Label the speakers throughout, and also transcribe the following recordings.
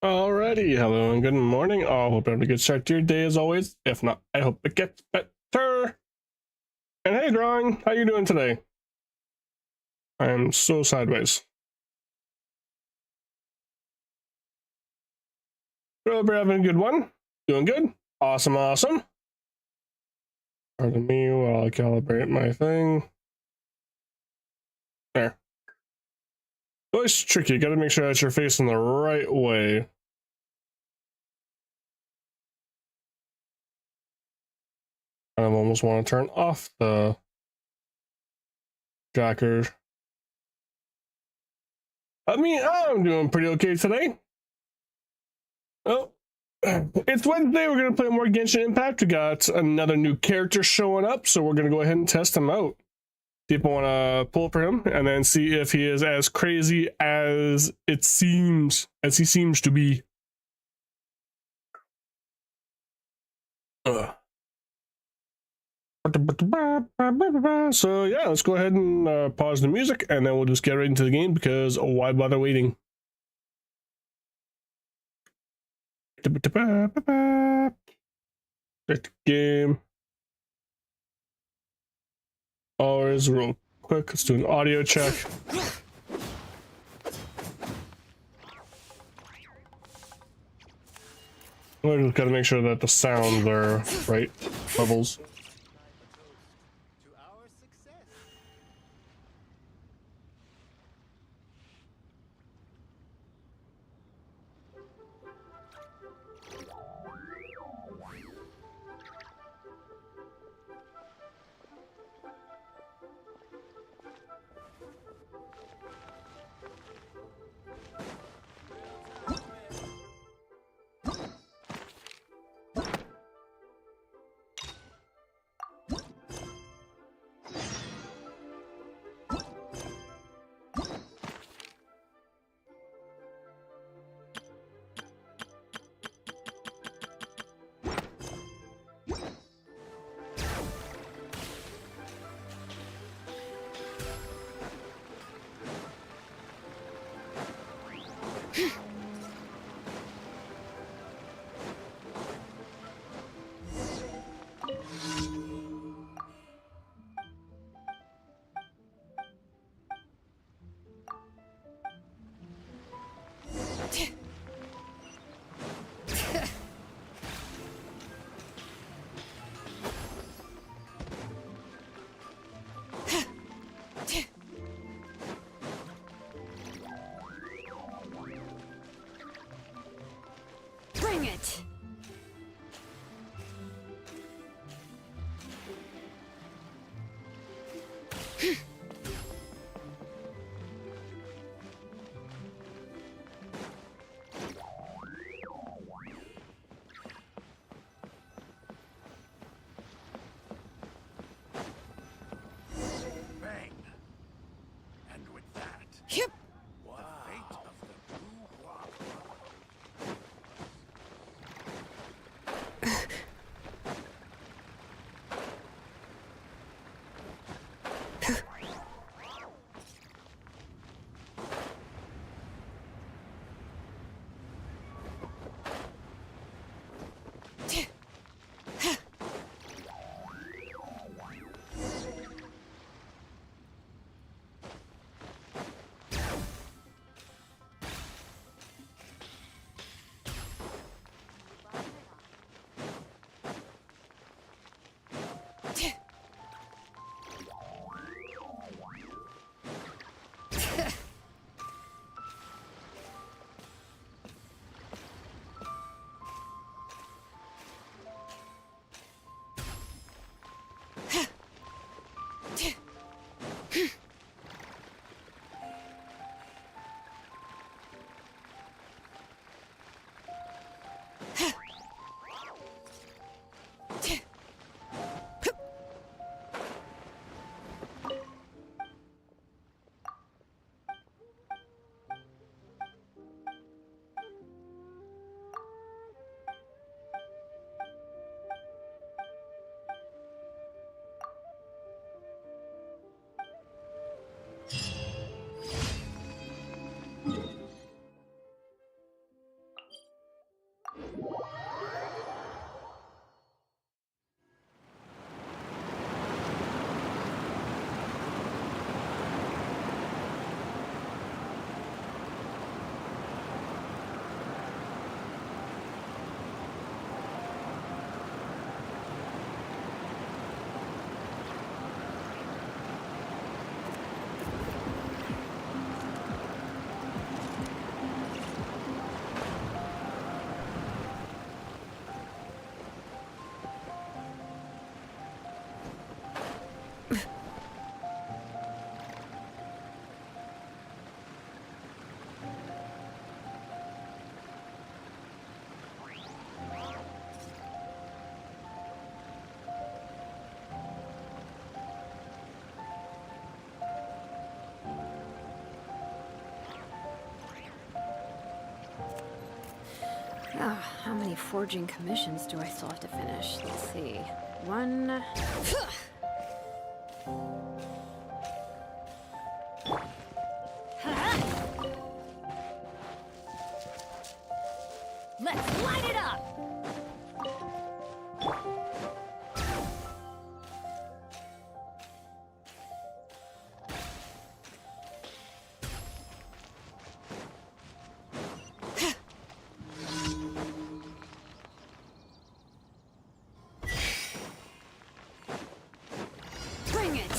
Speaker 1: Alrighty, hello and good morning. I hope you have a good start to your day as always. If not, I hope it gets better. And hey, Drawing, how you doing today? I'm so sideways. Hope you're having a good one. Doing good. Awesome, awesome. Pardon me while I calibrate my thing. There. Always tricky. You gotta make sure that you're facing the right way. I almost want to turn off the jacker. I'm doing pretty okay today. Oh, it's Wednesday. We're going to play more Genshin Impact. We got another new character showing up, so we're going to go ahead and test him out. See if I want to pull for him, and then see if he is as crazy as he seems to be. So yeah, let's go ahead and pause the music, and then we'll just get right into the game, because why bother waiting? Game. Ours real quick. Let's do an audio check. We just gotta make sure that the sounds are right levels.
Speaker 2: Bring it!
Speaker 3: Bang! And with that,
Speaker 2: Yep.
Speaker 3: the fate of the blue rock.
Speaker 2: forging commissions do I still have to finish? Let's see. One. Let's light it up! Bring it!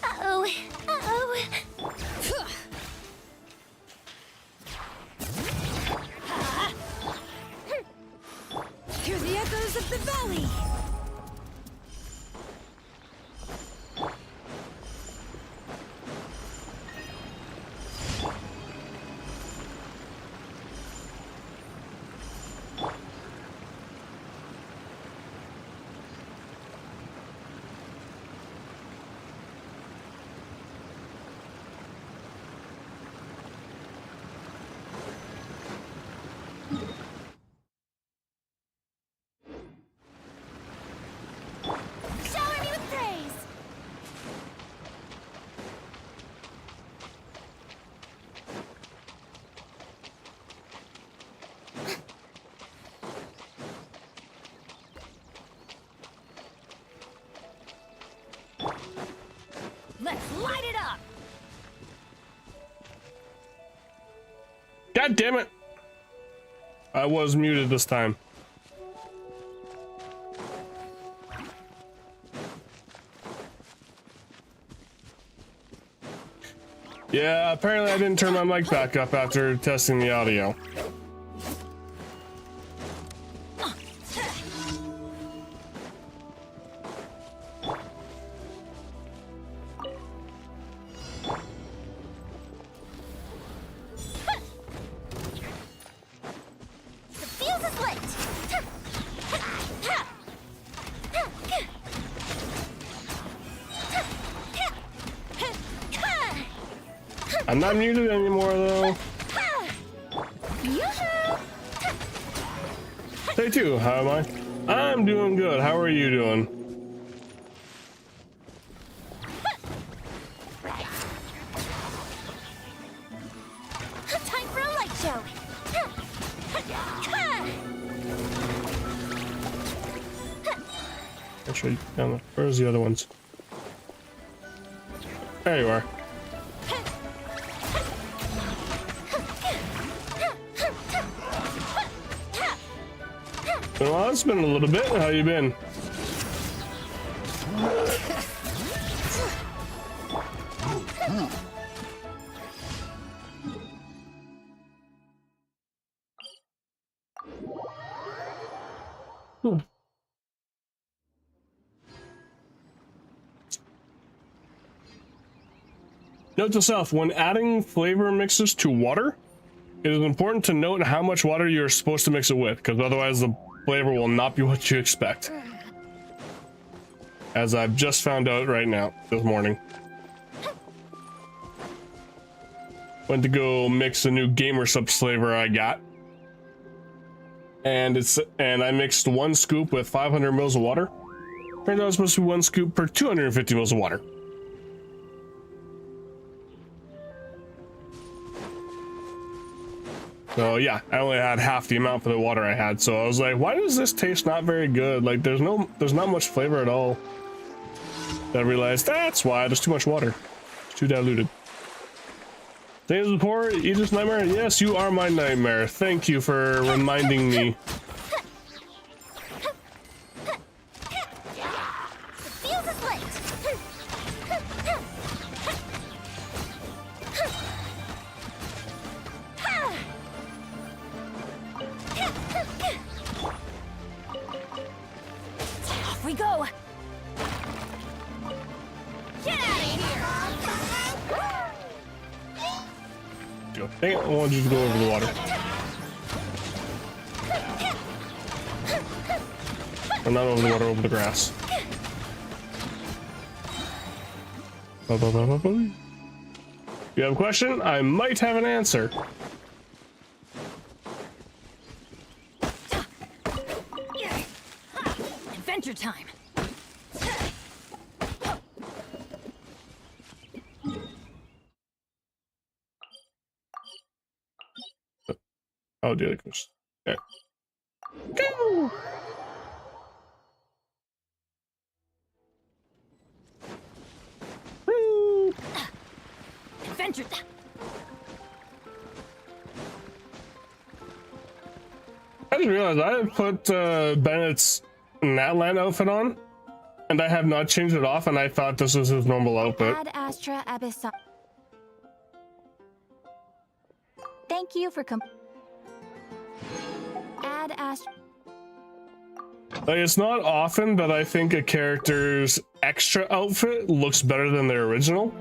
Speaker 4: Uh-oh. Uh-oh.
Speaker 2: Hear the echoes of the valley!
Speaker 4: Shower me with praise.
Speaker 2: Let's light it up!
Speaker 1: God damn it! I was muted this time. Yeah, apparently I didn't turn my mic back up after testing the audio.
Speaker 4: The fuse is lit.
Speaker 1: I'm not muted anymore though.
Speaker 4: Yoo-hoo!
Speaker 1: Say two, how am I? I'm doing good. How are you doing?
Speaker 4: Time for a light show.
Speaker 1: Actually, where's the other ones? There you are. Well, it's been a little bit. How you been? Note to self, when adding flavor mixes to water, it is important to note how much water you're supposed to mix it with, because otherwise the flavor will not be what you expect. As I've just found out right now, this morning. Went to go mix a new Gamer Subs flavor I got. And I mixed 1 scoop with 500 mils of water. Turns out it's supposed to be 1 scoop per 250 mils of water. So yeah, I only had half the amount for the water I had. So I was like, why does this taste not very good? Like there's not much flavor at all. Then I realized that's why there's too much water. It's too diluted. Thanks for the support, Aegis Nightmare. Yes, you are my nightmare. Thank you for reminding me.
Speaker 4: The fuse is lit.
Speaker 2: Off we go!
Speaker 1: Go. Dang it, I wanted you to go over the water. Or not over the water, over the grass. You have a question? I might have an answer.
Speaker 2: Adventure time.
Speaker 1: Oh, dear goodness. Okay. Go! Woo!
Speaker 2: Adventure time.
Speaker 1: I just realized I had put Bennett's Natland outfit on, and I have not changed it off, and I thought this was his normal outfit.
Speaker 4: Ad Astra Abyssal. Thank you for Ad Astra.
Speaker 1: Like, it's not often that I think a character's extra outfit looks better than their original,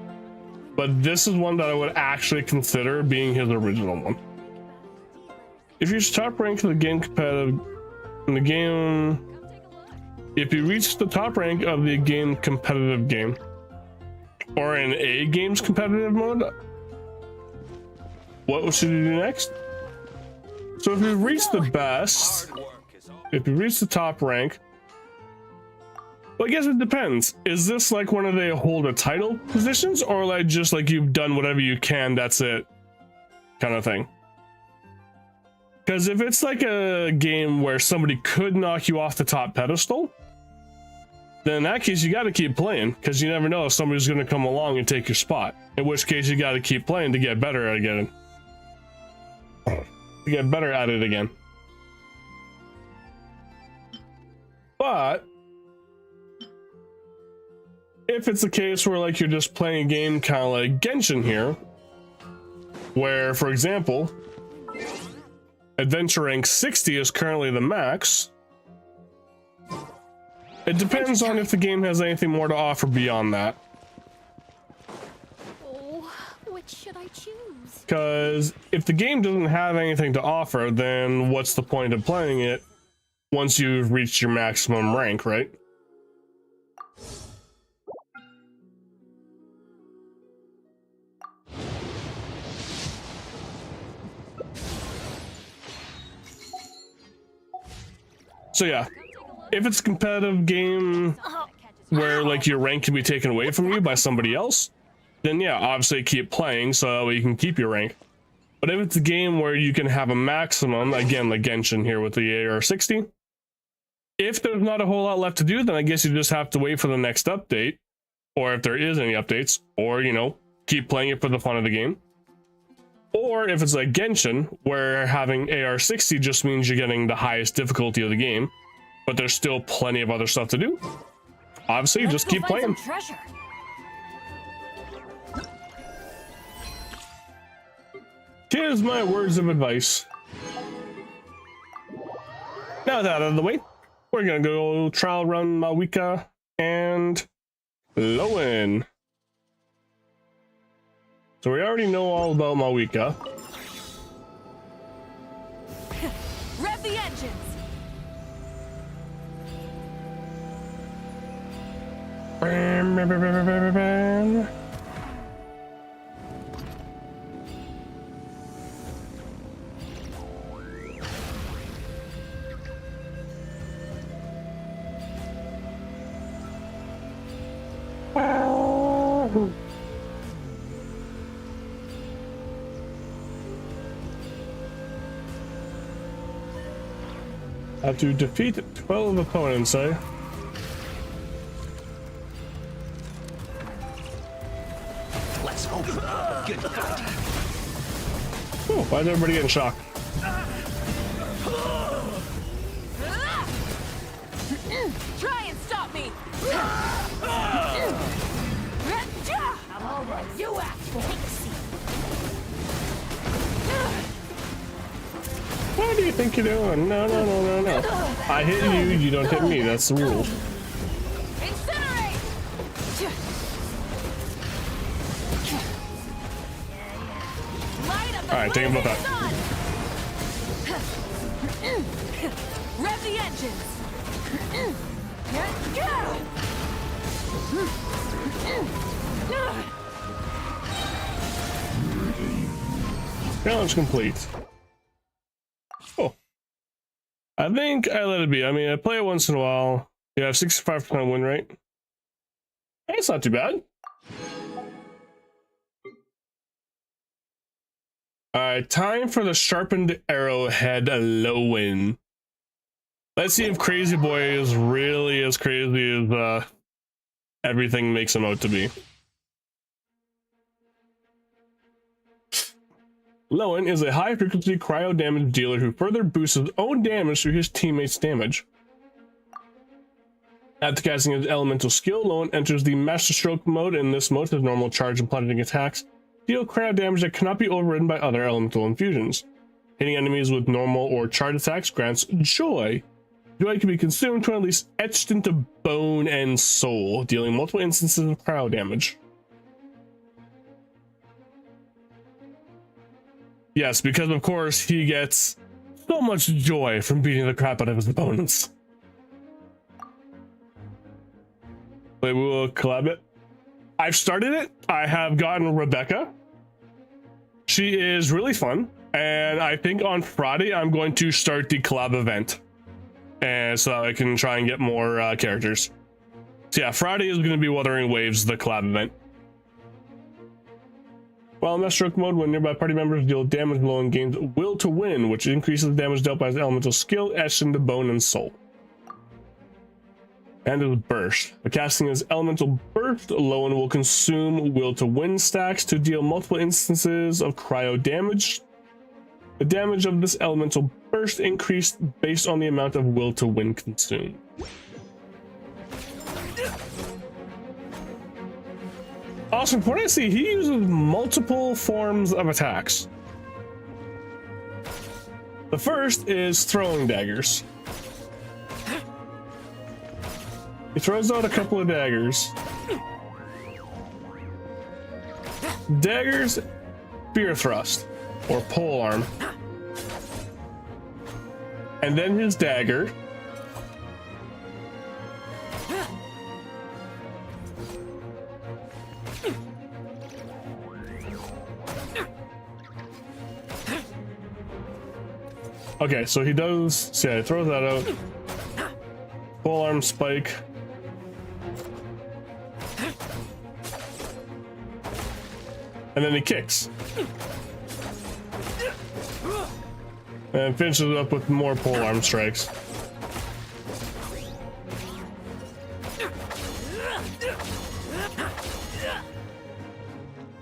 Speaker 1: but this is one that I would actually consider being his original one. If you reach top rank of the game competitive in the game, if you reach the top rank of the game competitive game, or in a game's competitive mode, what should you do next? So if you reach the best, if you reach the top rank, well, I guess it depends. Is this like one of the hold a title positions, or like just like you've done whatever you can, that's it kind of thing? Because if it's like a game where somebody could knock you off the top pedestal, then in that case you got to keep playing, because you never know if somebody's going to come along and take your spot, in which case you got to keep playing to get better at it again. But if it's a case where like you're just playing a game kind of like Genshin here, where for example adventure rank 60 is currently the max, it depends on if the game has anything more to offer beyond that.
Speaker 4: Oh, which should I choose?
Speaker 1: Because if the game doesn't have anything to offer, then what's the point of playing it once you've reached your maximum rank, right? So yeah, if it's a competitive game where like your rank can be taken away from you by somebody else, then yeah, obviously keep playing so that way you can keep your rank. But if it's a game where you can have a maximum, again like Genshin here with the AR-60, if there's not a whole lot left to do, then I guess you just have to wait for the next update, or if there is any updates, or you know, keep playing it for the fun of the game. Or if it's like Genshin, where having AR-60 just means you're getting the highest difficulty of the game, but there's still plenty of other stuff to do, obviously just keep playing.
Speaker 2: Treasure.
Speaker 1: Here's my words of advice. Now that out of the way, we're gonna go trial run Mawika and Lohen. So we already know all about Mawika.
Speaker 2: Rev the engines.
Speaker 1: Have to defeat 12 opponents, eh?
Speaker 3: Let's hope for a good fight.
Speaker 1: Oh, why is everybody getting shocked?
Speaker 2: Try and stop me. I'm all right. You act for it.
Speaker 1: What do you think you're doing? No. I hit you, you don't hit me. That's the rule.
Speaker 2: Incinerate! Light up
Speaker 1: right, take him both out.
Speaker 5: Rev the engines.
Speaker 1: Challenge complete. Oh. I think I let it be. I mean, I play it once in a while. You have 65% win rate. That's not too bad. Alright, time for the sharpened arrowhead Lohen. Let's see if Crazy Boy is really as crazy as everything makes him out to be. Lohen is a high-frequency cryo damage dealer who further boosts his own damage through his teammates' damage. After casting his elemental skill, Lohen enters the Master Stroke mode. In this mode, his normal charge and plunging attacks deal cryo damage that cannot be overridden by other elemental infusions. Hitting enemies with normal or charge attacks grants joy. Joy can be consumed to at least etched into bone and soul, dealing multiple instances of cryo damage. Yes, because of course he gets so much joy from beating the crap out of his opponents. Wait, we will collab it. I've started it. I have gotten Rebecca. She is really fun. And I think on Friday I'm going to start the collab event. And so that I can try and get more characters. So yeah, Friday is going to be Wuthering Waves, the collab event. While in Master Stroke mode, when nearby party members deal damage, Lohen gains Will to Win, which increases damage dealt by his elemental skill, etched into bone and soul. And his burst. By casting his elemental burst, Lohen will consume Will to Win stacks to deal multiple instances of cryo damage. The damage of this elemental burst increased based on the amount of Will to Win consumed. Awesome. From what I see, he uses multiple forms of attacks. The first is throwing daggers. He throws out a couple of daggers. Daggers, spear thrust, or pole arm. And then his dagger. Okay, so he does, so yeah, he throws that out. Pole arm spike. And then he kicks. And finishes it up with more pole arm strikes.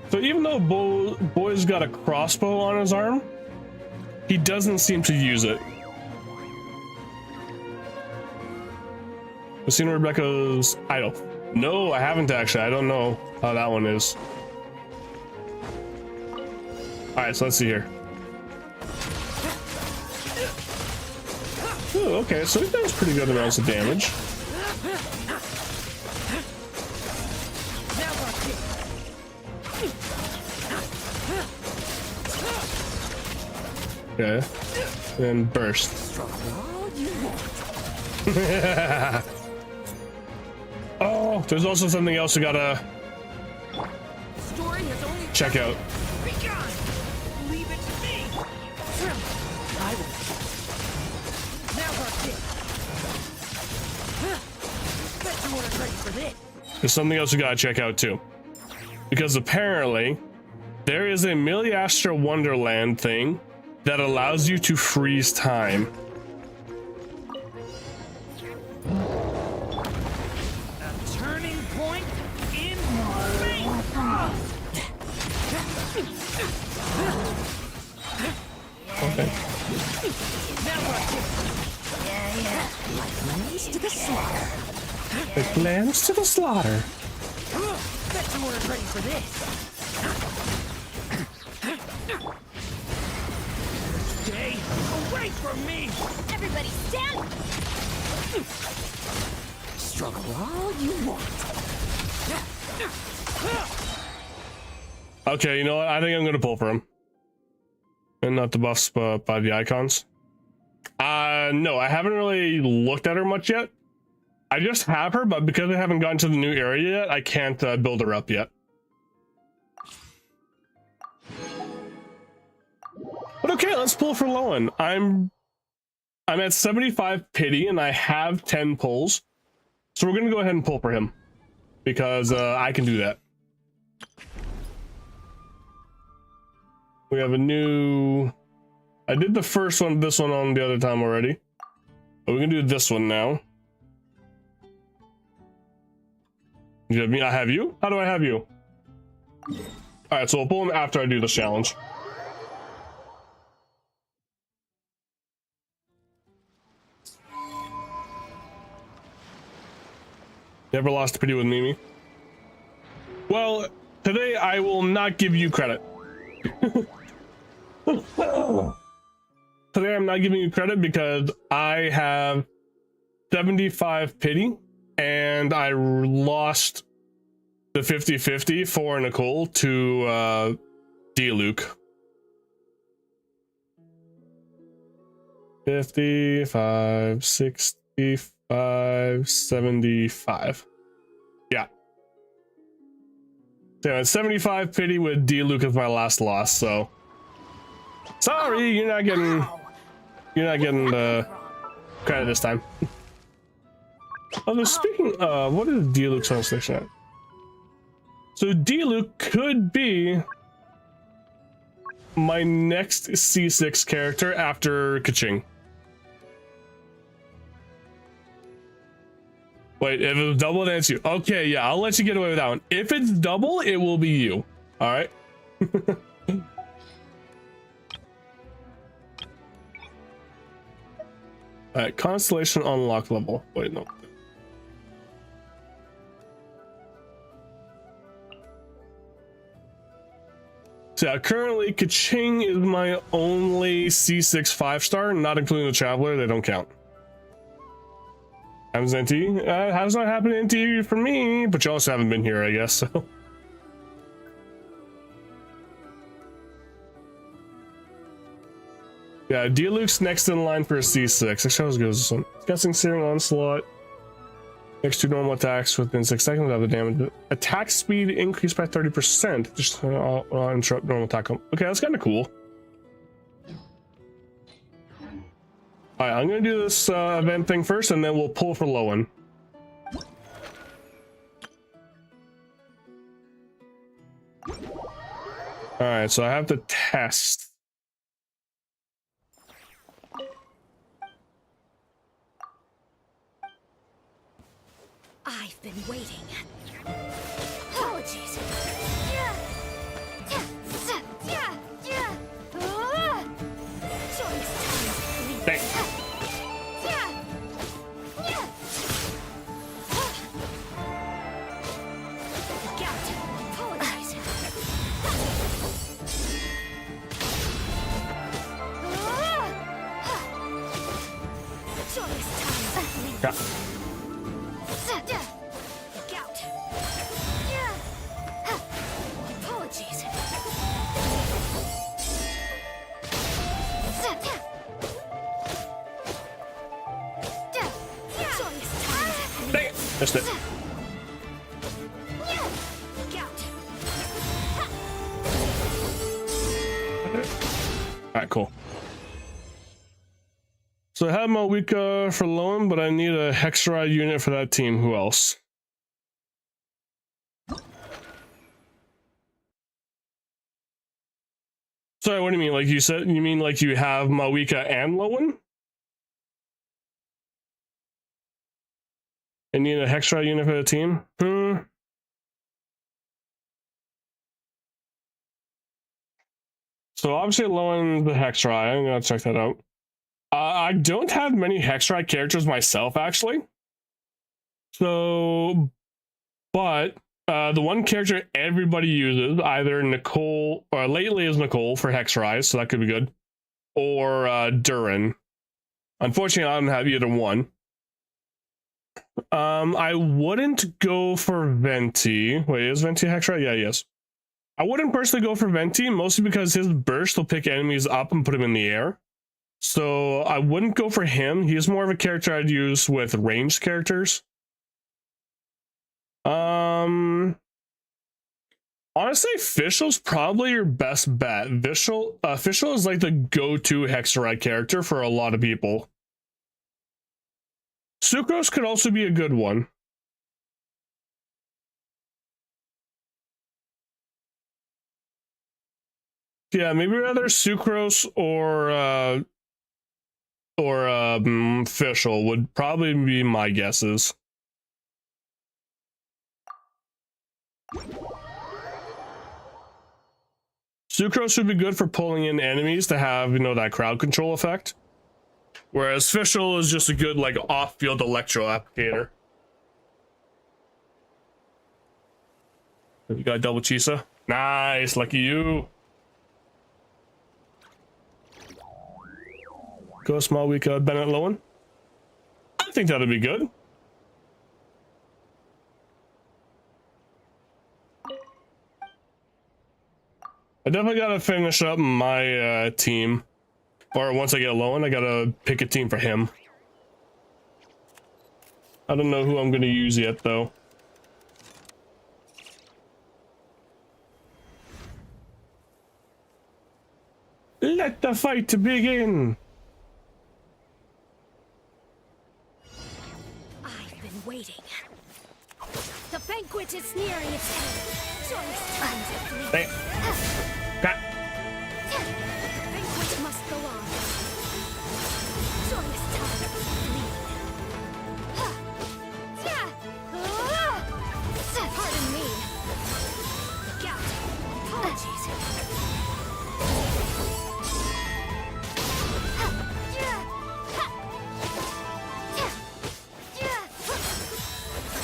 Speaker 1: So even though Boy's got a crossbow on his arm, he doesn't seem to use it. I've seen Rebecca's idol. No, I haven't actually. I don't know how that one is. Alright, so let's see here. Ooh, okay, so he does pretty good amounts of damage. Okay, and burst. Oh, there's also something else we gotta check out. There's something else we gotta check out too, because apparently there is a Miliastra Wonderland thing that allows you to freeze time.
Speaker 3: A turning point in fate.
Speaker 1: Okay.
Speaker 5: Lambs to the slaughter.
Speaker 1: It lands to the slaughter.
Speaker 3: Bet you weren't ready for this. Stay away from me!
Speaker 4: Everybody stand!
Speaker 5: Struggle all you want.
Speaker 1: Okay, you know what? I think I'm gonna pull for him. And not the buffs, but by the icons. No, I haven't really looked at her much yet. I just have her, but because I haven't gotten to the new area yet, I can't build her up yet. But okay, let's pull for Lohen. I'm at 75 pity and I have 10 pulls. So we're gonna go ahead and pull for him. Because I can do that. We have a new... I did the first one, this one on the other time already. But we can do this one now. You have me? I have you? How do I have you? Alright, so we'll pull him after I do the challenge. Never lost a pity with Mimi. Well, today I will not give you credit. Today I'm not giving you credit because I have 75 pity and I lost the 50-50 for Nicole to D-Luke. 55, 65, 75. Yeah. So it's 75 pity with D-Luke as my last loss, so sorry, you're not getting the credit this time. Although speaking of, what is D-Luke's on station at? So D-Luke could be my next C6 character after Kaching. Wait, if it was double, then it's you. Okay, yeah, I'll let you get away with that one. If it's double, it will be you. All right. All right, constellation unlock level. Wait, no. So yeah, currently Kaching is my only C6 5-star, not including the Traveler. They don't count. Happens NT? Has not happened in NT for me, but you also haven't been here, I guess. So. Yeah, D-Luke's next in line for a C6. Actually, how goes this one? Discussing Searing Onslaught. Next 2 normal attacks within 6 seconds of the damage. Attack speed increased by 30%. Just I'll interrupt normal attack. Okay, that's kind of cool. Alright, I'm gonna do this event thing first, and then we'll pull for Lohen. Alright, so I have to test.
Speaker 4: I've been waiting. Apologies.
Speaker 1: Dang. Yeah.
Speaker 4: Apologies.
Speaker 1: Dang it. Missed it. Alright, cool. So I have my week for Lohen, but I need a Hexeride unit for that team. Who else? Sorry, what do you mean? Like you said, you mean like you have Mawika and Lohen? And need a Hexeride unit for the team? So obviously Lohen's the Hexeride. I'm gonna check that out. I don't have many Hexeride characters myself, actually. So, but the one character everybody uses, either Nicole, or lately is Nicole for Hexeride, so that could be good, or Durin. Unfortunately, I don't have either one. I wouldn't go for Venti. Wait, is Venti Hexeride? Yeah, yes. I wouldn't personally go for Venti, mostly because his burst will pick enemies up and put them in the air. So I wouldn't go for him. He's more of a character I'd use with ranged characters. Honestly, Fischl's probably your best bet. Fischl is like the go-to Hexerite character for a lot of people. Sucrose could also be a good one. Yeah, maybe rather Sucrose or Fischl would probably be my guesses. Sucrose would be good for pulling in enemies to have, you know, that crowd control effect. Whereas Fischl is just a good, like, off-field electro applicator. You got double Chisa? Nice, lucky you. Go small week Bennett Lowen. I think that'd be good. I definitely gotta finish up my team. Or once I get Lowen, I gotta pick a team for him. I don't know who I'm gonna use yet, though. Let the fight begin!
Speaker 4: I've been waiting. The banquet is nearing its end. Joyous times to flee.
Speaker 1: Damn. Got.
Speaker 4: The banquet must go on. Joyous time to flee. Pardon me. Gout. Apologies.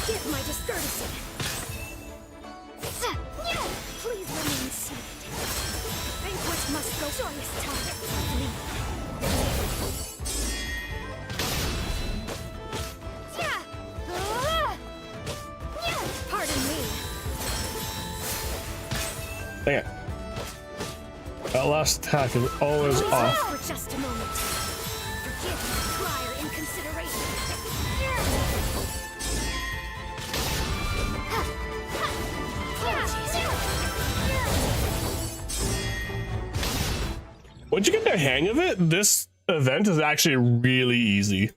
Speaker 4: Forgive my discourtesy. Please remain seated. Banquet must go. Joyous time. Flee. Pardon me.
Speaker 1: Dang it. That last attack is always off.
Speaker 4: For just a moment. Forgive my prior inconsideration.
Speaker 1: Once you get the hang of it, this event is actually really easy.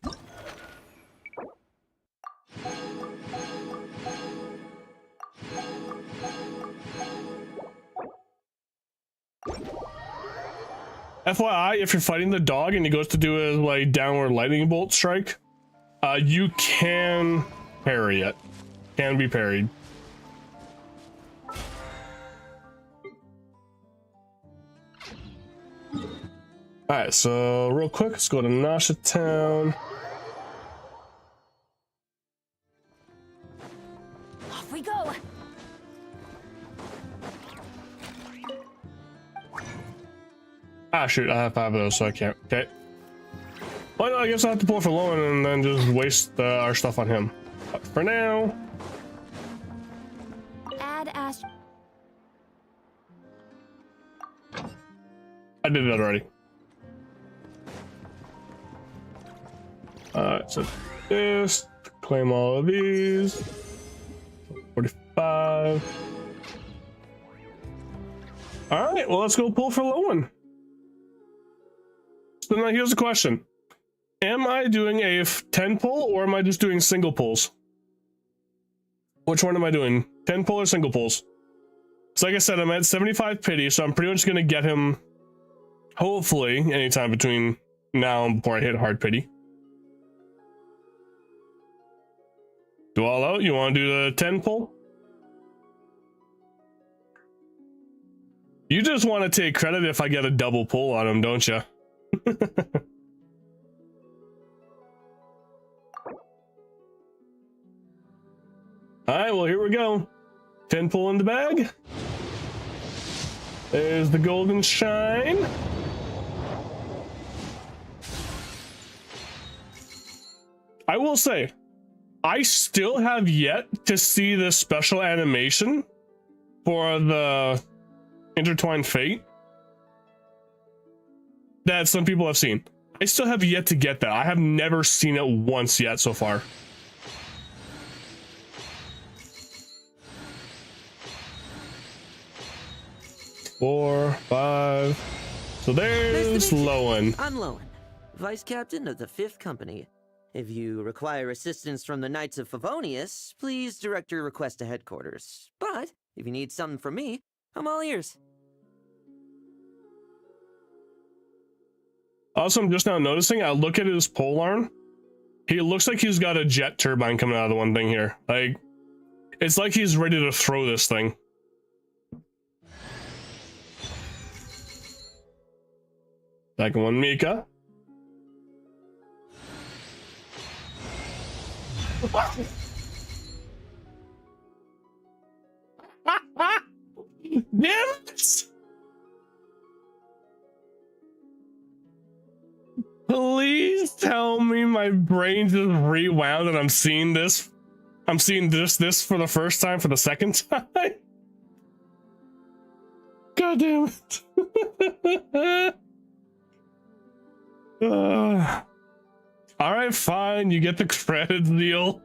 Speaker 1: FYI, if you're fighting the dog and he goes to do a like downward lightning bolt strike, you can parry it. Can be parried. Alright, so real quick, let's go to Nasha Town.
Speaker 4: Off we go.
Speaker 1: Ah, shoot, I have 5 of those, so I can't. Okay. Well, no, I guess I have to pull for Lohen and then just waste our stuff on him. But for now.
Speaker 4: Add Ash.
Speaker 1: I did that already. Alright, so this, claim all of these. 45. Alright, well, let's go pull for Lohen. So now here's the question. Am I doing a 10 pull or am I just doing single pulls? Which one am I doing? 10 pull or single pulls? So like I said, I'm at 75 pity, so I'm pretty much going to get him hopefully anytime between now and before I hit hard pity. Do all out? You want to do the 10 pull? You just want to take credit if I get a double pull on him, don't you? Alright, well, here we go. 10 pull in the bag. There's the golden shine. I will say, I still have yet to see the special animation for the Intertwined Fate that some people have seen. I still have yet to get that. I have never seen it once yet so far. Four, five. So there's Lohen.
Speaker 6: I'm Lohen, Vice Captain of the 5th Company. If you require assistance from the Knights of Favonius, please direct your request to headquarters. But if you need something from me, I'm all ears.
Speaker 1: Also, I'm just now noticing, I look at his polearm. He looks like he's got a jet turbine coming out of the one thing here. Like, it's like he's ready to throw this thing. Second one, Mika. Damn it! Please tell me my brain just rewound and I'm seeing this. I'm seeing this for the first time for the second time. God damn it. All right, fine. You get the credits deal.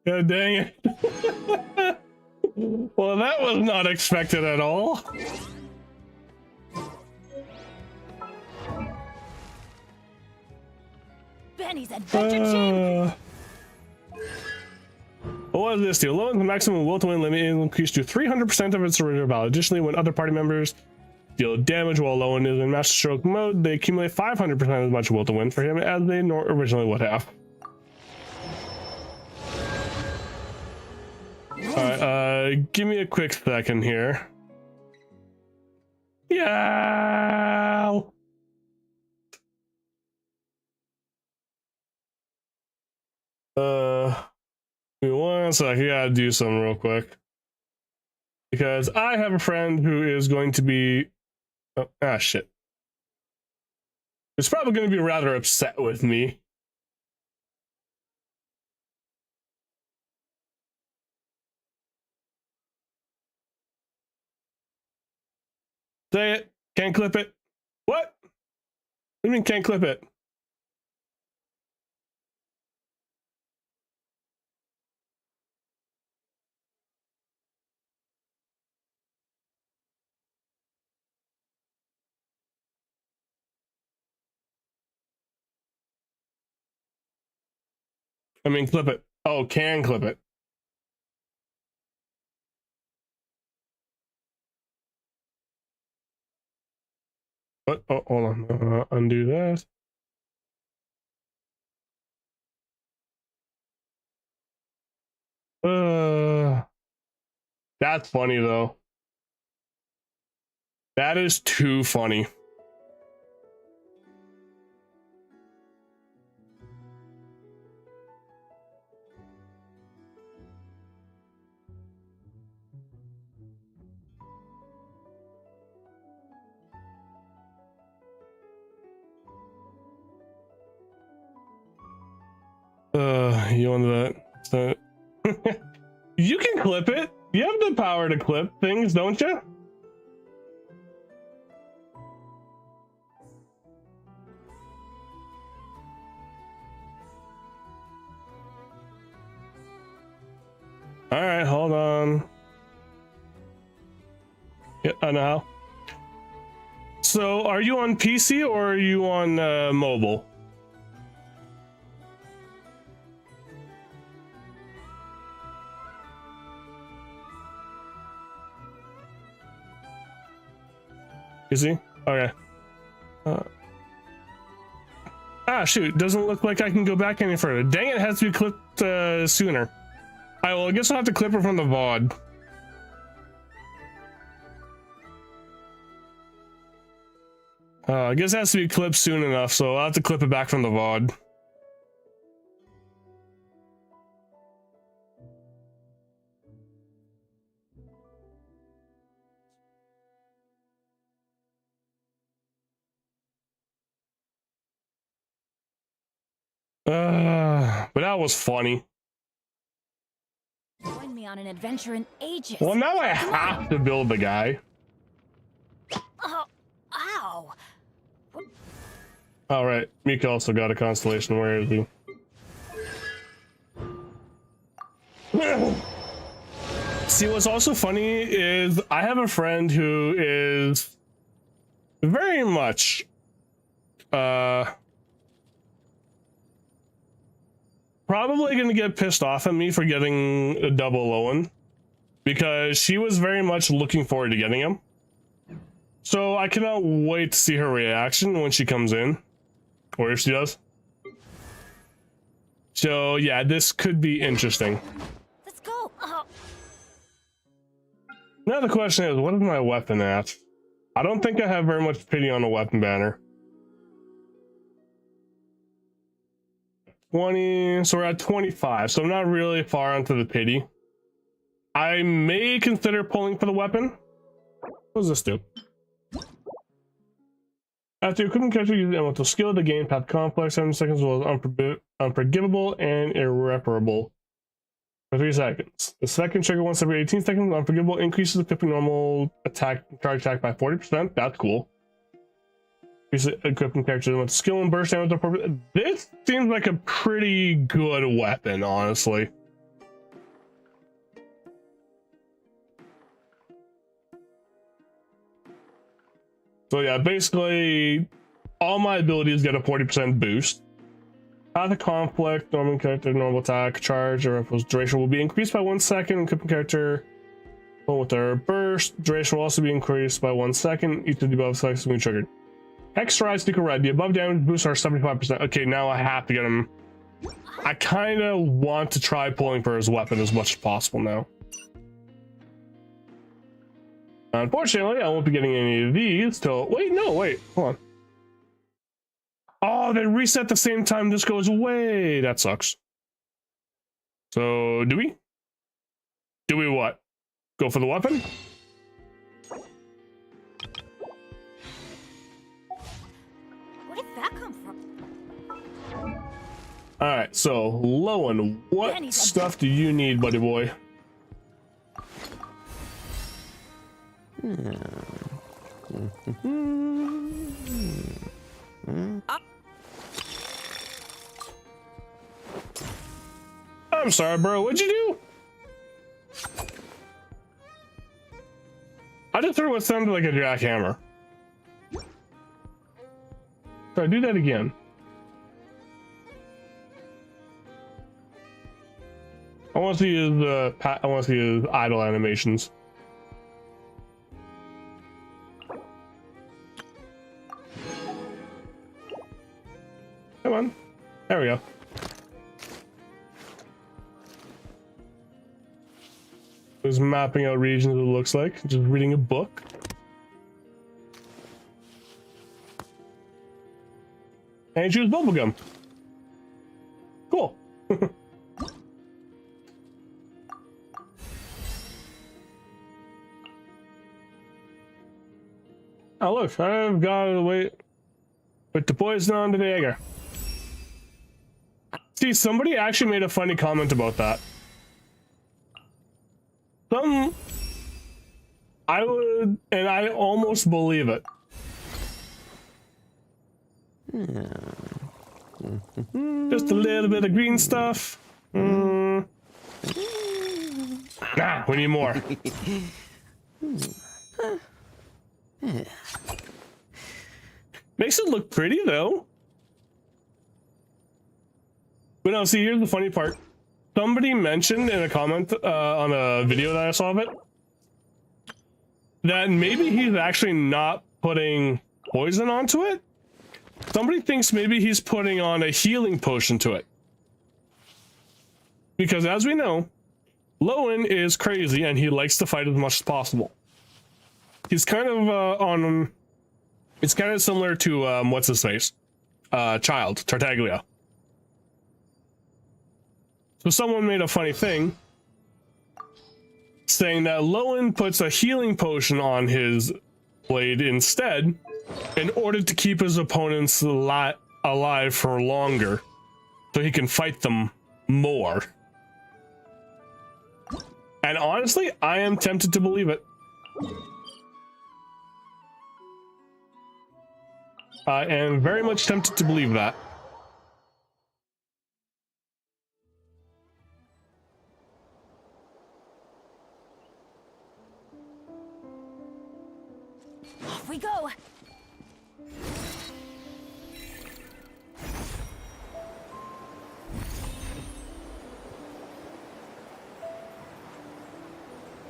Speaker 1: God dang it. Well, that was not expected at all.
Speaker 4: Benny's adventure champ.
Speaker 1: What is this deal? Lowen's maximum will to win limit is increased to 300% of its original value. Additionally, when other party members deal damage while Lowen is in master stroke mode, they accumulate 500% as much will to win for him as they originally would have. Alright, give me a quick second here. Yeah. Give me one sec, I gotta do something real quick. Because I have a friend who is going to be... Oh, shit. He's probably going to be rather upset with me. Say it. Can't clip it. What? What do you mean can't clip it? I mean, clip it. Oh, can clip it. What? Oh, hold on. Undo that. That's funny though. That is too funny. You want that? So you can clip it. You have the power to clip things, don't you? All right, hold on. Yeah, I know how. So, are you on PC or are you on mobile? You see? Okay. Shoot. Doesn't look like I can go back any further. Dang it, has to be clipped sooner. Alright, well, I guess I'll have to clip it from the VOD. I guess it has to be clipped soon enough, so I'll have to clip it back from the VOD. But that was funny.
Speaker 4: Join me on an adventure in ages.
Speaker 1: Well, now I have to build the guy.
Speaker 4: Oh, ow.
Speaker 1: All right, Mika also got a constellation. Where is he? See, what's also funny is I have a friend who is very much probably gonna get pissed off at me for getting a double Lohen, because she was very much looking forward to getting him. So I cannot wait to see her reaction when she comes in, or if she does. So yeah, this could be interesting.
Speaker 4: Let's go. Oh.
Speaker 1: Now the question is, what is my weapon at? I don't think I have very much pity on the weapon banner. 20, so we're at 25, so I'm not really far onto the pity. I may consider pulling for the weapon. What does this do? After equipment character uses elemental skill, the game path complex 7 seconds was unforgivable and irreparable for 3 seconds. The second trigger once every 18 seconds. Unforgivable increases equipping normal attack charge attack by 40%. That's cool. Increases equipping character elemental skill and burst damage. This seems like a pretty good weapon, honestly. So yeah, basically, all my abilities get a 40% boost. Path of conflict, normal character, normal attack, charge, or ripples duration will be increased by 1 second. Equipping character with their burst duration will also be increased by 1 second. Each of the above selects will be triggered. Hex rise, Sneaker Red. The above damage boosts are 75%. Okay, now I have to get him. I kind of want to try pulling for his weapon as much as possible now. Unfortunately, I won't be getting any of these till... Wait, hold on. Oh, they reset the same time this goes away. That sucks. So, do we? Do we what? Go for the weapon?
Speaker 4: Where did that come from?
Speaker 1: Alright, so, Lohen, what stuff do you need, buddy boy? I'm sorry, bro. What'd you do? I just heard what sounded like a jackhammer. So I do that again. I want to see his idle animations. Come on. There we go. Just mapping out regions, it looks like. Just reading a book. And choose bubblegum. Cool. Oh look, I've got to wait with the poison on the dagger. See, somebody actually made a funny comment about that. I would, and I almost believe it. Just a little bit of green stuff. Nah, we need more. Makes it look pretty though. But no, see, here's the funny part. Somebody mentioned in a comment on a video that I saw of it that maybe he's actually not putting poison onto it. Somebody thinks maybe he's putting on a healing potion to it. Because as we know, Lohen is crazy and he likes to fight as much as possible. He's kind of it's kind of similar to what's his face? Child, Tartaglia. So someone made a funny thing saying that Lohen puts a healing potion on his blade instead in order to keep his opponents alive for longer. so he can fight them more. And honestly, I am tempted to believe it. I am very much tempted to believe that.
Speaker 4: Off we go.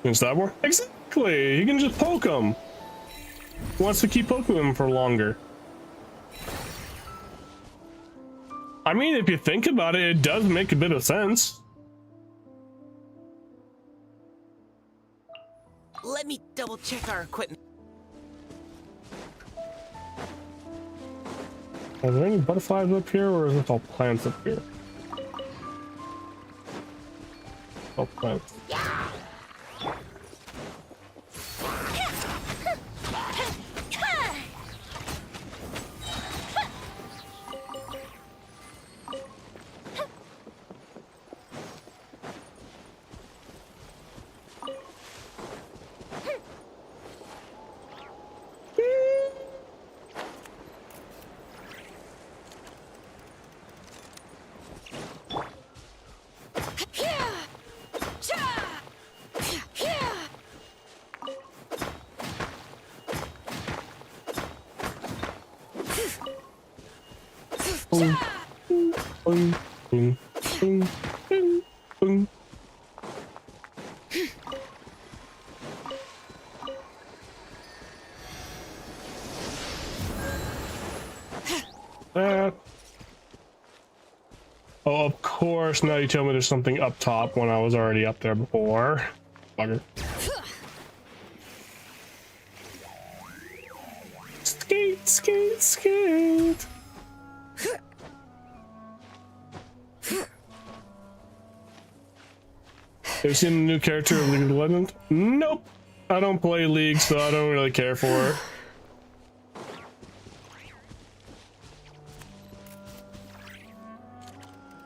Speaker 1: Can that work? Exactly. You can just poke him. He wants to keep poking him for longer. I mean, if you think about it, it does make a bit of sense.
Speaker 5: Let me double check our equipment.
Speaker 1: Are there any butterflies up here, or is this all plants up here? All plants. Boom, boom, boom, boom, boom, boom. Oh, of course, now you tell me there's something up top when I was already up there before. Bugger. Skate, skate, skate. Have you seen the new character of League of Legends? Nope. I don't play League, so I don't really care for it.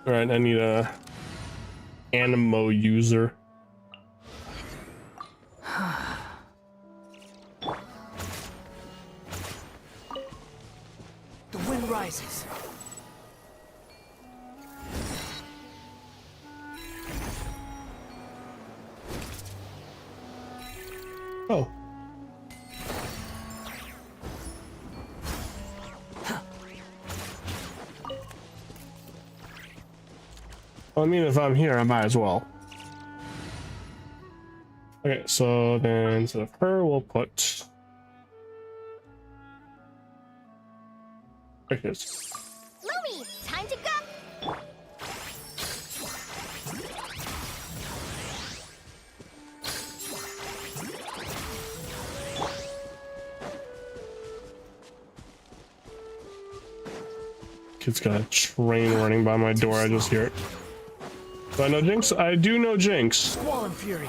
Speaker 1: Alright, I need a Animo user.
Speaker 5: The wind rises.
Speaker 1: Oh. Well, I mean, if I'm here, I might as well. Okay, so then instead of her, we'll put... There it is.
Speaker 4: Louie, time to go.
Speaker 1: Kid's got a train running by my door, I just hear it. Do I know Jinx? I do know Jinx.
Speaker 5: Squall and fury.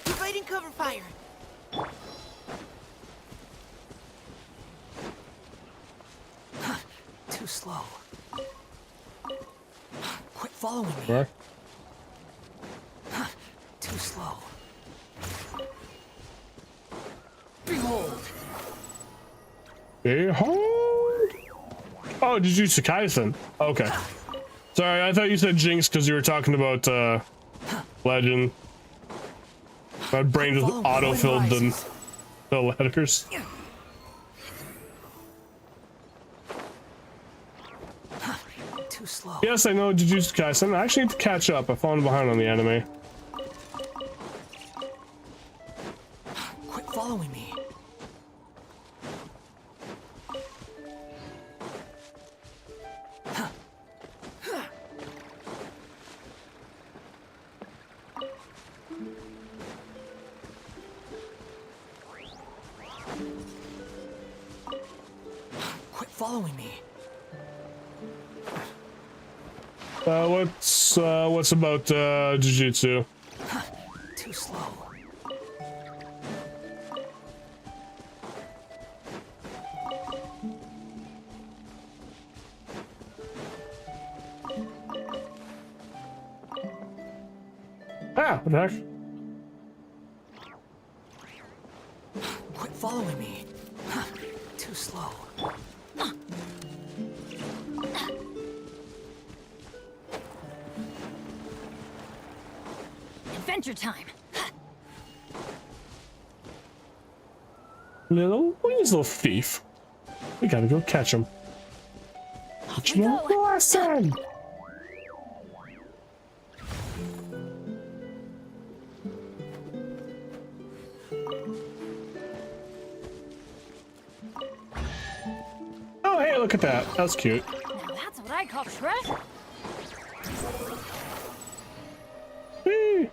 Speaker 5: Evading cover fire. Too slow. Quit following me.
Speaker 1: Where?
Speaker 5: Too slow. Behold.
Speaker 1: Behold! Oh, Jujutsu Kaisen. Okay. Sorry, I thought you said Jinx because you were talking about Legend. My brain just auto-filled the letters.
Speaker 5: Too slow.
Speaker 1: Yes, I know Jujutsu Kaisen. I actually need to catch up. I've fallen behind on the anime.
Speaker 5: Quit following me. Quit following me.
Speaker 1: What's about jujutsu?
Speaker 5: Too slow.
Speaker 1: Ah, what the heck?
Speaker 5: Quit following me. Too slow.
Speaker 4: Adventure time.
Speaker 1: Little weasel thief. We gotta go catch him.
Speaker 4: Off we go.
Speaker 1: Blossom! Oh, hey, look at that. That's cute.
Speaker 4: Now that's what I call treasure.
Speaker 1: Whee!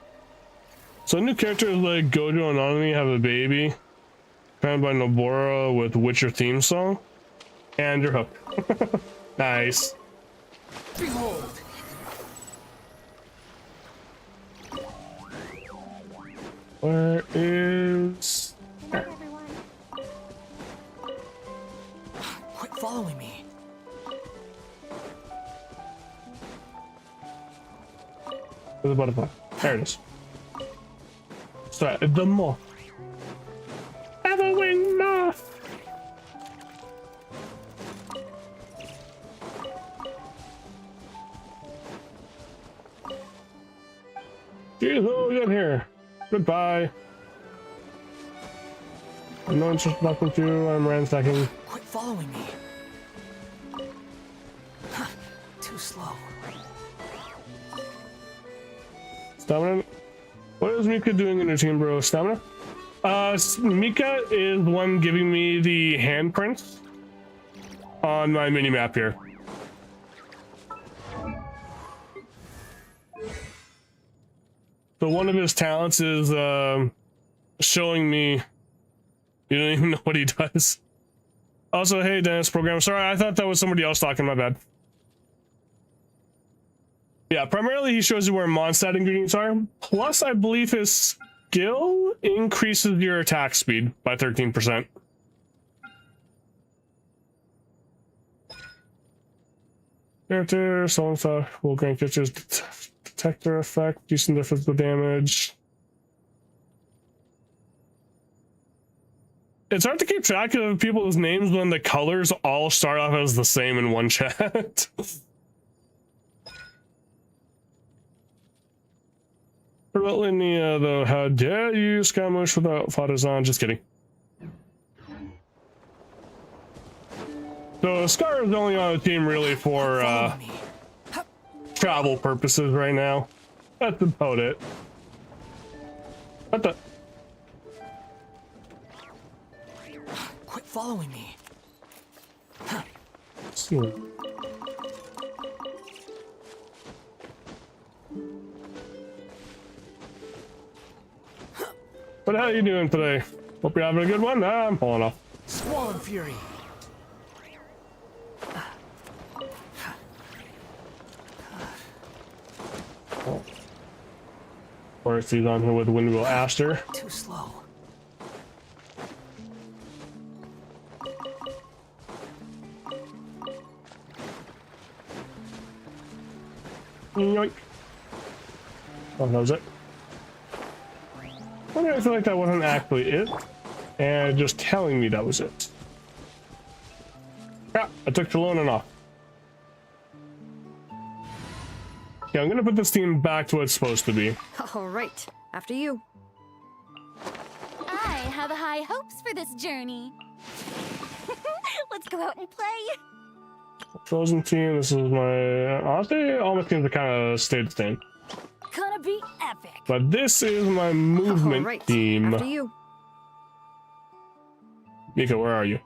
Speaker 1: So new characters like Gojo and Anami have a baby, found by Nobara with Witcher theme song, and you're hooked. Nice.
Speaker 5: Behold!
Speaker 1: Where is?
Speaker 4: Everyone.
Speaker 5: Quit following me.
Speaker 1: There's a butterfly. There it is. So the moth. Have a winged moth. Jeez, what we got here? Goodbye. I'm no interest in talking to you. I'm ransacking.
Speaker 5: Quit following me. Too slow.
Speaker 1: Stamina. What is Mika doing in her team, bro? Stamina? Mika is one giving me the handprints on my mini map here. So one of his talents is showing me. You don't even know what he does. Also, hey, Dennis program. Sorry, I thought that was somebody else talking. My bad. Yeah, primarily he shows you where Mondstadt ingredients are. Plus, I believe his skill increases your attack speed by 13%. Character, someone will grant characters detector effect, decent difference with damage. It's hard to keep track of people's names when the colors all start off as the same in one chat. What about Linnea, though? How dare you scammers without fathers on? Just kidding. So Scar is only on the team really for travel purposes right now. That's about it. What the?
Speaker 5: Quit following me.
Speaker 1: But how you doing today? Hope you're having a good one. I'm pulling off.
Speaker 5: Swollen Fury.
Speaker 1: Of course, he's on here with Windwheel Aster.
Speaker 5: Too slow.
Speaker 1: Yoink. Oh, that was it. Why do I feel like that wasn't actually it? And just telling me that was it. Yeah, I took the Lohen off. Yeah, I'm gonna put this team back to what it's supposed to be.
Speaker 2: All right, after you.
Speaker 4: I have high hopes for this journey. Let's go out and play.
Speaker 1: Frozen team, this is my... Honestly, all my teams are kind of stayed the same.
Speaker 4: Gonna be epic.
Speaker 1: But this is my movement
Speaker 2: All right,
Speaker 1: team.
Speaker 2: after you.
Speaker 1: Mika, where are you?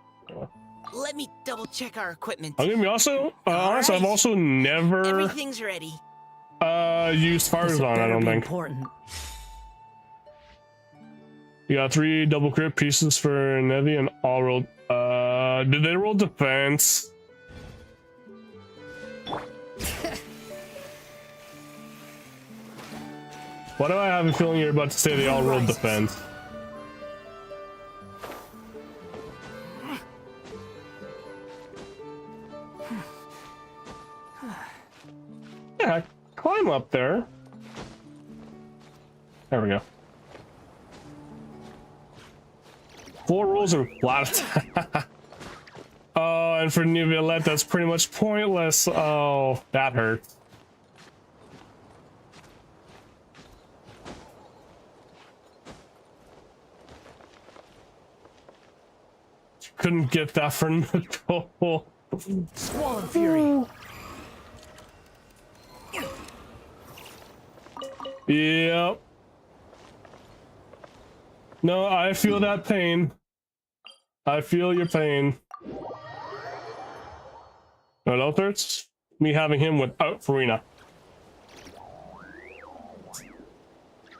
Speaker 7: Let me double check our equipment.
Speaker 1: I'm gonna be also honest. I've also never
Speaker 7: Everything's ready.
Speaker 1: used Farzan. I don't think.
Speaker 5: Important.
Speaker 1: You got 3 double crit pieces for Nevi and all rolled. Did they roll defense? Why do I have a feeling you're about to say they all rolled defense? Yeah, climb up there. There we go. 4 rolls are flat. Oh, and for New Violette, that's pretty much pointless. Oh, that hurts. Couldn't get that for Nicole.
Speaker 5: Squall Fury.
Speaker 1: Yep. No, I feel that pain. I feel your pain. What else hurts? Me having him without Farina.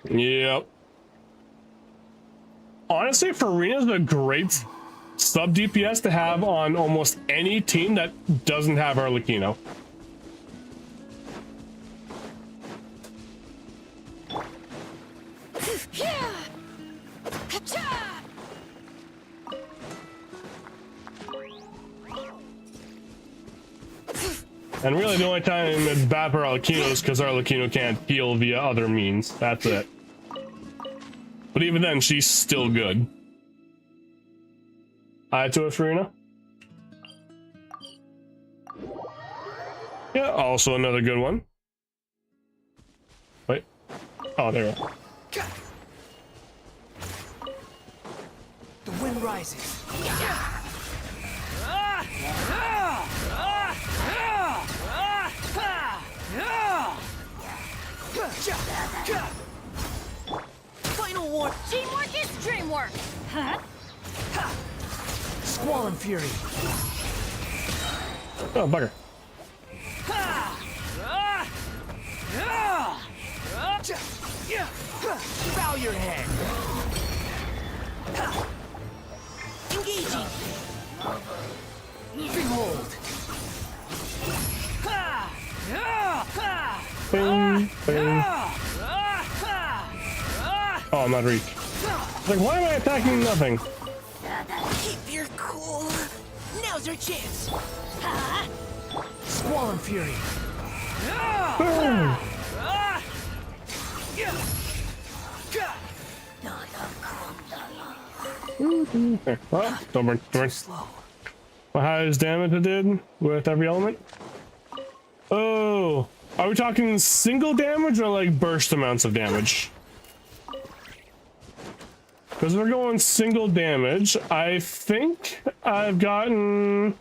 Speaker 1: Yep. Honestly, Farina's a great sub DPS to have on almost any team that doesn't have Arlecchino. And really the only time it's bad for Arlecchino is because Arlecchino can't heal via other means. That's it. But even then, she's still good. Eye to it, Farina. Yeah, also another good one. Wait. Oh, there we go.
Speaker 5: The wind rises.
Speaker 7: Final war.
Speaker 4: Teamwork is dreamwork. Huh?
Speaker 5: Squall and Fury.
Speaker 1: Oh, bugger.
Speaker 5: Bow your head.
Speaker 7: Engaging.
Speaker 5: Behold.
Speaker 1: Bing, bing. Oh, I'm not reach. Like, why am I attacking nothing?
Speaker 7: Keep your cool. Now's our chance.
Speaker 5: Squall and Fury.
Speaker 1: Boom. Okay. Well, don't burn, don't burn.
Speaker 5: Slow.
Speaker 1: Well, how is damage it did with every element? Oh, are we talking single damage or like burst amounts of damage? Because we're going single damage. I think I've gotten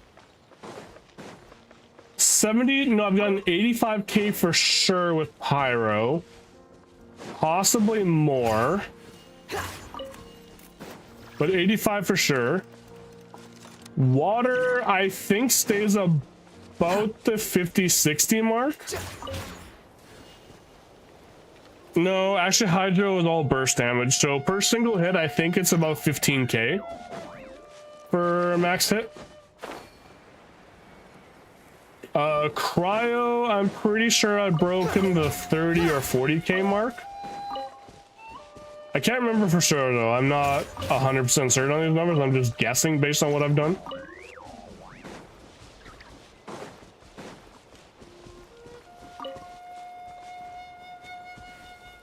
Speaker 1: 70. No, I've gotten 85k for sure with Pyro. Possibly more. But 85 for sure. Water, I think, stays about the 50-60 mark. No, actually, Hydro is all burst damage. So per single hit, I think it's about 15k for a max hit. Cryo, I'm pretty sure I broke in the 30 or 40k mark. I can't remember for sure though. I'm not 100% certain on these numbers. I'm just guessing based on what I've done.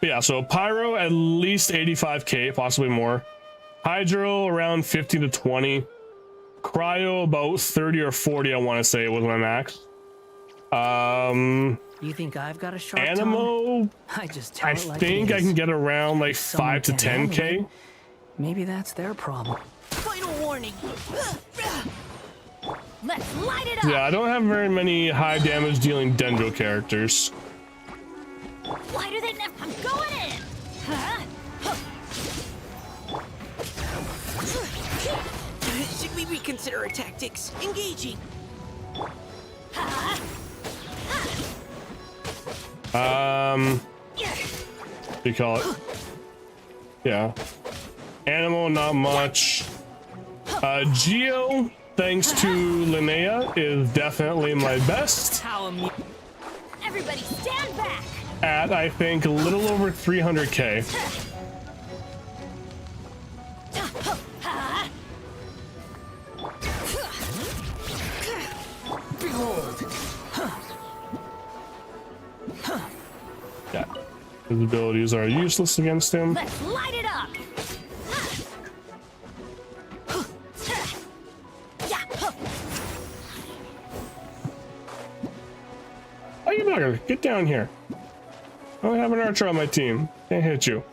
Speaker 1: Yeah, so Pyro at least 85k, possibly more. Hydro around 50 to 20. Cryo about 30 or 40, I want to say was my max.
Speaker 5: You think I've got a sharp
Speaker 1: Animo,
Speaker 5: tongue? I just tell
Speaker 1: I
Speaker 5: it like
Speaker 1: think
Speaker 5: it
Speaker 1: I
Speaker 5: is.
Speaker 1: can get around like
Speaker 5: Someone
Speaker 1: 5 to
Speaker 5: can handle
Speaker 1: 10k.
Speaker 5: it. Maybe that's their problem.
Speaker 7: Final warning.
Speaker 4: Let's light it up.
Speaker 1: Yeah, I don't have very many high damage dealing Dendro characters.
Speaker 4: Why do they never? I'm going in. Huh?
Speaker 7: Should we reconsider our tactics? Engaging.
Speaker 1: What do you call it? Yeah. Animal, not much. Geo, thanks to Linnea, is definitely my best.
Speaker 5: How
Speaker 4: Everybody stand back!
Speaker 1: At, I think, a little over 300k. Yeah, his abilities are useless against him.
Speaker 4: Let's light it up!
Speaker 1: Oh, you bugger! Get down here. I don't have an archer on my team. Can't hit you.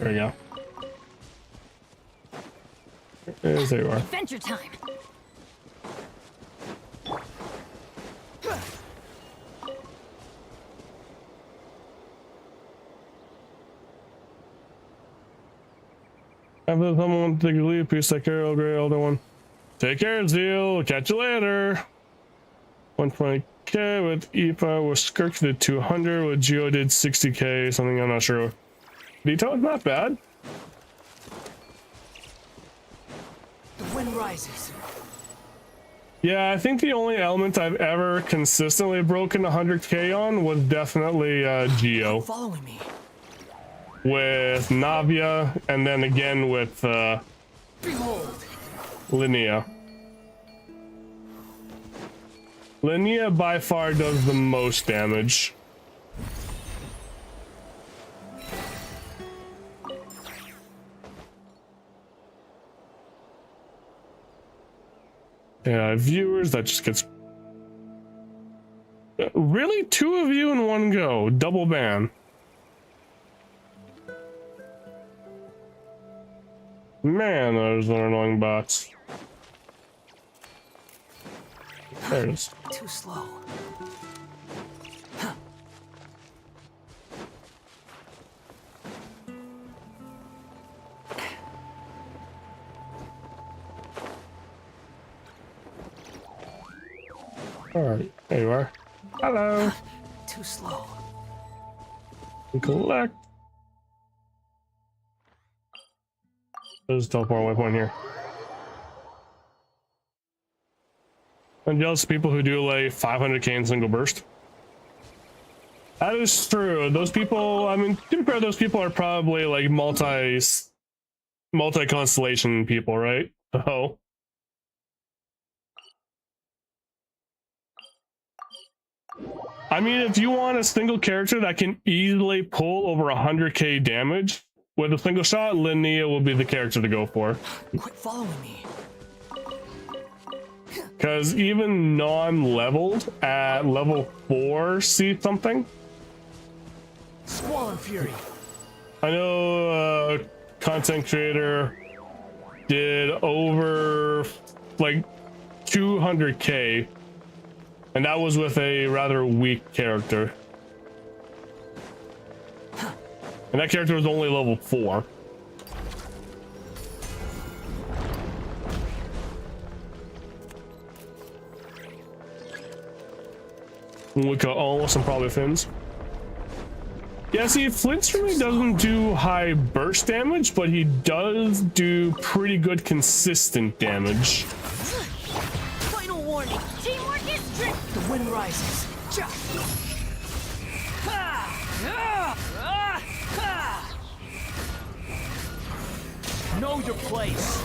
Speaker 1: There we go. There you are.
Speaker 4: Adventure time!
Speaker 1: After someone take a leave, please take care of the older one. Take care, Zeal. Catch you later. 120k with Ipa, with Skirk did 200, with Geo did 60k, something I'm not sure. Detail is not bad.
Speaker 5: the wind rises.
Speaker 1: Yeah, I think the only element I've ever consistently broken 100k on was definitely Geo.
Speaker 5: Following me.
Speaker 1: With Navia, and then again with
Speaker 5: Behold.
Speaker 1: Linnea. Linnea by far does the most damage. Yeah, viewers, that just gets... Really? 2 of you in one go. Double ban. Man, those are annoying bots. There it is.
Speaker 5: Too slow.
Speaker 1: Alright, there you are. Hello.
Speaker 5: Too slow.
Speaker 1: Collect. There's a teleport waypoint here. I'm jealous of people who do like 500k in single burst. That is true. Those people, I mean, to be fair, those people are probably like multi-constellation people, right? So. I mean, if you want a single character that can easily pull over 100k damage with a single shot, Linnea will be the character to go for.
Speaker 5: Quit following me.
Speaker 1: Because even non-leveled at level 4 see something.
Speaker 5: Squall and Fury.
Speaker 1: I know content creator did over like 200k, and that was with a rather weak character. And that character was only level 4. We got almost some probably fins. Yeah, see, Flint's really doesn't do high burst damage, but he does do pretty good consistent damage.
Speaker 4: Final warning! Teamwork is strict!
Speaker 5: The wind rises. Cha! Know your place.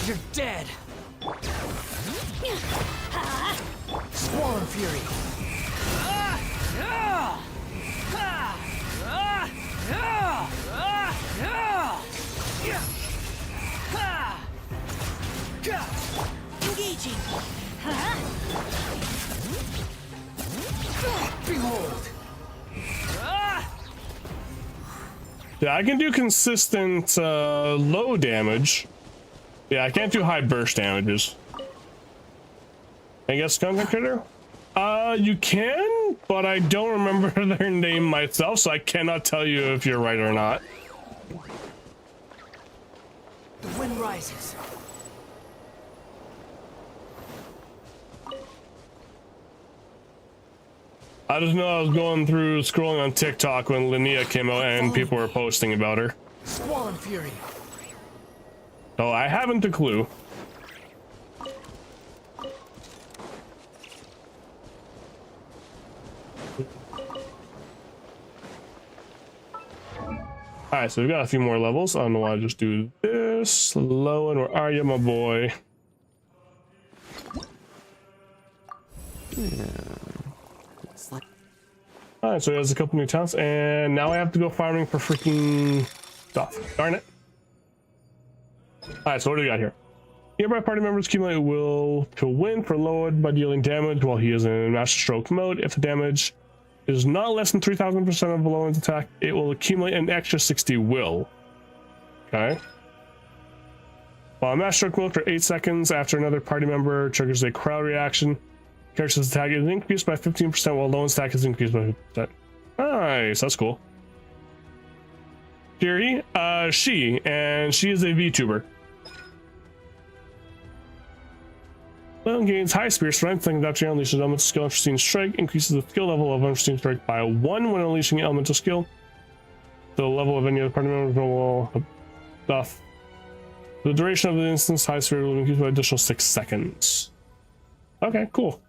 Speaker 5: You're dead. Squall and Fury.
Speaker 4: Engaging!
Speaker 5: Behold.
Speaker 1: Yeah, I can do consistent low damage. Yeah, I can't do high burst damages. I guess content creator? You can, but I don't remember their name myself, so I cannot tell you if you're right or not.
Speaker 5: The wind rises.
Speaker 1: I just know I was going through scrolling on TikTok when Linnea came out and people were posting about her.
Speaker 5: Squall and Fury.
Speaker 1: So I haven't a clue. Alright, so we've got a few more levels. I don't know why I just do this. Lohen, where are you, my boy? Alright, so he has a couple new towns, and now I have to go farming for freaking stuff. Darn it. Alright, so what do we got here? Nearby party members accumulate will to win for Lohen by dealing damage while he is in master stroke mode. If the damage is not less than 3000% of Lohen's attack, it will accumulate an extra 60 will. Okay. While master stroke mode for 8 seconds after another party member triggers a crowd reaction, character's attack is increased by 15% while Lohen's attack is increased by 50%. Nice, that's cool. Fury, she is a VTuber. Lohen gains high spear strength, thanks after he unleashes elemental skill Unforeseen Strike, increases the skill level of Unforeseen Strike by 1 when unleashing elemental skill. The level of any other party member will buff. The duration of the instance, high spear will increase by additional 6 seconds. Okay, cool.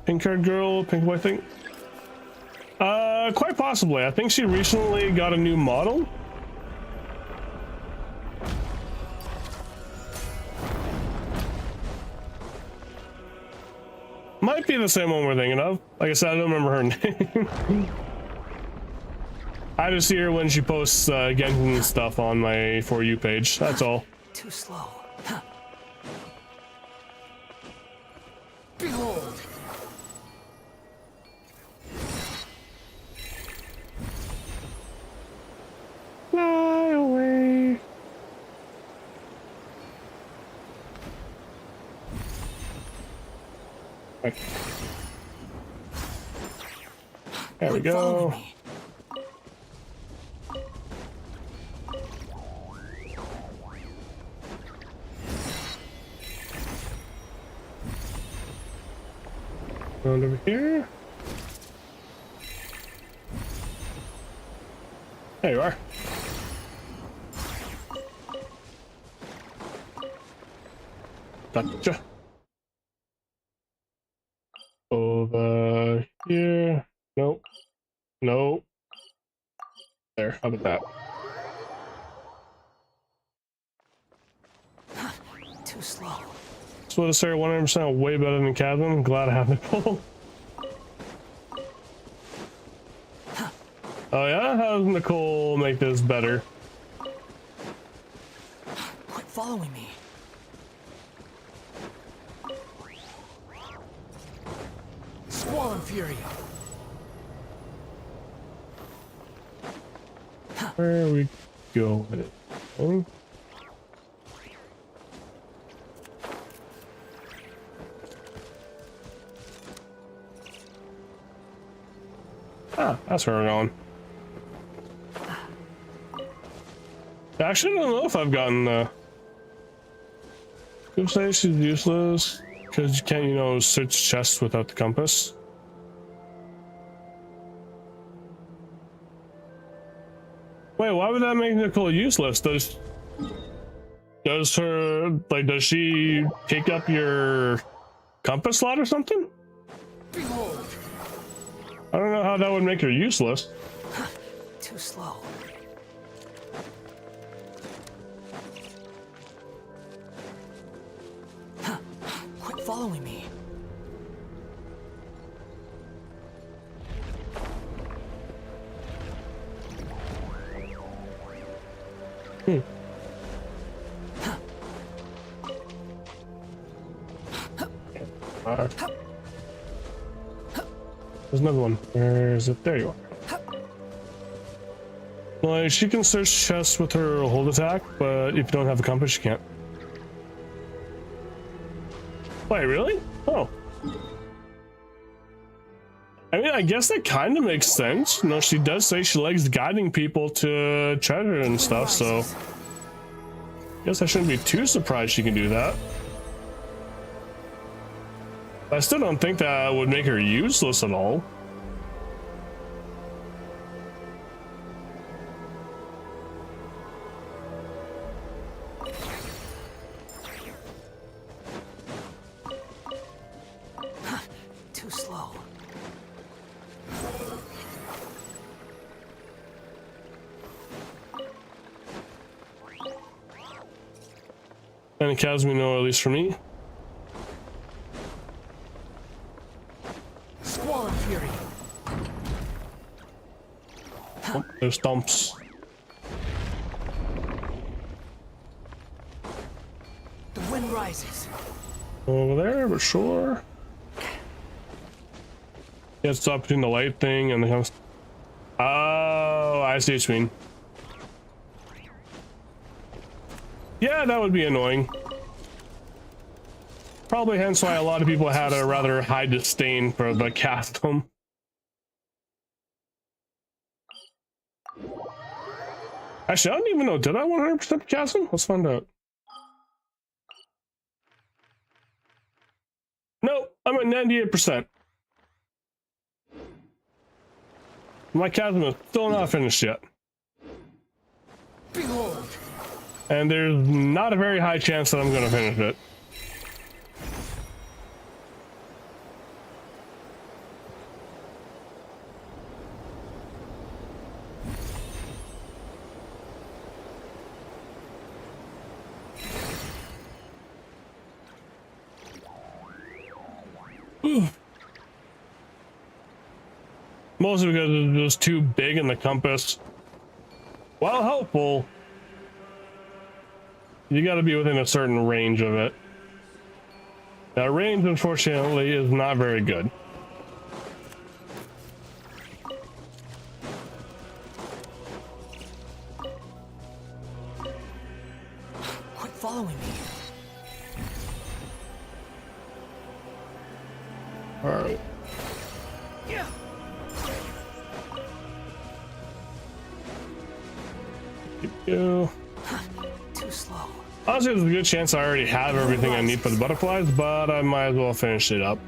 Speaker 1: Pink-haired girl, pink boy thing. Quite possibly. I think she recently got a new model. Might be the same one we're thinking of. Like I said, I don't remember her name. I just see her when she posts Genshin stuff on my For You page. That's all.
Speaker 5: Too slow. Huh. Behold.
Speaker 1: Fly away. Okay. There we go. Around over here. There you are. Gotcha. Over here. Nope. Nope. There. How about that?
Speaker 5: Too slow.
Speaker 1: So to say 100% way better than Chasm. Glad I have it pulled. Oh yeah? How does Nicole make this better?
Speaker 5: Quit following me. Squall and Fury.
Speaker 1: Where we go with it? Okay. Ah, that's where we're going. Actually, I don't know if I've gotten the... People say she's useless because you can't, you know, search chests without the compass. Wait, why would that make Nicole useless? Does she take up your compass slot or something?
Speaker 5: Behold.
Speaker 1: I don't know how that would make her useless.
Speaker 5: Too slow. Quit following me.
Speaker 1: There's another one. Where is it? There you are. Like, she can search chests with her hold attack, but if you don't have the compass, she can't. Wait, really? Oh. I mean, I guess that kind of makes sense. You know, she does say she likes guiding people to treasure and stuff, so... I guess I shouldn't be too surprised she can do that. I still don't think that would make her useless at all.
Speaker 5: Too slow.
Speaker 1: And Kazumino, at least for me.
Speaker 5: Squall Fury.
Speaker 1: Oh, there's stumps.
Speaker 5: The wind rises.
Speaker 1: Over there, but sure. Yeah, it's up between the light thing and the kind of. Oh, I see what you mean. Yeah, that would be annoying. Probably hence why a lot of people had a rather high disdain for the custom. Actually, I don't even know. Did I 100% custom? Let's find out. No, I'm at 98%. My chasm is still not finished yet.
Speaker 5: Behold.
Speaker 1: And there's not a very high chance that I'm going to finish it. Mostly because it's just too big in the compass. While helpful, you got to be within a certain range of it. That range, unfortunately, is not very good.
Speaker 5: Quit following me.
Speaker 1: All right.
Speaker 5: Yeah.
Speaker 1: Go.
Speaker 5: Too slow.
Speaker 1: Honestly, there's a good chance I already have everything I need for the butterflies, but I might as well finish it up.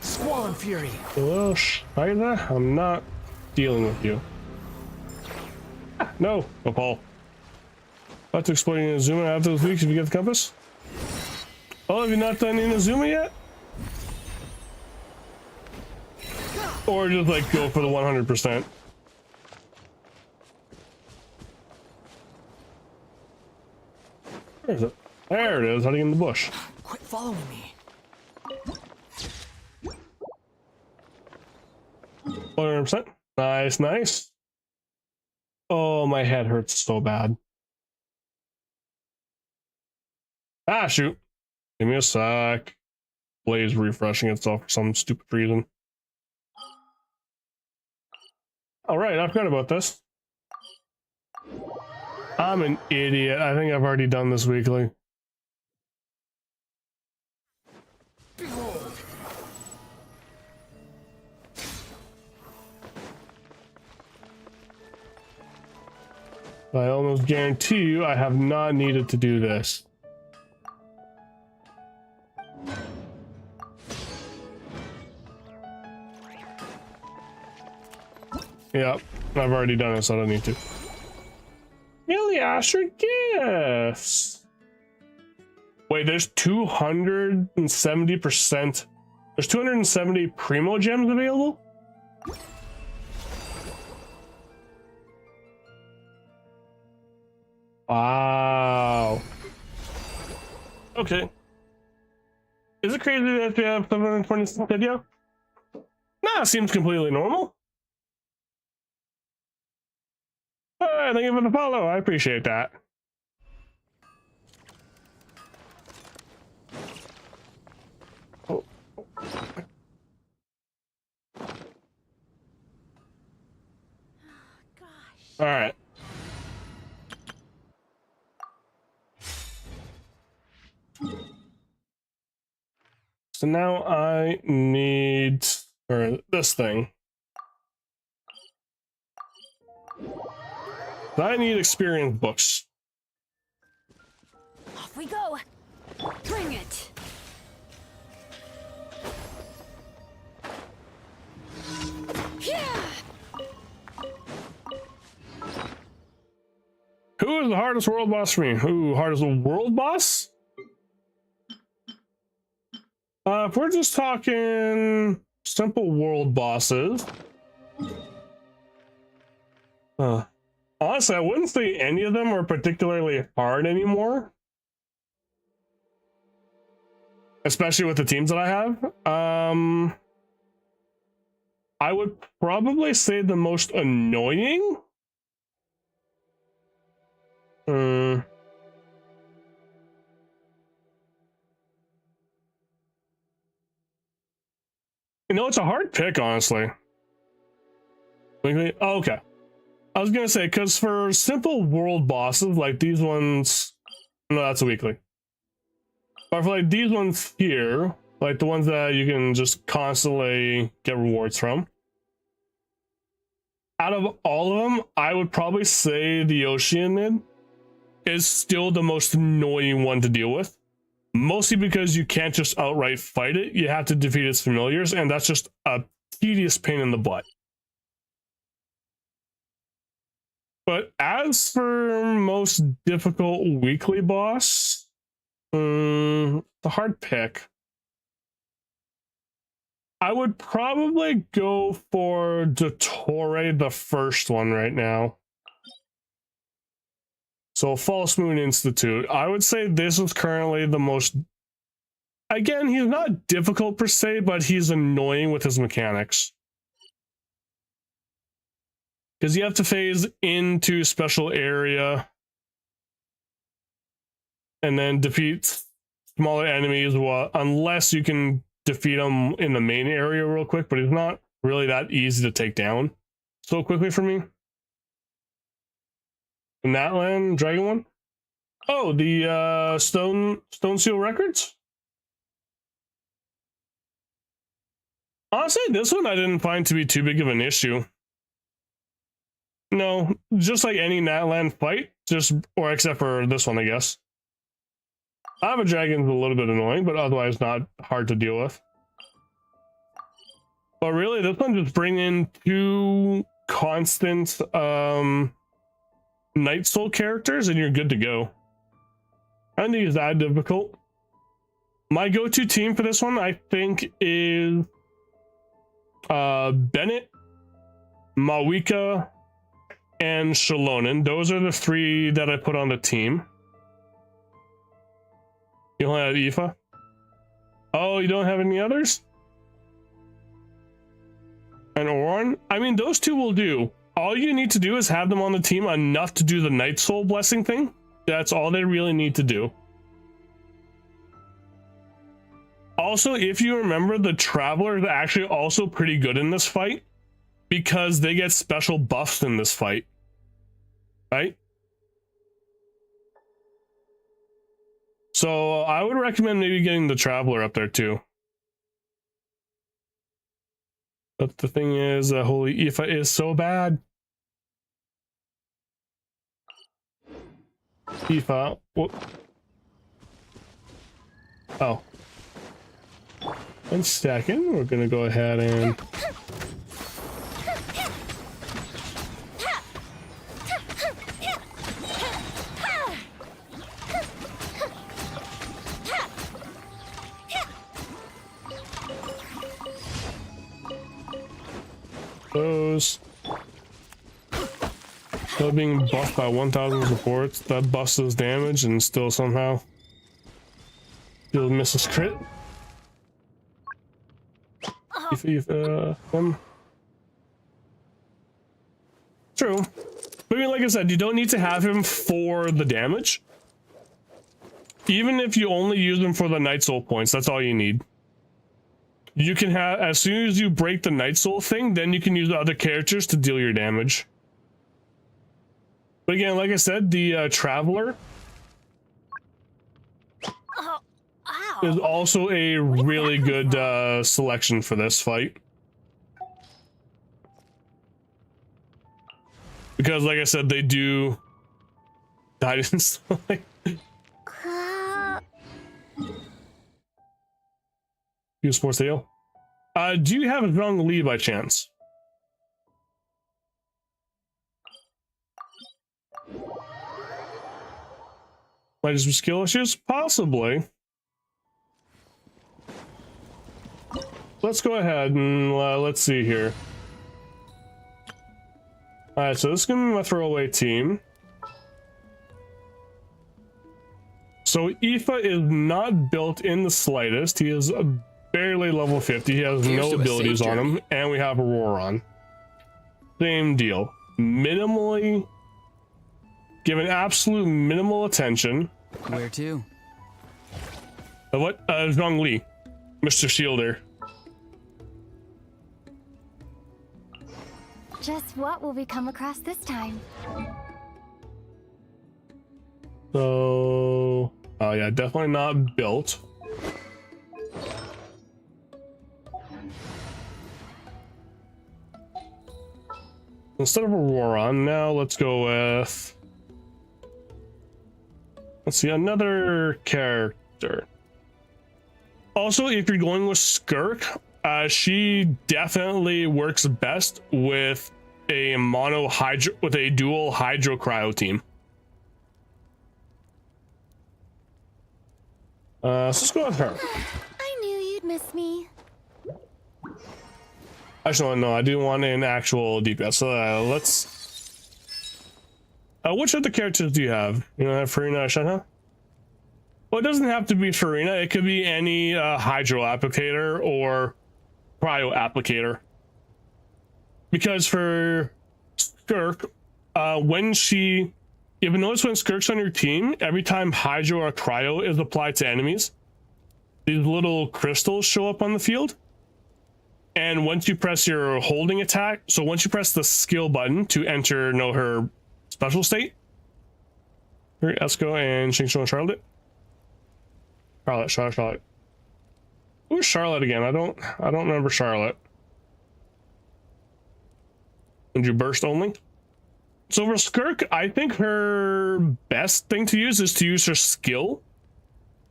Speaker 5: Squall Fury.
Speaker 1: Well, either I'm not dealing with you. Ah, no, Paul. About to explore Inazuma after this week if you get the compass. Oh, have you not done Inazuma yet? Or just like go for the 100%. Where is it? There it is, hiding in the bush.
Speaker 5: Quit following me.
Speaker 1: 100%. Nice, nice. Oh, my head hurts so bad. Ah, shoot. Give me a sec. Blaze refreshing itself for some stupid reason. All right, I forgot about this. I'm an idiot. I think I've already done this weekly.
Speaker 5: Behold.
Speaker 1: I almost guarantee you I have not needed to do this. Yep, I've already done it, so I don't need to. Really, Asher gifts. Wait, there's 270%. There's 270 Primo gems available? Wow. Okay. Is it crazy that you have 720 video? Nah, seems completely normal. Alright, thank you for the follow. I appreciate that. Oh.
Speaker 4: Gosh.
Speaker 1: Alright. So now I need this thing. I need experience books.
Speaker 4: Off we go.
Speaker 2: Bring it.
Speaker 4: Yeah.
Speaker 1: Who is the hardest world boss for me? Who hardest world boss? If we're just talking simple world bosses, honestly, I wouldn't say any of them are particularly hard anymore, especially with the teams that I have. I would probably say the most annoying. You know, it's a hard pick, honestly. Oh, okay. I was gonna say, because for simple world bosses, like these ones, no, that's a weekly. But for like these ones here, like the ones that you can just constantly get rewards from, out of all of them, I would probably say the Oceanid is still the most annoying one to deal with. Mostly because you can't just outright fight it. You have to defeat its familiars, and that's just a tedious pain in the butt. But as for most difficult weekly boss, the hard pick. I would probably go for Dottore, the first one right now. So False Moon Institute. I would say this is currently the most... Again, he's not difficult per se, but he's annoying with his mechanics. Because you have to phase into special area and then defeat smaller enemies, unless you can defeat them in the main area real quick, but he's not really that easy to take down so quickly for me. The Natlan Dragon one? Oh, the Stone Seal Records? Honestly, this one I didn't find to be too big of an issue. No, just like any Natlan fight, or except for this one, I guess. Lava Dragon's a little bit annoying, but otherwise not hard to deal with. But really, this one just bring in two constant Night Soul characters and you're good to go. I don't think it's that difficult. My go-to team for this one, I think, is Bennett, Mawika, and Shalonen. Those are the three that I put on the team. You only have Aoife? Oh, you don't have any others? And Oron? I mean, those two will do. All you need to do is have them on the team enough to do the Night Soul Blessing thing. That's all they really need to do. Also, if you remember, the Traveler is actually also pretty good in this fight because they get special buffs in this fight. Right? So I would recommend maybe getting the Traveler up there too. But the thing is, holy Aoife is so bad. Aoife, whoop. Oh. 1 second, we're gonna go ahead and... Those. Still being buffed by 1,000 supports. That buffs his damage and still somehow still misses crit. True. But I mean, like I said, you don't need to have him for the damage. Even if you only use him for the Night Soul points, that's all you need. You can have, as soon as you break the Night Soul thing, then you can use the other characters to deal your damage. But again, like I said, the Traveler is also a really good selection for this fight. because like I said, they do guidance. You sports deal. Do you have a Zhong Li by chance? Might just be skill issues? Possibly. Let's go ahead and let's see here. Alright, so this is gonna be my throwaway team. So Aoife is not built in the slightest. He is barely level 50. He has
Speaker 3: Here's
Speaker 1: no
Speaker 3: to a
Speaker 1: abilities
Speaker 3: safe
Speaker 1: on him,
Speaker 3: journey.
Speaker 1: and we have Aurora on. Same deal. Minimally, given absolute minimal attention.
Speaker 5: Where to?
Speaker 1: What? Zhong Li, Mr. Shielder.
Speaker 4: Just what will we come across this time?
Speaker 1: So, oh yeah, definitely not built. Instead of Aurora, now let's go with, let's see, another character. Also, if you're going with Skirk, she definitely works best with a dual hydro cryo team. So let's go with her.
Speaker 4: I knew you'd miss me.
Speaker 1: Actually, no, I do want an actual DPS. So let's. Which other characters do you have? You don't have Farina or Shenhe? Well, it doesn't have to be Farina. It could be any hydro applicator or cryo applicator. Because for Skirk, when she, if you notice when Skirk's on your team, every time hydro or cryo is applied to enemies, these little crystals show up on the field. And once you press your holding attack, so once you press the skill button to enter her special state, here, Esco and Xingqiu and Charlotte. Charlotte. Who's Charlotte again? I don't remember Charlotte. Did you burst only? So for Skirk, I think her best thing to use is to use her skill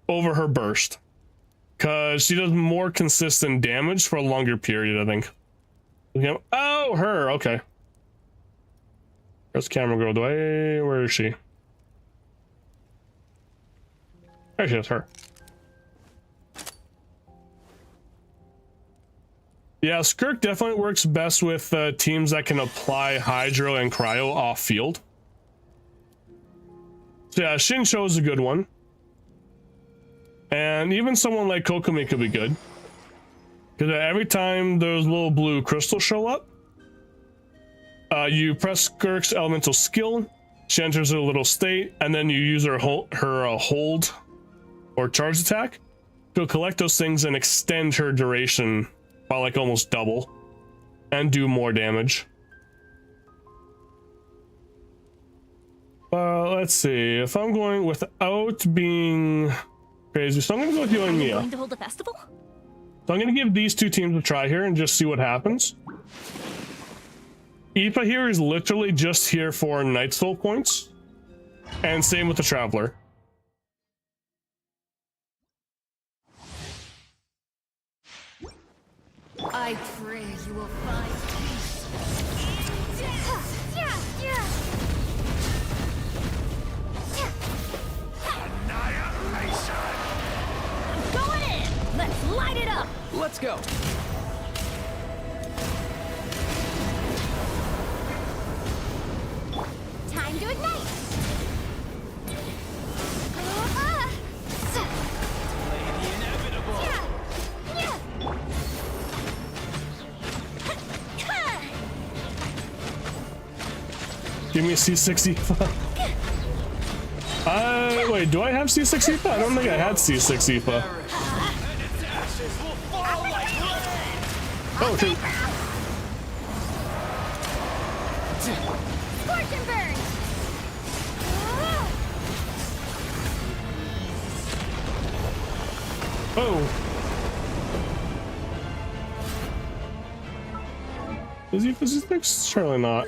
Speaker 1: over her burst. Because she does more consistent damage for a longer period, I think. Oh, her, okay. Where's the camera go? Where is she? There she is, her. Yeah, Skirk definitely works best with teams that can apply hydro and cryo off field. So yeah, Xingqiu is a good one. And even someone like Kokomi could be good. Because every time those little blue crystals show up, you press Skirk's elemental skill, she enters a little state, and then you use her hold or charge attack to collect those things and extend her duration by like almost double and do more damage. Let's see, if I'm going without being crazy, so I'm gonna go with you and Mia.
Speaker 4: Going to hold a festival?
Speaker 1: So I'm gonna give these two teams a try here and just see what happens. Aoife here is literally just here for Night Soul points, and same with the Traveler.
Speaker 4: I pray you will find peace. Going in! Let's light it up!
Speaker 5: Let's go.
Speaker 4: Time to ignite!
Speaker 1: Give me a C6 Aoife. Wait, do I have C6 Aoife? I don't think I had C6 Aoife. Oh, shoot.
Speaker 4: Scorch and burn!
Speaker 1: Oh. Is he C6? Surely not.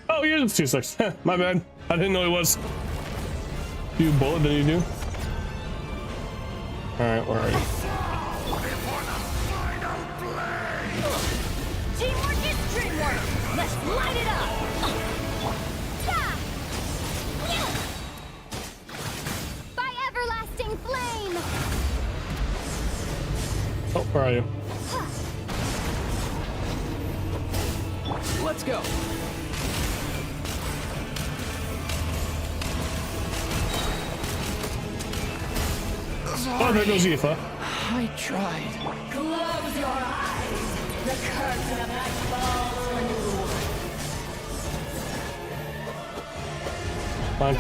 Speaker 1: Oh, Oh, you're just 2-6. My bad. I didn't know he was. You bullet than you do. All right, where are you?
Speaker 4: Teamwork is dreamwork. Let's light it up. By everlasting flame.
Speaker 1: Oh, where are you?
Speaker 5: Let's go.
Speaker 1: Oh, there goes Aoife.
Speaker 5: I tried.
Speaker 4: Close your eyes. The curtain of night falls renewed.
Speaker 1: Come on.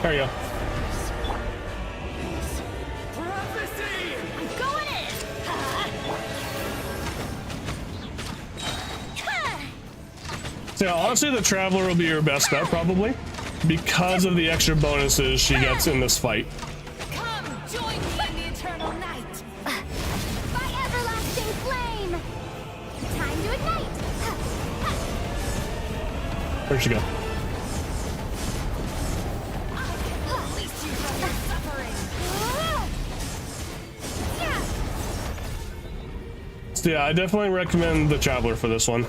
Speaker 1: There you go.
Speaker 4: I'm going in.
Speaker 1: So yeah, honestly, the Traveler will be your best bet probably, because of the extra bonuses she gets in this fight.
Speaker 4: Come join me in the eternal night. By everlasting flame. Time to ignite.
Speaker 1: Where'd she go?
Speaker 4: At least you know your suffering.
Speaker 1: So yeah, I definitely recommend the Traveler for this one.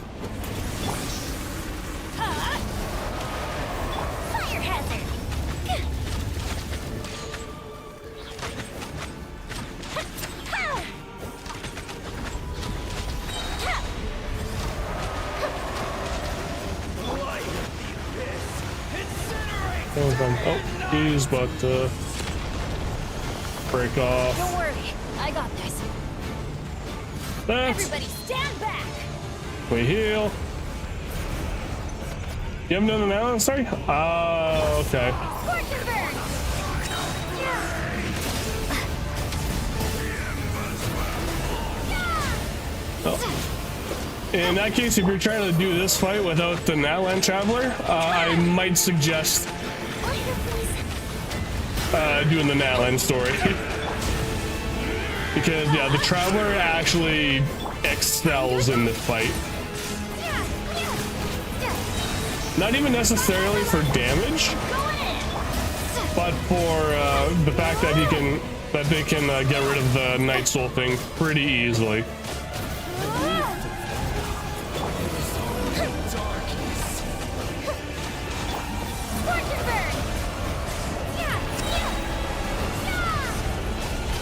Speaker 4: Fire hazard.
Speaker 1: Oh, he's about to break off.
Speaker 4: Don't worry, I got this.
Speaker 1: That's
Speaker 4: Everybody stand back.
Speaker 1: we heal. You haven't done it now? Sorry. Okay.
Speaker 4: Scorch and burn.
Speaker 1: In that case, if you're trying to do this fight without the Natlan Traveler, I might suggest doing the Natlan story. Because, yeah, the Traveler actually excels in this fight. Not even necessarily for damage, but for the fact that they can get rid of the Night Soul thing pretty easily.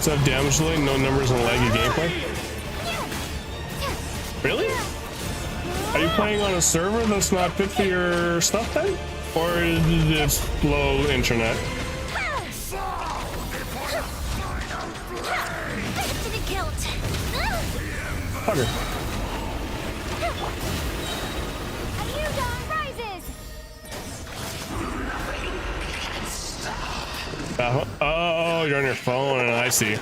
Speaker 1: What's up, damage delay? No numbers and laggy gameplay? Really? Are you playing on a server that's not fit for your stuff then? Or is it slow internet? Fucker. Oh, you're on your phone, and I see.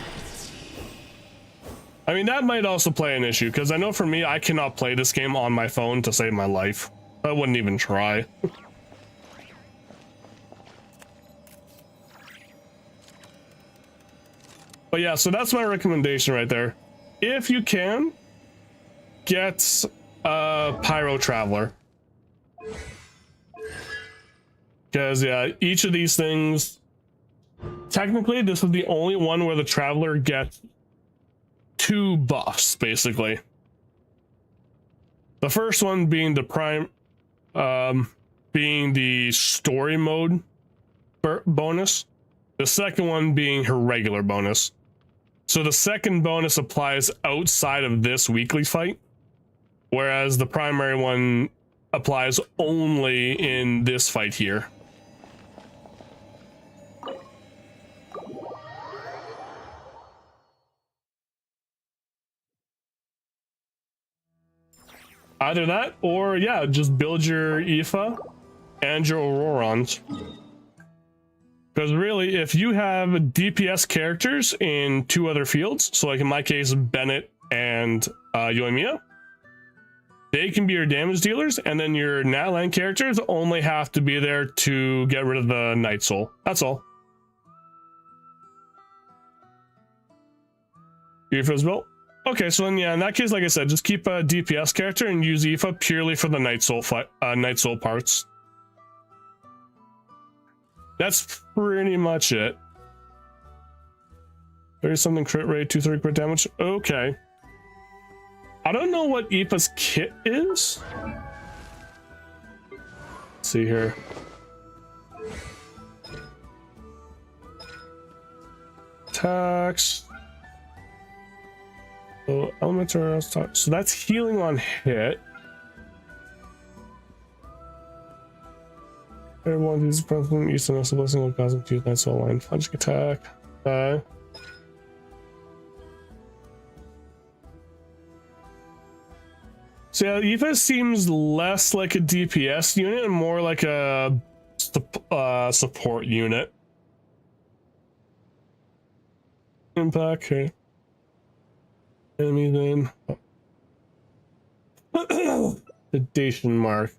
Speaker 1: I mean, that might also play an issue, because I know for me, I cannot play this game on my phone to save my life. I wouldn't even try. But yeah, so that's my recommendation right there. If you can, get a Pyro Traveler. Because, yeah, each of these things... Technically, this is the only one where the Traveler gets 2 buffs, basically. The first one being the being the story mode bonus. The second one being her regular bonus. So the second bonus applies outside of this weekly fight, whereas the primary one applies only in this fight here. Either that, or yeah, just build your Aoife and your Aurorons. Because really, if you have DPS characters in 2 other fields, so like in my case, Bennett and Yoimiya, they can be your damage dealers, and then your Natlan characters only have to be there to get rid of the Night Soul. That's all. Aoife's built. Okay, so then yeah, in that case, like I said, just keep a DPS character and use Aoife purely for the Night Soul Night Soul parts. That's pretty much it. 30 something crit rate, 230 crit damage. Okay. I don't know what Aoife's kit is. Let's see here. Attacks. So elemental, so that's healing on hit. Everyone uses present use the next blessing will cause him to use Night Soul line. Magic attack. Okay. So yeah, Aoife seems less like a DPS unit and more like a support unit. Impact, okay. Enemy then. Sedation mark.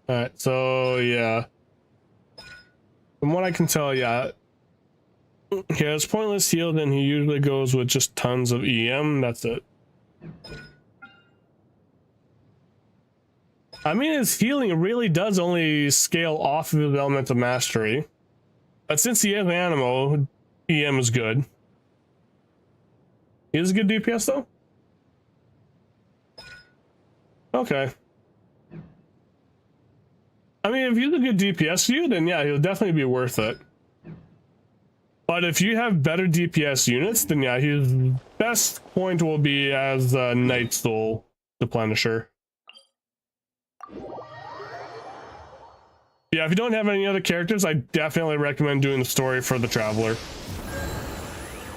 Speaker 1: Alright, so yeah. From what I can tell, yeah. He has pointless heal, then he usually goes with just tons of EM, that's it. I mean, his healing really does only scale off of his elemental mastery. But since he is Animo, EM is good. He is a good DPS though? Okay. I mean, if he's a good DPS to you, then yeah, he'll definitely be worth it. But if you have better DPS units, then yeah, his best point will be as Night Soul Replenisher. Yeah, if you don't have any other characters, I definitely recommend doing the story for the Traveler.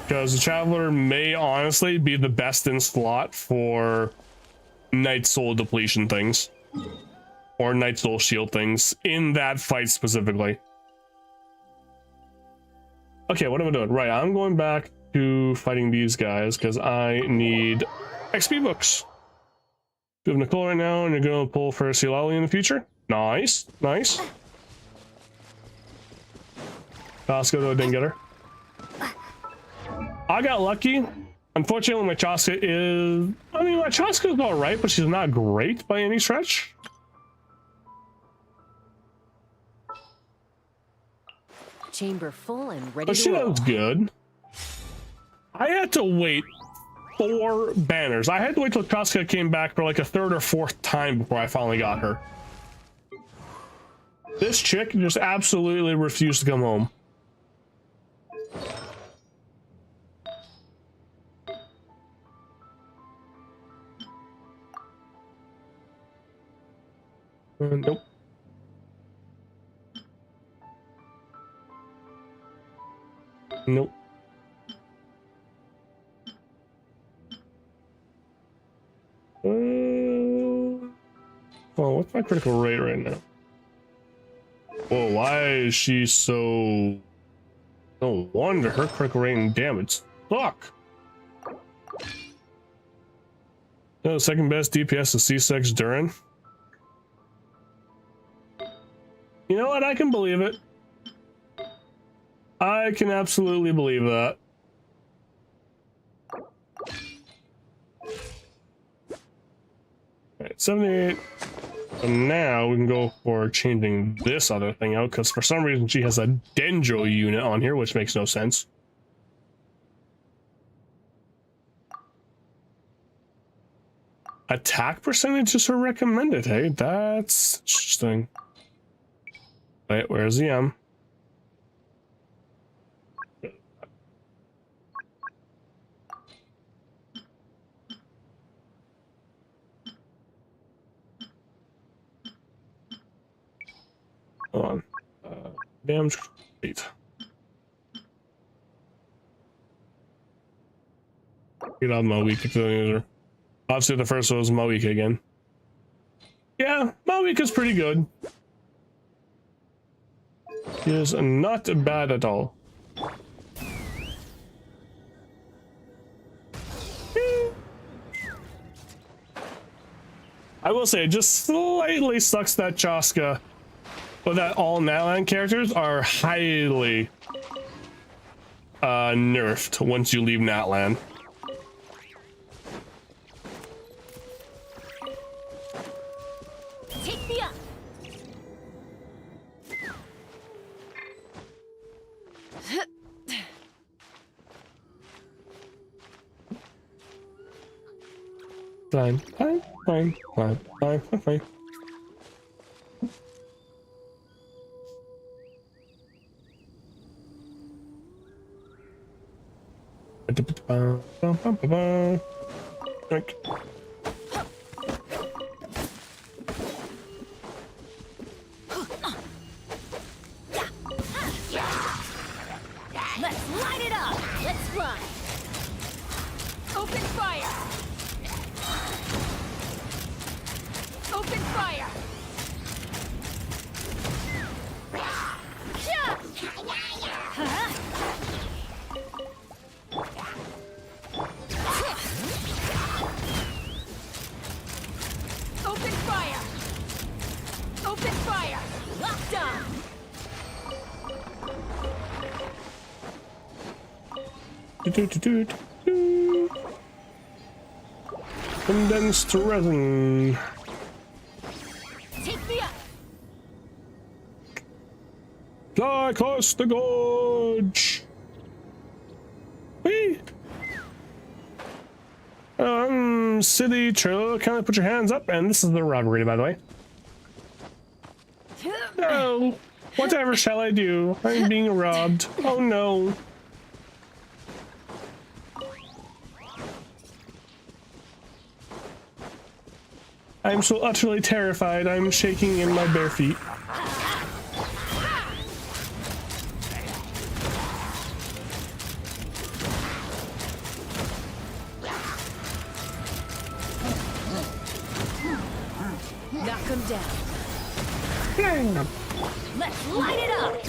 Speaker 1: Because the Traveler may honestly be the best in slot for Night Soul depletion things. Or Night Soul shield things in that fight specifically. Okay, what am I doing? Right, I'm going back to fighting these guys because I need XP books. You have Nicole right now, and you're going to pull for Silali in the future. Nice, nice. Chaska, though, didn't get her. I got lucky. Unfortunately, my Chaska is... I mean, my Chaska is alright, but she's not great by any stretch.
Speaker 2: Chamber full and ready
Speaker 1: But
Speaker 2: to
Speaker 1: she
Speaker 2: roll.
Speaker 1: does good. I had to wait 4 banners. I had to wait till Chaska came back for like a 3rd or 4th time before I finally got her. This chick just absolutely refused to come home. Nope. Nope. Well, what's my critical rate right now? Whoa, why is she so... No wonder her critical rate and damage suck. No, second best DPS is C6 Durin. You know what? I can believe it. I can absolutely believe that. Alright, 78. And now we can go for changing this other thing out, because for some reason she has a Dendro unit on here, which makes no sense. Attack percentage is her recommended, hey? That's interesting. Wait, where's the M? Hold on. Damage rate. Get out of Mawika to the user. Obviously, the first one was Mawika again. Yeah, Mawika's pretty good. He is not bad at all. I will say, it just slightly sucks that Chaska but that all Natlan characters are highly nerfed once you leave Natlan.
Speaker 4: Take me up.
Speaker 1: Fine, fine, fine, fine, fine, fine, fine. Drink.
Speaker 4: Let's light it up. Let's run. Open fire. Open fire. Open fire. Open fire. Locked on.
Speaker 1: Condensed resin.
Speaker 4: Take me up.
Speaker 1: Fly across the gorge. Whee! City trailer. Kindly put your hands up, and this is the robbery, by the way. No, whatever shall I do? I'm being robbed. Oh no. I'm so utterly terrified. I'm shaking in my bare feet.
Speaker 4: Knock him down.
Speaker 1: Dang.
Speaker 4: Let's light it up.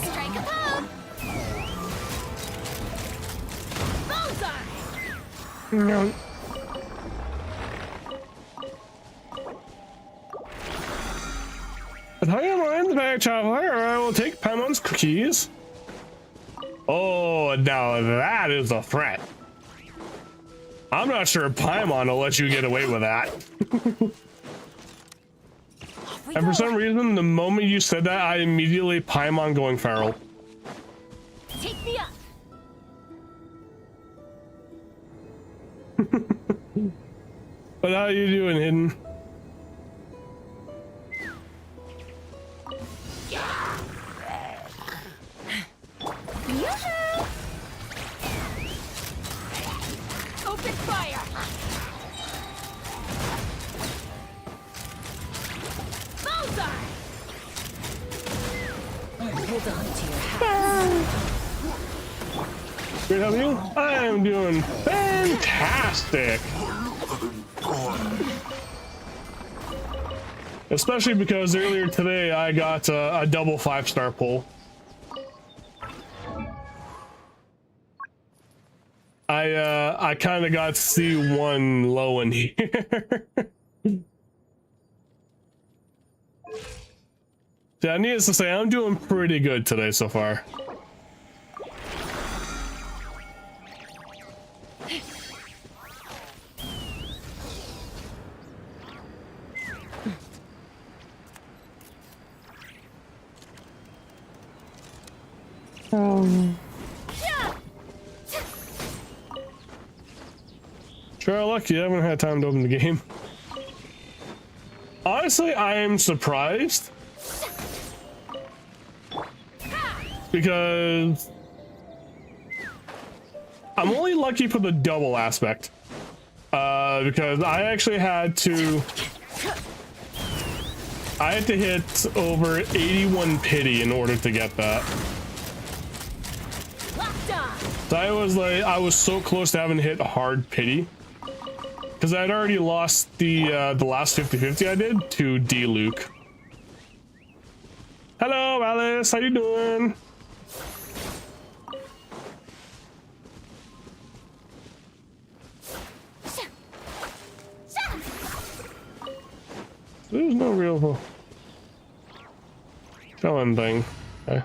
Speaker 4: Strike a pose. Bullseye.
Speaker 1: No. But I am in the back traveler, or I will take Paimon's cookies. Oh, now that is a threat. I'm not sure Paimon will let you get away with that. And for some reason, the moment you said that, I immediately Paimon going feral.
Speaker 4: Take me up.
Speaker 1: But how you doing, Hidden?
Speaker 4: Open fire. Bullseye. Hold on to your hat.
Speaker 1: Good, how are you? I am doing fantastic. Especially because earlier today I got a double 5-star pull. I kind of got C1 Lohen here. Yeah, needless to say, I'm doing pretty good today so far. Sure, lucky I haven't had time to open the game. Honestly, I am surprised. Because I'm only lucky for the double aspect. Because I actually had to hit over 81 pity in order to get that. So I was so close to having hit hard pity. Because I'd already lost the last 50-50 I did to D-Luke. Hello, Alice. How you doing? There's no real Felon thing. Okay.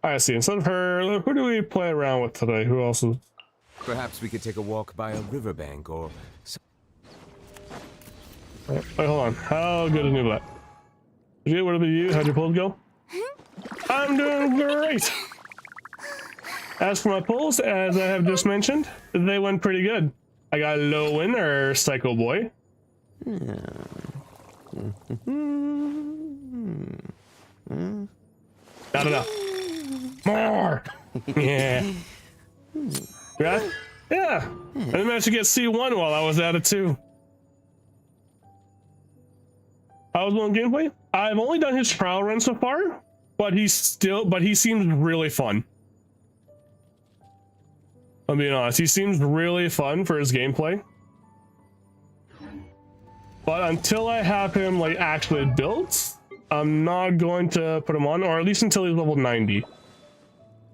Speaker 1: I see. Instead of her, who do we play around with today? Who else is...
Speaker 8: Perhaps we could take a walk by a riverbank or...
Speaker 1: Wait, hold on. How good is Nublet? What about you? How'd your pulls go? I'm doing great! As for my pulls, as I have just mentioned, they went pretty good. I got Lohen, or Psycho Boy. Not enough. More! Yeah. Yeah? Yeah! I managed to get C1 while I was at it too. I was on gameplay. I've only done his trial run so far, but he seems really fun. I'm being honest, he seems really fun for his gameplay. But until I have him like actually built, I'm not going to put him on, or at least until he's level 90.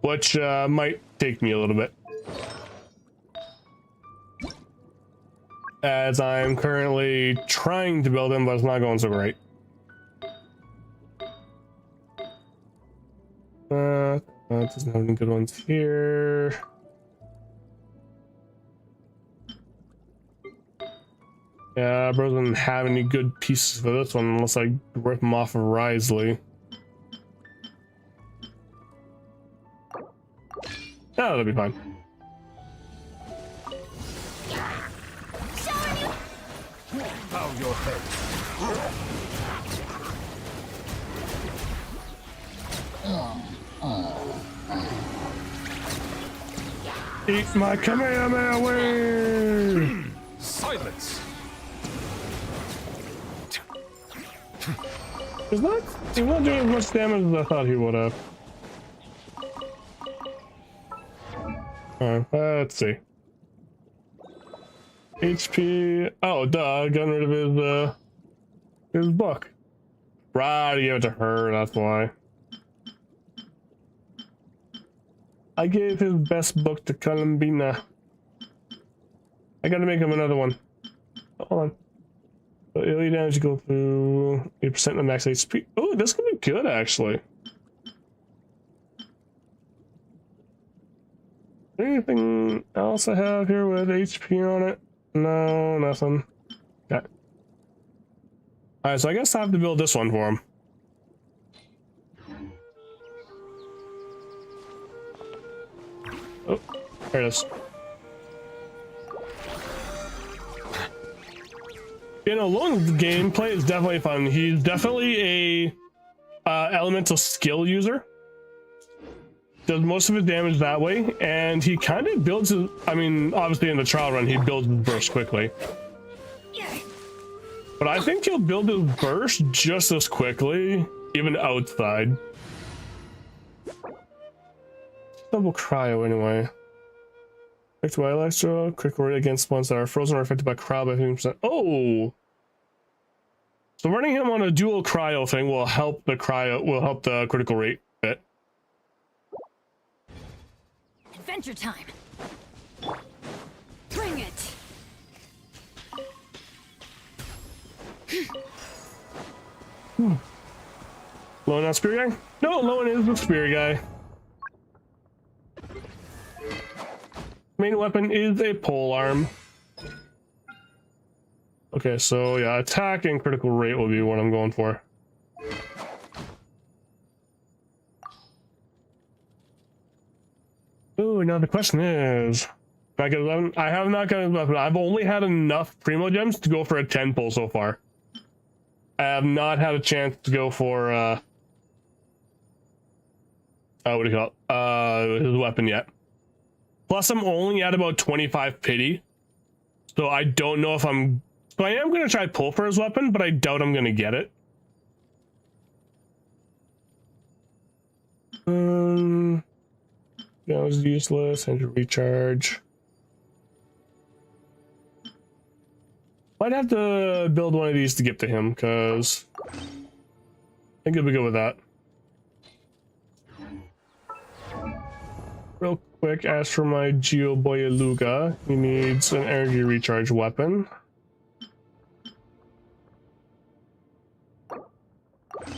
Speaker 1: Which might take me a little bit. As I'm currently trying to build him, but it's not going so great. Doesn't have any good ones here. Yeah, bro doesn't have any good pieces for this one unless I rip them off of Risley. Oh, that'll be fine.
Speaker 8: Bow your head.
Speaker 1: Eat my Kamehameha way!
Speaker 8: Silence!
Speaker 1: He's not doing as much damage as I thought he would have. Alright, let's see. HP. Oh, duh, got rid of his book. Right, I gave it to her, that's why. I gave his best book to Columbina. I gotta make him another one. Hold on. So AoE damage go through 8% of max HP. Oh, this could be good actually. Anything else I have here with HP on it? No, nothing. Okay. Alright, so I guess I have to build this one for him. Oh, there it is. You know, Lohen's gameplay is definitely fun. He's definitely a elemental skill user. Does most of his damage that way, and he kind of builds his, I mean, obviously in the trial run, he builds his burst quickly. But I think he'll build his burst just as quickly, even outside. Double cryo anyway. Effective by electro, critical rate against ones that are frozen or affected by cryo by 50%. Oh! So running him on a dual cryo thing will help the critical rate bit.
Speaker 2: Adventure time. Bring it.
Speaker 1: Lohen not spear guy? No, Lohen is the spear guy. Main weapon is a pole arm. Okay, so yeah, attack and critical rate will be what I'm going for. Ooh, now the question is, can I get 11? I have not gotten 11. I've only had enough primo gems to go for a 10 pull so far. I have not had a chance to go for what do you call it? His weapon yet. Plus, I'm only at about 25 pity, so I don't know if I'm. So I am going to try pull for his weapon, but I doubt I'm going to get it. Yeah, it was useless. And to recharge. Might have to build one of these to get to him, because I think it'll be good with that. Real quick, as for my Geo Boyaluga, he needs an energy recharge weapon.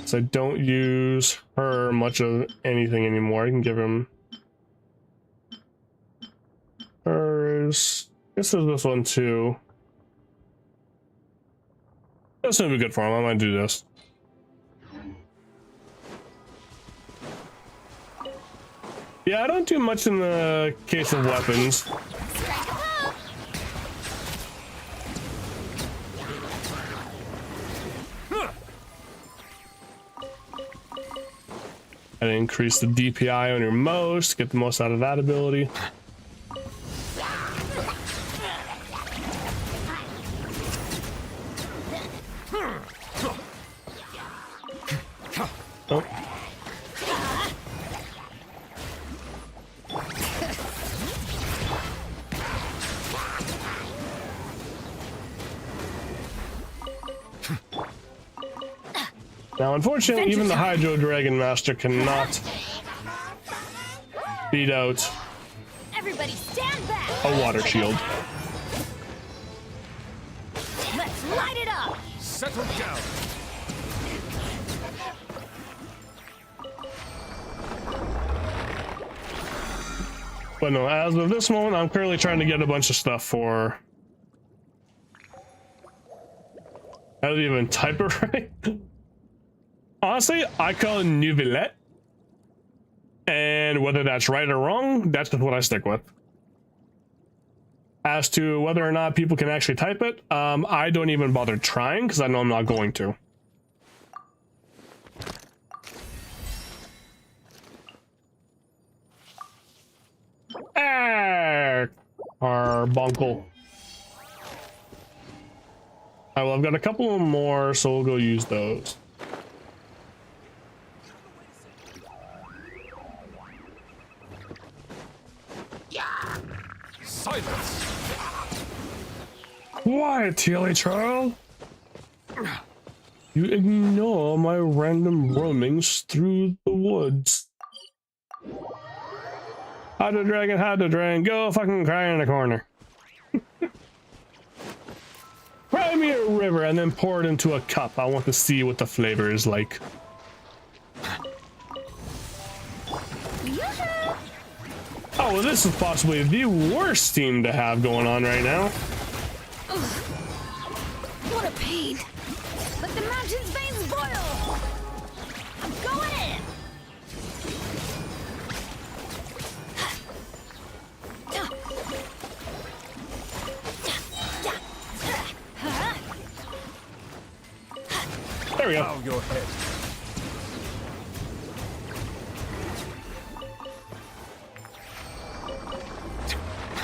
Speaker 1: So I don't use her much of anything anymore. I can give him hers. I guess there's this one too. That's gonna be good for him. I might do this. Yeah, I don't do much in the case of weapons. And increase the DPI on your most, get the most out of that ability. Oh. Now, unfortunately, even the Hydro Dragon Master cannot beat out
Speaker 4: Everybody stand back.
Speaker 1: a water shield.
Speaker 4: Let's light it up.
Speaker 8: Settle down.
Speaker 1: But no, as of this moment, I'm currently trying to get a bunch of stuff for... I don't even type it right. Honestly, I call it Nouvellette. And whether that's right or wrong, that's just what I stick with. As to whether or not people can actually type it, I don't even bother trying because I know I'm not going to. Carbuncle. Alright, well, I've got a couple more, so we'll go use those.
Speaker 8: Silence.
Speaker 1: Quiet, Tealy child. You ignore my random roamings through the woods. Hydro Dragon, go fucking cry in the corner. Cry me a river and then pour it into a cup. I want to see what the flavor is like. Oh, well, this is possibly the worst team to have going on right now.
Speaker 4: What a pain. Let the mountain's veins boil. I'm going in.
Speaker 1: There we go.
Speaker 8: Bow your head.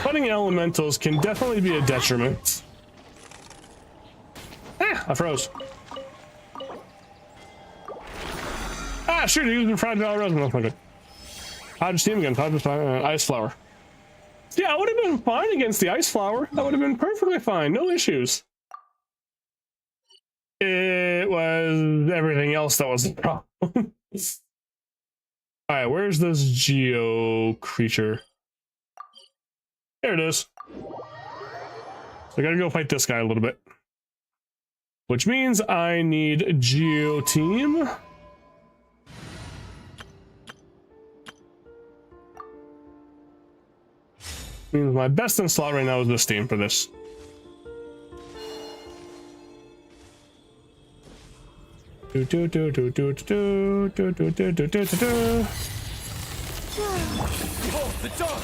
Speaker 1: Fighting elementals can definitely be a detriment. Ah, I froze. Ah, shoot, he used fried valor resin. That's not good. Hydro steam again. Ice flower. Yeah, I would have been fine against the ice flower. That would have been perfectly fine. No issues. It was everything else that was the problem. Alright, where's this geo creature? There it is. So I gotta go fight this guy a little bit. Which means I need a geo team. Means my best in slot right now is this team for this. Do do do do do do do do do do do do do.
Speaker 8: Behold the dog.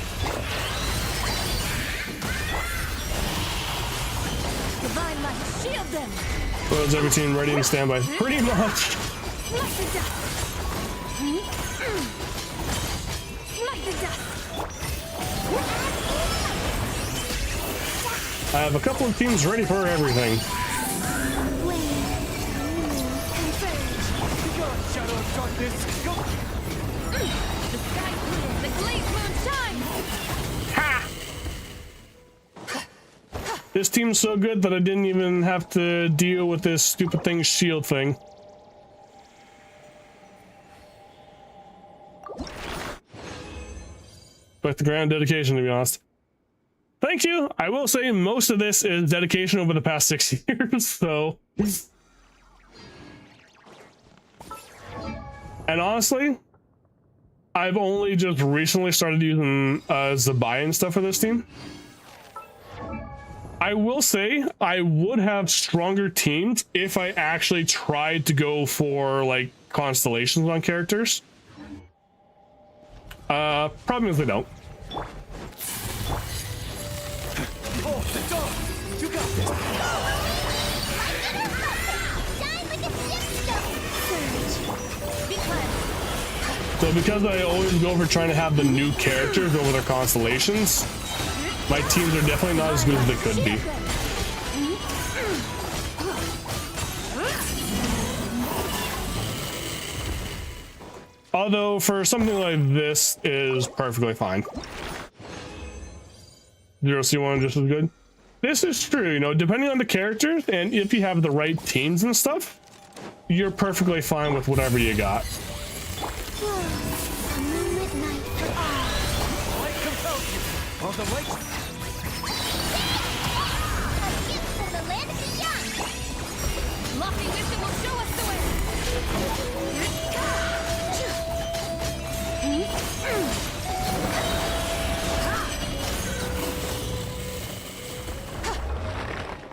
Speaker 4: Divine light, shield them.
Speaker 1: Well, is every team ready to stand by? Pretty much.
Speaker 4: Light the dust. Light the dust.
Speaker 1: I have a couple of teams ready for everything.
Speaker 8: Shadow of darkness, go!
Speaker 4: The sky's blue, the glazed moon shines.
Speaker 1: Ha! This team's so good that I didn't even have to deal with this stupid thing shield thing. But the grand dedication, to be honest. Thank you. I will say most of this is dedication over the past 6 years, so. And honestly, I've only just recently started using Zabai and stuff for this team. I will say I would have stronger teams if I actually tried to go for like constellations on characters. Problem is they don't.
Speaker 8: Oh, the dog! You got this!
Speaker 1: So because I always go for trying to have the new characters over their constellations, my teams are definitely not as good as they could be. Although for something like this is perfectly fine. 0C1 just as good. This is true, you know, depending on the characters and if you have the right teams and stuff, you're perfectly fine with whatever you got.
Speaker 4: A moonlit night for all.
Speaker 8: Light compels you! On the light!
Speaker 4: A gift from the land beyond. Lofty wisdom will show us the way.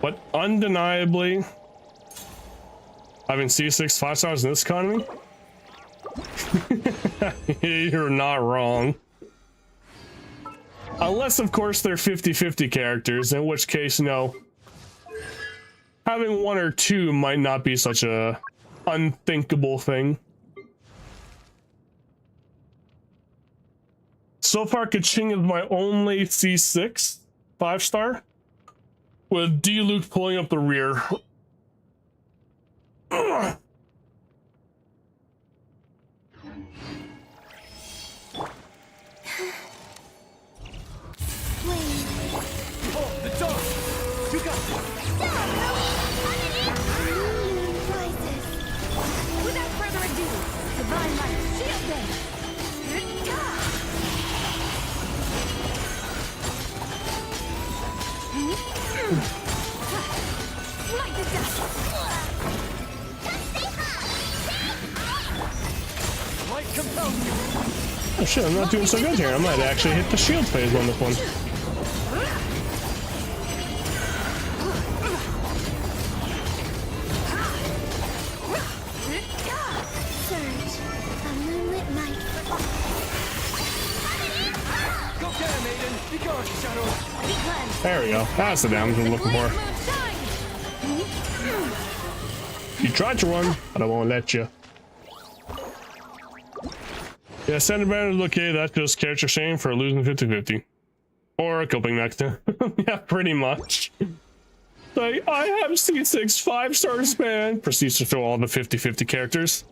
Speaker 1: But undeniably, having C6 5-stars in this economy, you're not wrong. Unless, of course, they're 50-50 characters, in which case, you know, having one or two might not be such a unthinkable thing. So far, Kaching is my only C6 5-star, with D-Luke pulling up the rear.
Speaker 8: Oh, the dog! You got this!
Speaker 4: Without further ado, divine light, shield them. Light the dust.
Speaker 8: Light compels you!
Speaker 1: Oh shit, I'm not doing so good here. I might actually hit the shield phase on this one.
Speaker 4: Surge, a moonlit night for all.
Speaker 8: Go get him, Aiden! Be gone, Shadow!
Speaker 4: Be cleansed.
Speaker 1: There we go. That's the damage I'm looking for. You tried to run, but I won't let you. Yeah, standard banner is okay. That's just character shame for losing 50-50. Or a coping mechanism. Yeah, pretty much. Like, I have C6 5-stars, man. Proceeds to throw all the 50-50 characters.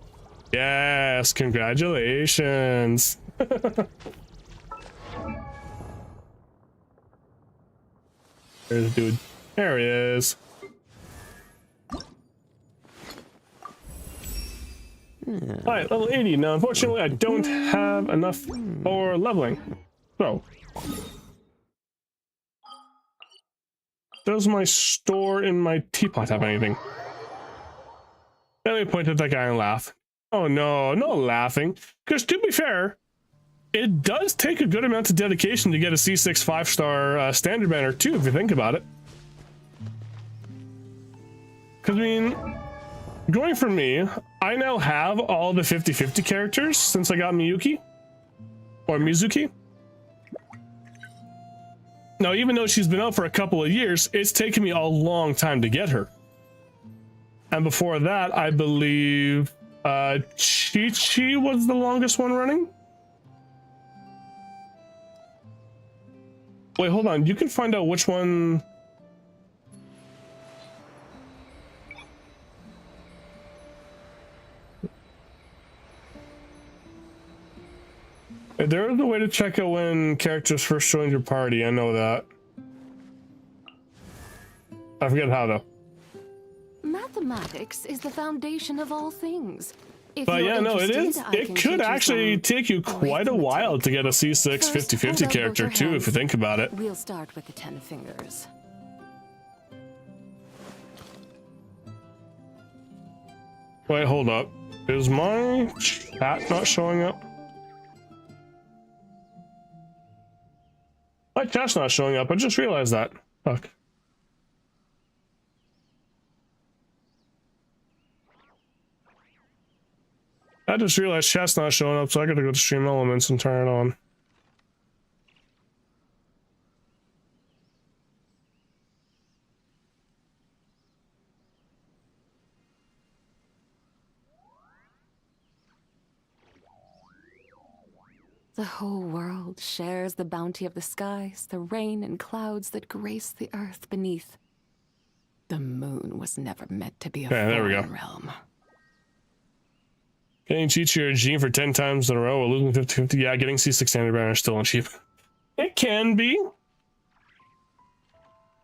Speaker 1: Yes, congratulations. There's a dude. There he is. Alright, level 80. Now, unfortunately, I don't have enough for leveling. So, does my store in my teapot have anything? Let me point at that guy and laugh. Oh no, no laughing. Because to be fair, it does take a good amount of dedication to get a C6 5-star standard banner too, if you think about it. Because, I mean, going for me, I now have all the 50-50 characters since I got Miyuki. Or Mizuki. Now, even though she's been out for a couple of years, it's taken me a long time to get her. And before that, I believe Chi-Chi was the longest one running. Wait, hold on. You can find out which one... There is a way to check out when characters first joined your party. I know that. I forget how though.
Speaker 2: Mathematics is the foundation of all things. If
Speaker 1: But
Speaker 2: you're
Speaker 1: yeah, no, it
Speaker 2: interested,
Speaker 1: is.
Speaker 2: I
Speaker 1: It
Speaker 2: can
Speaker 1: could
Speaker 2: teach you
Speaker 1: actually
Speaker 2: some
Speaker 1: take you quite a while to get a C6
Speaker 2: First,
Speaker 1: 50-50
Speaker 2: hold out
Speaker 1: character
Speaker 2: both
Speaker 1: too,
Speaker 2: your
Speaker 1: if you
Speaker 2: hands.
Speaker 1: think about it.
Speaker 2: We'll start with the 10 fingers.
Speaker 1: Wait, hold up. Is my chat not showing up? My chat's not showing up. I just realized that. Fuck. I just realized chat's not showing up, so I gotta go to Stream Elements and turn it on.
Speaker 9: The whole world shares the bounty of the skies, the rain and clouds that grace the earth beneath. The moon was never meant to be a foreign realm.
Speaker 1: Getting Chi-Chi or Jean for 10 times in a row while losing 50-50. Yeah, getting C6 standard banner is still on cheap. It can be.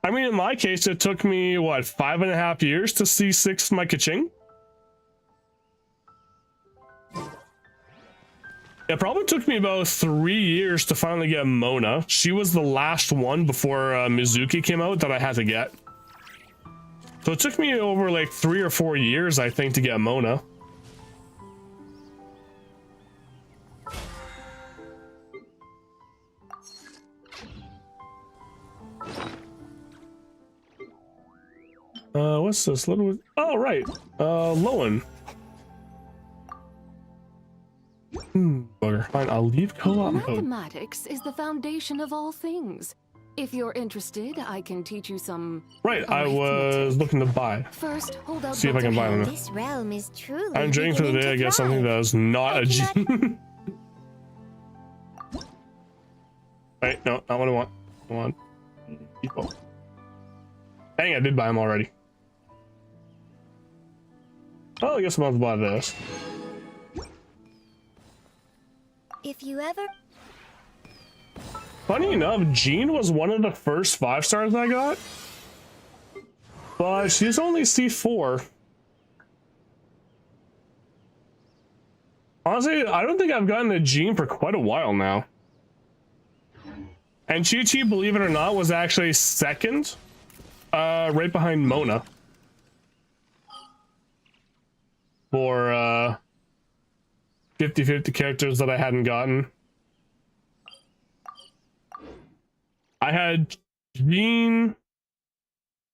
Speaker 1: I mean, in my case, it took me, what, 5.5 years to C6 my Kaching? It probably took me about 3 years to finally get Mona. She was the last one before Mizuki came out that I had to get. So it took me over like 3 or 4 years, I think, to get Mona. What's this little? Oh, right. Lohen. Bugger. Fine, I'll leave co-op mode.
Speaker 9: Mathematics is the foundation of all things. If you're interested, I can teach you some.
Speaker 1: Right, I was looking to buy.
Speaker 9: First, hold out.
Speaker 1: See if I can buy them.
Speaker 4: This realm is truly.
Speaker 1: I'm dreaming for the day I get something that is not a G. Right, no, not what I want. I want people. Dang, I did buy them already. Oh, I guess I'm about to buy this.
Speaker 4: If you ever.
Speaker 1: Funny enough, Jean was one of the first 5 stars I got, but she's only C4. Honestly, I don't think I've gotten a Jean for quite a while now. And Chi-Chi, believe it or not, was actually second, right behind Mona. For 50-50 characters that I hadn't gotten. I had Jean,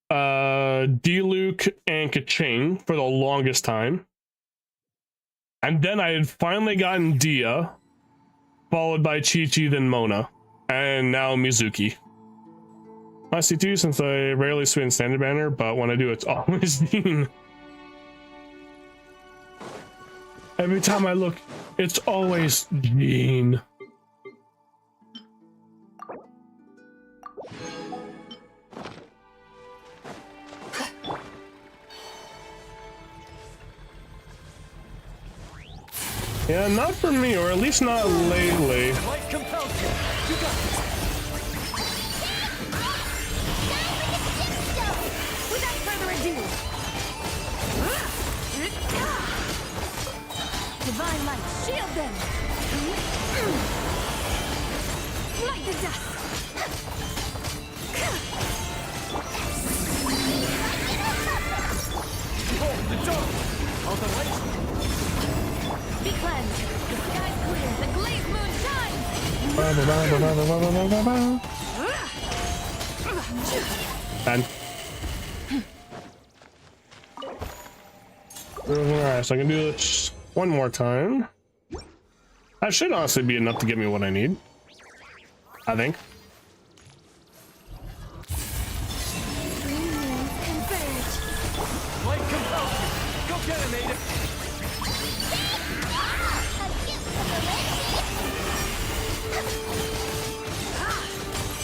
Speaker 1: D-Luke, and Kaching for the longest time. And then I had finally gotten Dia, followed by Chi-Chi, then Mona, and now Mizuki. I see too, since I rarely swing standard banner, but when I do, it's always Jean. Every time I look, it's always Jean. Yeah, not for me, or at least not lately.
Speaker 8: Light compels you. You got this.
Speaker 4: Without further ado. Divine light, shield them! Light the dust!
Speaker 8: Behold the dawn. All the lights.
Speaker 4: Be cleansed! The sky's clear, the glazed moon shines!
Speaker 1: Done. Alright, so I can do this one more time. That should honestly be enough to get me what I need, I think.
Speaker 8: Light compels you. Go get him, Ada.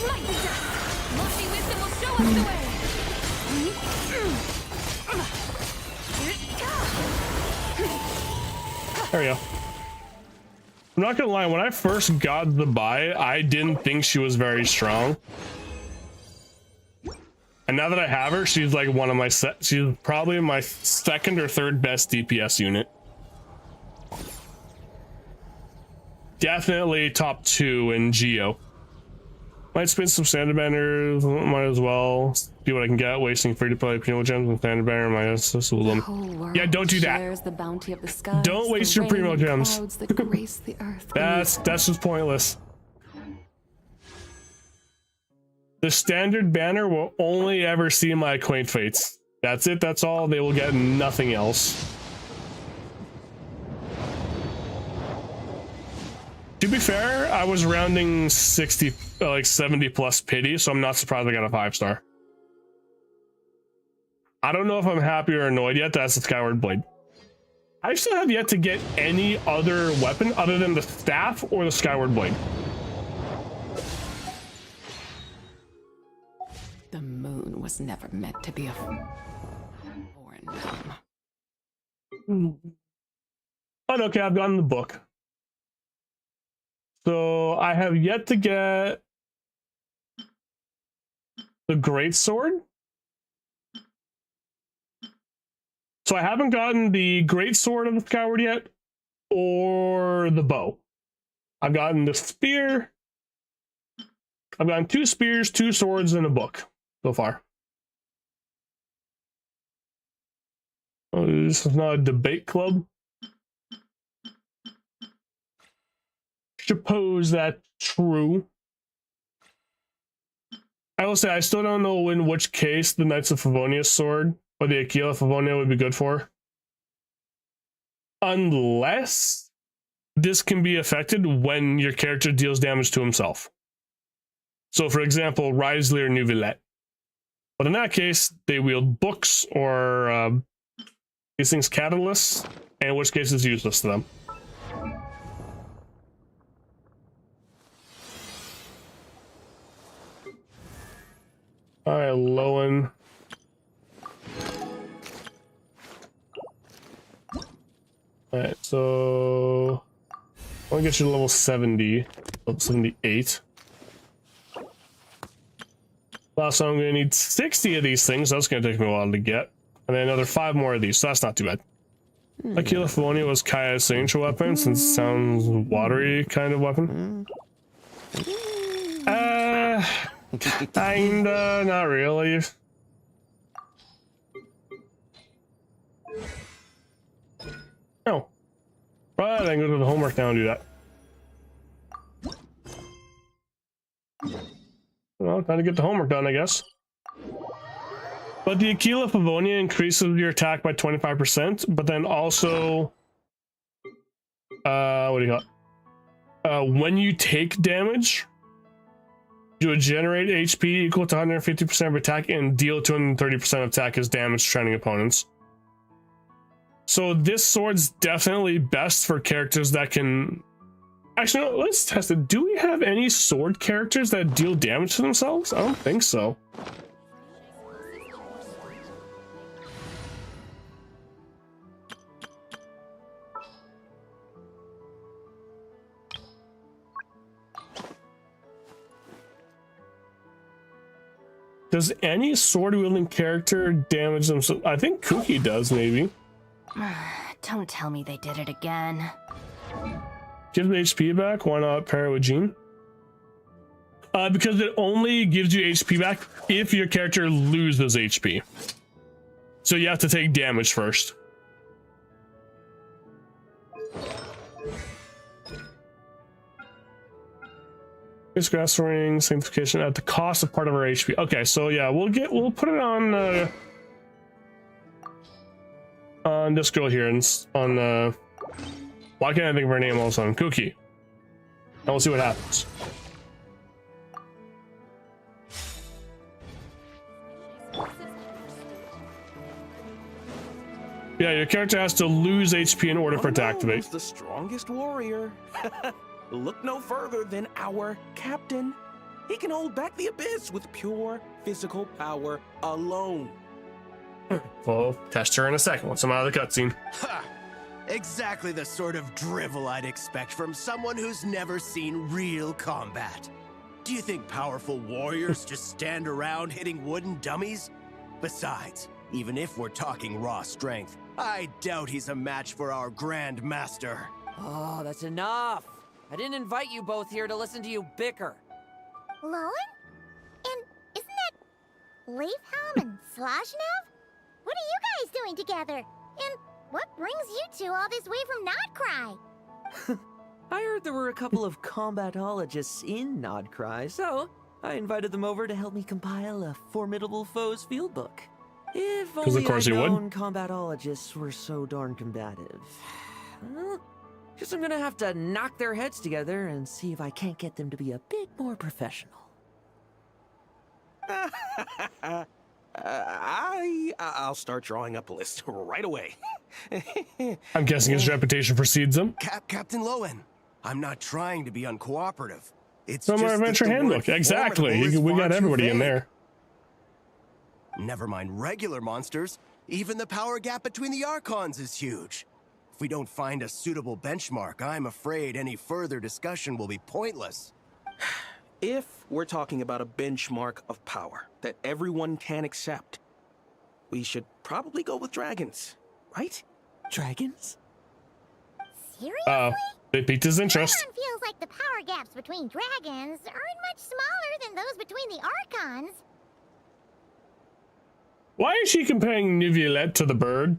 Speaker 4: Light the dust! Lofty wisdom will show us the way!
Speaker 1: There we go. I'm not gonna lie, when I first got the buy, I didn't think she was very strong. And now that I have her, she's like one of my she's probably my second or third best DPS unit. Definitely top 2 in Geo. Might spin some standard banners, might as well see what I can get, wasting free to play primo gems and standard banner, might as well. Yeah, don't do that.
Speaker 9: The bounty of the skies,
Speaker 1: Don't waste your primo gems.
Speaker 9: That grace the earth
Speaker 1: That's just pointless. The standard banner will only ever see my quaint fates. That's it, that's all. They will get nothing else. To be fair, I was rounding 60, like 70 plus pity, so I'm not surprised I got a 5-star. I don't know if I'm happy or annoyed yet. That's the Skyward Blade. I still have yet to get any other weapon other than the staff or the Skyward Blade.
Speaker 9: The moon was never meant to be a foreign realm.
Speaker 1: Oh, okay, I've gotten the book. So I have yet to get the Great Sword. So I haven't gotten the Great Sword of the Skyward yet, or the bow. I've gotten the spear. I've gotten 2 spears, 2 swords, and a book so far. Oh, this is not a debate club. Suppose that's true. I will say I still don't know in which case the Knights of Favonius sword or the Aquila Favonia would be good for. Unless this can be affected when your character deals damage to himself. So for example, Risley or Neuvillette. But in that case, they wield books or these things catalysts, in which case it's useless to them. All right, Lohen. All right, so I want to get you to level 70, level 78. So I'm going to need 60 of these things. That's going to take me a while to get. And then another 5 more of these, so that's not too bad. Aquila Favonia was Kaya's signature weapon, since it sounds watery kind of weapon. Kinda, not really. No. Right, I can go to the homework now and do that. Well, time to get the homework done, I guess. But the Aquila Favonia increases your attack by 25%, but then also... what do you call it? When you take damage, you would generate HP equal to 150% of attack and deal 230% of attack as damage to training opponents. So this sword's definitely best for characters that can... Actually, no, let's test it. Do we have any sword characters that deal damage to themselves? I don't think so. Does any sword-wielding character damage themselves? I think Cookie does, maybe.
Speaker 4: Don't tell me they did it again.
Speaker 1: Give the HP back. Why not pair it with Jean? Because it only gives you HP back if your character loses HP. So you have to take damage first. This grass ring sanctification at the cost of part of our HP. Okay, so yeah, we'll put it on this girl here and on why can't I think of her name all of a sudden? Cookie. And we'll see what happens. Yeah, your character has to lose HP in order for it to activate.
Speaker 3: The strongest warrior. Look no further than our captain. He can hold back the abyss with pure physical power alone.
Speaker 1: We'll test her in a second once I'm out of the cutscene.
Speaker 10: Ha! Exactly the sort of drivel I'd expect from someone who's never seen real combat. Do you think powerful warriors just stand around hitting wooden dummies? Besides, even if we're talking raw strength, I doubt he's a match for our Grand Master.
Speaker 6: Oh, that's enough. I didn't invite you both here to listen to you bicker.
Speaker 4: Lohen? And isn't that Leafhelm and Slashnev? What are you guys doing together? And what brings you two all this way from Nodcry?
Speaker 6: I heard there were a couple of combatologists in Nodcry, so I invited them over to help me compile a Formidable Foes field book. If only
Speaker 1: of course
Speaker 6: I'd
Speaker 1: you would.
Speaker 6: known combatologists were so darn combative. Well, guess I'm gonna have to knock their heads together and see if I can't get them to be a bit more professional.
Speaker 3: I'll start drawing up a list right away.
Speaker 1: I'm guessing his reputation precedes him.
Speaker 10: Captain Lohen, I'm not trying to be uncooperative. It's
Speaker 1: From
Speaker 10: just
Speaker 1: our
Speaker 10: that
Speaker 1: adventure
Speaker 10: the word
Speaker 1: handbook. Exactly.
Speaker 10: formidable is
Speaker 1: We
Speaker 10: far
Speaker 1: got
Speaker 10: too
Speaker 1: everybody in
Speaker 10: vague.
Speaker 1: there.
Speaker 10: Never mind regular monsters. Even the power gap between the Archons is huge. If we don't find a suitable benchmark, I'm afraid any further discussion will be pointless.
Speaker 3: If we're talking about a benchmark of power that everyone can accept, we should probably go with dragons, right?
Speaker 6: Dragons?
Speaker 4: Seriously?
Speaker 1: They piqued his interest.
Speaker 4: Everyone feels like the power gaps between dragons aren't much smaller than those between the Archons.
Speaker 1: Why is she comparing Neuvillette to the bird?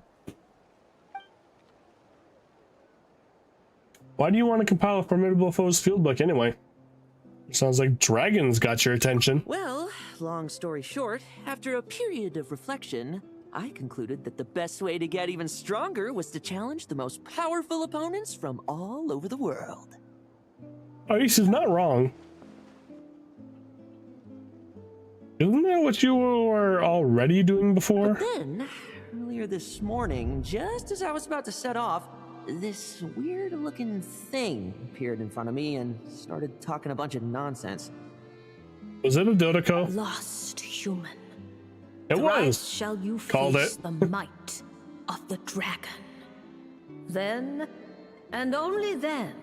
Speaker 1: Why do you want to compile a Formidable Foes field book anyway? Sounds like dragons got your attention.
Speaker 6: Well, long story short, after a period of reflection, I concluded that the best way to get even stronger was to challenge the most powerful opponents from all over the world.
Speaker 1: Ice is not wrong. Isn't that what you were already doing before?
Speaker 6: But then, earlier this morning, just as I was about to set off, this weird-looking thing appeared in front of me and started talking a bunch of nonsense.
Speaker 1: Was it a Dodoco?
Speaker 11: Lost human.
Speaker 1: It
Speaker 11: Thrice
Speaker 1: was.
Speaker 11: shall you
Speaker 1: Called
Speaker 11: face
Speaker 1: it.
Speaker 11: the might of the dragon. Then, and only then,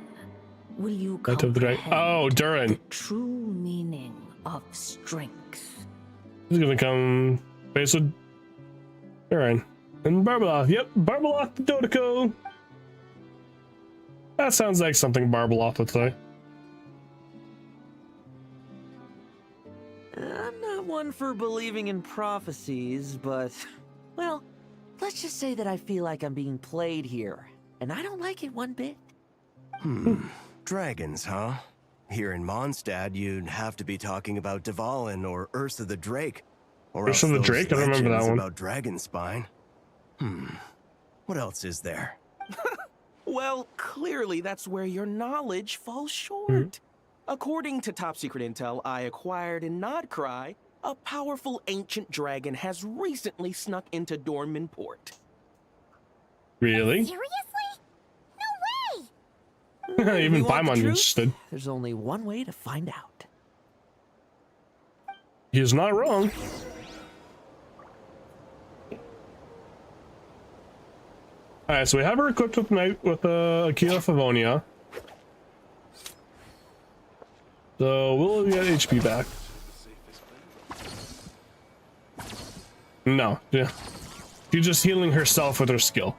Speaker 11: will you
Speaker 1: Might of the dragon.
Speaker 11: comprehend
Speaker 1: Oh, Durin.
Speaker 11: the true meaning of strength.
Speaker 1: He's gonna come face with Durin. And Barbeloth. Yep, Barbeloth the Dodoco. That sounds like something Barbeloth would say.
Speaker 6: I'm not one for believing in prophecies, but, well, let's just say that I feel like I'm being played here, and I don't like it one bit.
Speaker 10: Dragons, huh? Here in Mondstadt, you'd have to be talking about Dvalin or Ursa the Drake. Or
Speaker 1: Ursa
Speaker 10: else
Speaker 1: the
Speaker 10: those
Speaker 1: Drake? I don't remember that
Speaker 10: legends
Speaker 1: one.
Speaker 10: about Dragonspine. What else is there?
Speaker 3: Well, clearly that's where your knowledge falls short. According to top secret intel I acquired in Nodcry, a powerful ancient dragon has recently snuck into Dorman Port.
Speaker 1: Really?
Speaker 4: Seriously? No way!
Speaker 1: Even
Speaker 6: You want the
Speaker 1: Paimon
Speaker 6: truth?
Speaker 1: interested.
Speaker 6: There's only one way to find out.
Speaker 1: He's not wrong. Alright, so we have her equipped with Aquila Favonia. So we'll get HP back. No, yeah. She's just healing herself with her skill.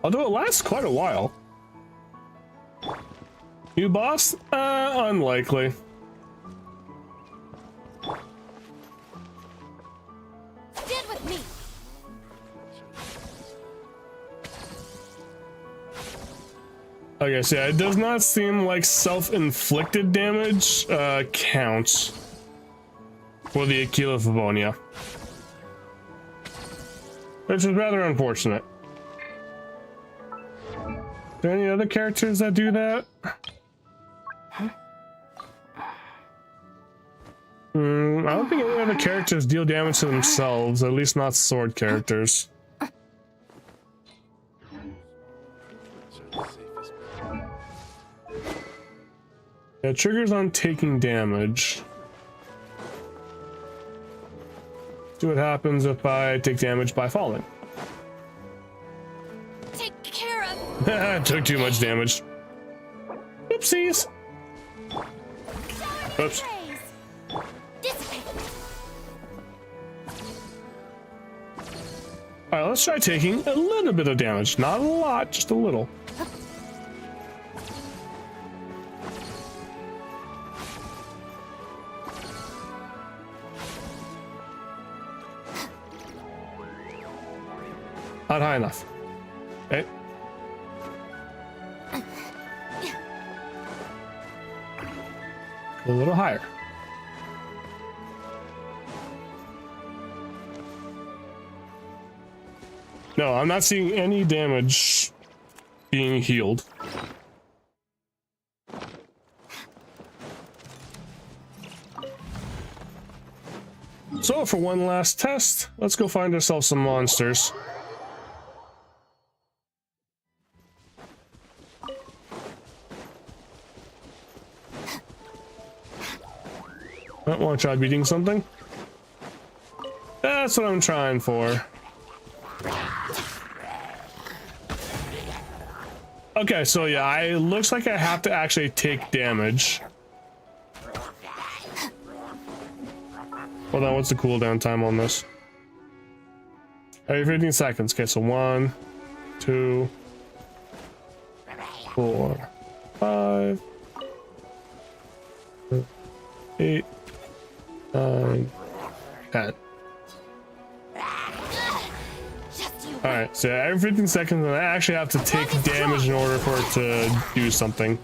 Speaker 1: Although it lasts quite a while. New boss? Unlikely.
Speaker 4: Stand with me!
Speaker 1: Okay, so yeah, it does not seem like self-inflicted damage counts for the Aquila Favonia. Which is rather unfortunate. Are there any other characters that do that? I don't think any other characters deal damage to themselves, at least not sword characters. Yeah, triggers on taking damage. See what happens if I take damage by falling.
Speaker 4: Take care of...
Speaker 1: Took too much damage. Oopsies. Oops.
Speaker 4: Dissipate.
Speaker 1: All right, let's try taking a little bit of damage. Not a lot, just a little. Not high enough. Okay. A little higher. No, I'm not seeing any damage being healed. So for one last test, let's go find ourselves some monsters. I want to try beating something. That's what I'm trying for. Okay, so yeah, it looks like I have to actually take damage. Hold on, what's the cooldown time on this? Every 15 seconds. Okay, so 1, 2, 4, 5, 8, 9, 10. Alright, so every 15 seconds, I actually have to take damage in order for it to do something.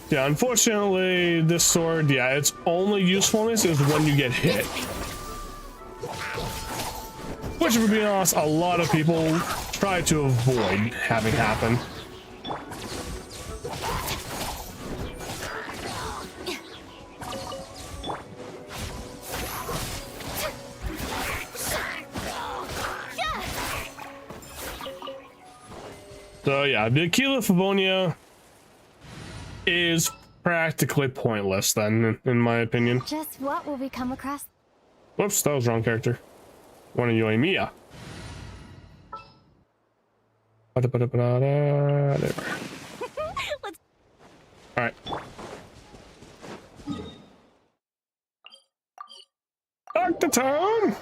Speaker 1: Yeah, unfortunately, this sword, yeah, its only usefulness is when you get hit. Which, if we're being honest, a lot of people try to avoid having happen. So yeah, the Aquila Favonia is practically pointless then, in my opinion.
Speaker 4: Just what will we come across?
Speaker 1: Whoops, that was the wrong character. One of you, Mia. There. Alright. Back to town! I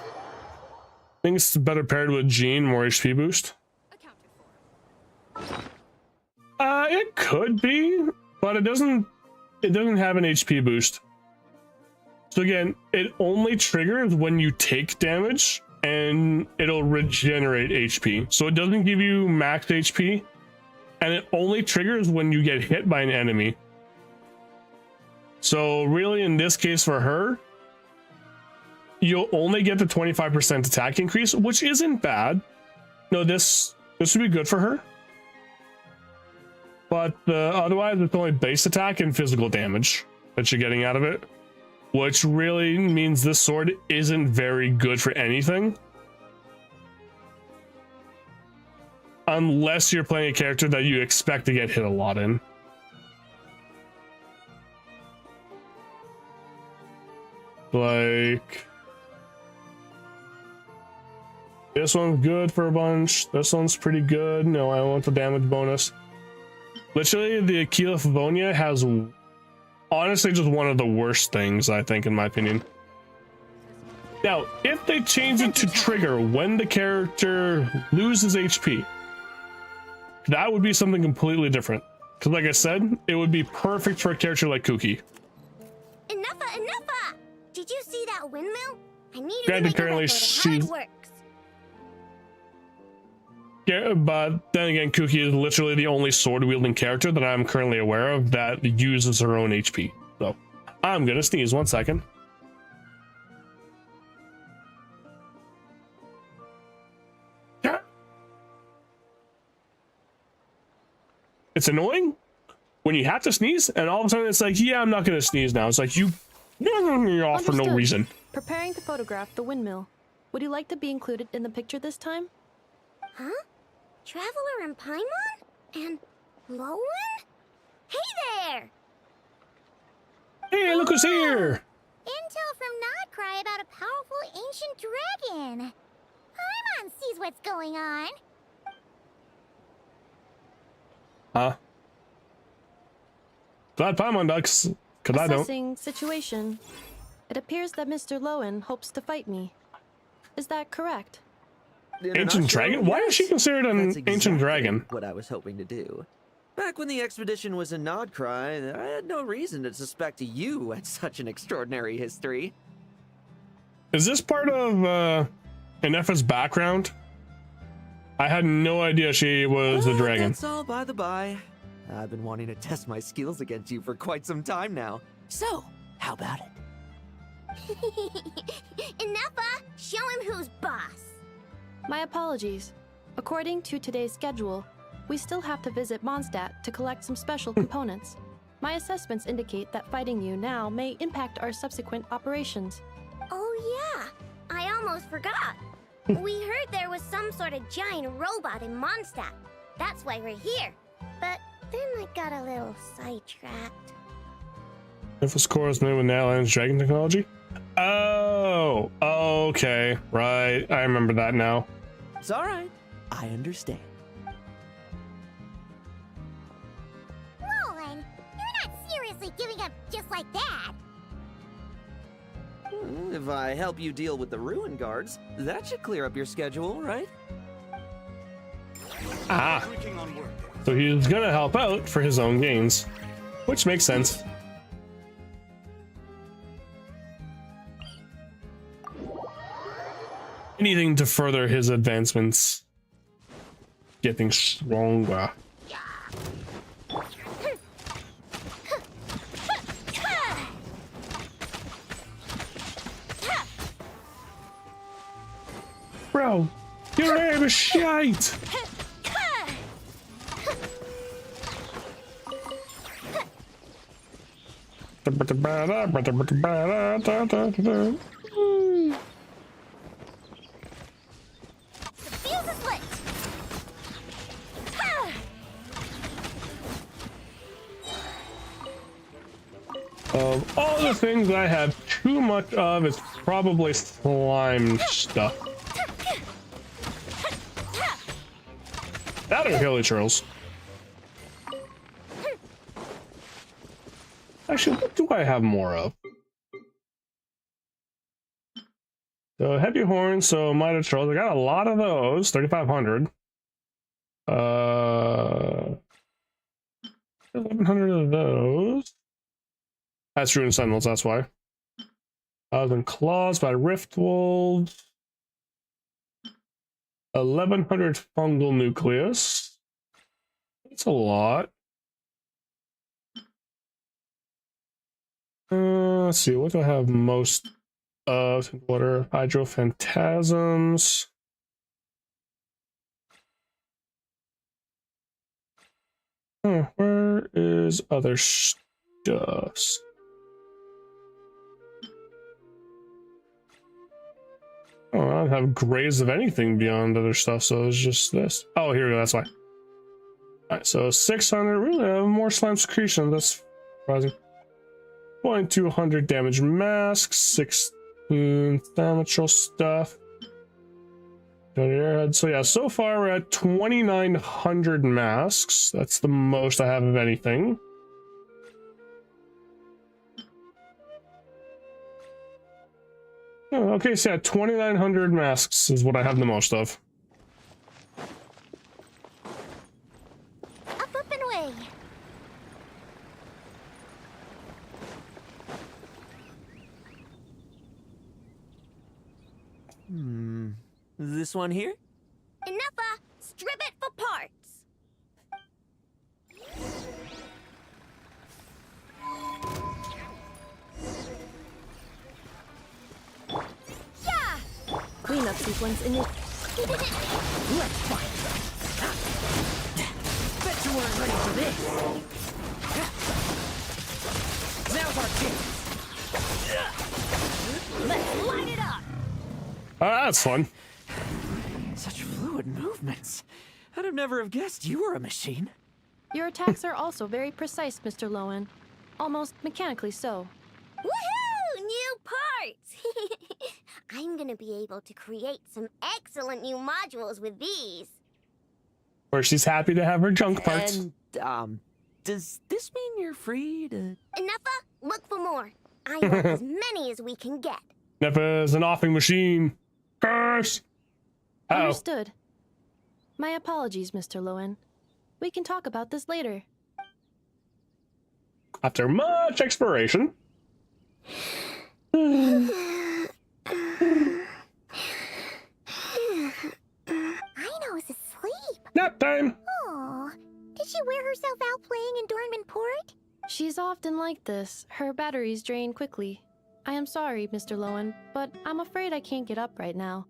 Speaker 1: think it's better paired with Jean, more HP boost. It could be, but it doesn't have an HP boost. So again, it only triggers when you take damage and it'll regenerate HP. So it doesn't give you max HP, and it only triggers when you get hit by an enemy. So really, in this case for her, you'll only get the 25% attack increase, which isn't bad. No, this would be good for her. But otherwise, it's only base attack and physical damage that you're getting out of it, which really means this sword isn't very good for anything. Unless you're playing a character that you expect to get hit a lot in. Like, this one's good for a bunch. This one's pretty good. No, I want the damage bonus. Literally, the Aquila Favonia has honestly just one of the worst things, I think, in my opinion. Now, if they change it to trigger when the character loses HP, that would be something completely different. Because like I said, it would be perfect for a character like Kuki.
Speaker 4: Enough! Did you see that windmill? I need
Speaker 1: Granted, currently she's... Yeah, but then again, Kuki is literally the only sword-wielding character that I'm currently aware of that uses her own HP. So, I'm gonna sneeze 1 second. It's annoying when you have to sneeze, and all of a sudden it's like, yeah, I'm not gonna sneeze now. It's like, you're off for no reason.
Speaker 12: Preparing to photograph the windmill. Would you like to be included in the picture this time?
Speaker 4: Huh? Traveler and Paimon? And Lohen? Hey there!
Speaker 1: Hey, look who's here!
Speaker 4: Intel from Nodcry about a powerful ancient dragon. Paimon sees what's going on.
Speaker 1: Huh? Glad Paimon ducks, because I don't.
Speaker 12: Assessing situation. It appears that Mr. Lohen hopes to fight me. Is that correct?
Speaker 1: Ancient dragon? Why is she considered an
Speaker 6: That's
Speaker 1: ancient
Speaker 6: exactly
Speaker 1: dragon?
Speaker 6: what I was hoping to do. Back when the expedition was in Nodcry, I had no reason to suspect you had such an extraordinary history.
Speaker 1: Is this part of Ineffa's background? I had no idea she was a dragon.
Speaker 6: That's all by the by. I've been wanting to test my skills against you for quite some time now. So, how about it?
Speaker 4: Ineffa, show him who's boss.
Speaker 12: My apologies. According to today's schedule, we still have to visit Mondstadt to collect some special components. My assessments indicate that fighting you now may impact our subsequent operations.
Speaker 4: Oh yeah, I almost forgot. We heard there was some sort of giant robot in Mondstadt. That's why we're here. But then I got a little sidetracked.
Speaker 1: Ineffa's core is made with Natalan's dragon technology? Oh, okay, right. I remember that now.
Speaker 6: It's alright. I understand.
Speaker 4: Lohen, you're not seriously giving up just like that.
Speaker 6: If I help you deal with the ruin guards, that should clear up your schedule, right?
Speaker 1: Ah, so he's gonna help out for his own gains, which makes sense. Anything to further his advancements. Getting stronger. Bro, your name is shite!
Speaker 4: Fuse is lit.
Speaker 1: Of all the things I have too much of, it's probably slime stuff. That'll kill the churls. Actually, what do I have more of? So heavy horns, so mitre trolls. I got a lot of those. 3,500. 1,100 of those. That's Ruined Sentinels, that's why. 1,000 claws by Rift Wolves. 1,100 fungal nucleus. That's a lot. Let's see, what do I have most of? Water, Hydro Phantasms. Where is other stuffs? Oh, I don't have grays of anything beyond other stuff, so it's just this. Oh, here we go, that's why. Alright, so 600, really have more slime secretion, that's surprising. 200 damage masks, 16 thaumaturge stuff. So yeah, so far we're at 2,900 masks. That's the most I have of anything. Oh, okay, so yeah, 2,900 masks is what I have the most of.
Speaker 4: Up and away.
Speaker 6: This one here?
Speaker 4: Ineffa, strip it for parts. Yeah.
Speaker 12: Cleanup sequence in your...
Speaker 11: Let's find them. Bet you weren't ready for this. Now's our chance. Let's light it up.
Speaker 1: That's fun.
Speaker 6: Such fluid movements. I'd have never have guessed you were a machine.
Speaker 12: Your attacks are also very precise, Mr. Lohen. Almost mechanically so.
Speaker 4: Woohoo! New parts! I'm gonna be able to create some excellent new modules with these.
Speaker 1: Or she's happy to have her junk parts.
Speaker 6: And, does this mean you're free to...
Speaker 4: Neffa, look for more. I want as many as we can get.
Speaker 1: Neffa is an offing machine. Curse! Uh-oh.
Speaker 12: Understood. My apologies, Mr. Lohen. We can talk about this later.
Speaker 1: After much exploration.
Speaker 4: Aino's asleep.
Speaker 1: Nap time.
Speaker 4: Oh, did she wear herself out playing in Dornman Port?
Speaker 12: She's often like this. Her batteries drain quickly. I am sorry, Mr. Lohen, but I'm afraid I can't get up right now.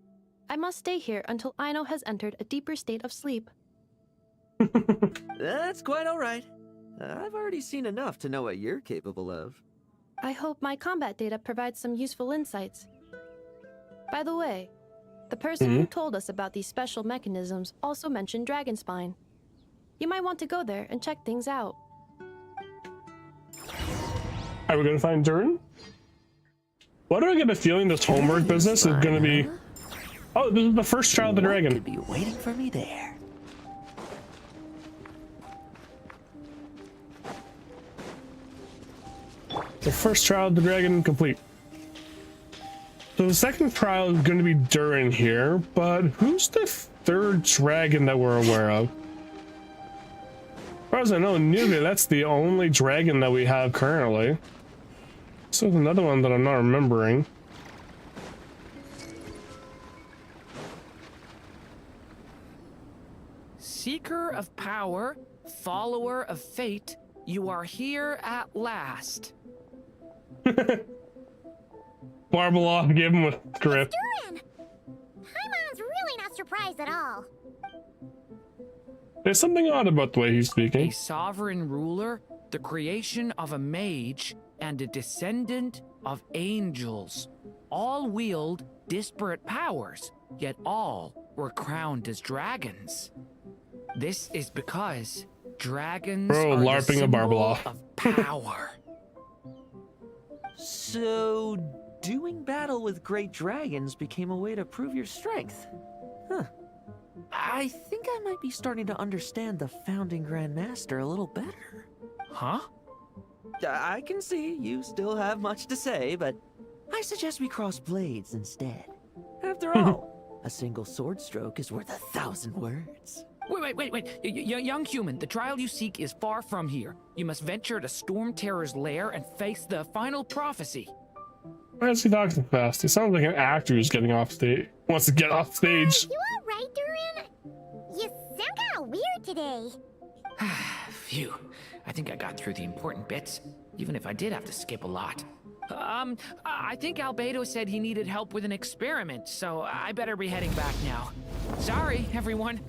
Speaker 12: I must stay here until Aino has entered a deeper state of sleep.
Speaker 6: That's quite all right. I've already seen enough to know what you're capable of.
Speaker 12: I hope my combat data provides some useful insights. By the way, the person who told us about these special mechanisms also mentioned Dragon Spine. You might want to go there and check things out.
Speaker 1: Are we gonna find Durin? Why do I get a feeling this homework business is gonna be... Oh, this is the first trial of the dragon.
Speaker 6: Could be waiting for me there.
Speaker 1: The first trial of the dragon complete. So the second trial is going to be Durin here, but who's the third dragon that we're aware of? As far as I know, Nuvi, that's the only dragon that we have currently. So there's another one that I'm not remembering.
Speaker 13: Seeker of power, follower of fate, you are here at last.
Speaker 1: Barbeloff gave him a script.
Speaker 4: Durin! Paimon's really not surprised at all.
Speaker 1: There's something odd about the way he's
Speaker 13: A
Speaker 1: speaking.
Speaker 13: sovereign ruler, the creation of a mage, and a descendant of angels. All wield disparate powers, yet all were crowned as dragons. This is because dragons
Speaker 1: Bro,
Speaker 13: are
Speaker 1: LARPing
Speaker 13: the
Speaker 1: a
Speaker 13: symbol
Speaker 1: Barbeloff.
Speaker 13: of power.
Speaker 6: So, doing battle with great dragons became a way to prove your strength. Huh. I think I might be starting to understand the founding Grand Master a little better.
Speaker 13: Huh?
Speaker 6: I can see you still have much to say, but I suggest we cross blades instead. After all, a single sword stroke is worth 1,000 words.
Speaker 13: Wait. Young human, the trial you seek is far from here. You must venture to Storm Terror's lair and face the final prophecy.
Speaker 1: Why is he talking so fast? He sounds like an actor who's getting off stage. Wants to get off stage.
Speaker 4: You alright, Durin? You sound kinda weird today.
Speaker 13: Phew. I think I got through the important bits, even if I did have to skip a lot. I think Albedo said he needed help with an experiment, so I better be heading back now. Sorry, everyone.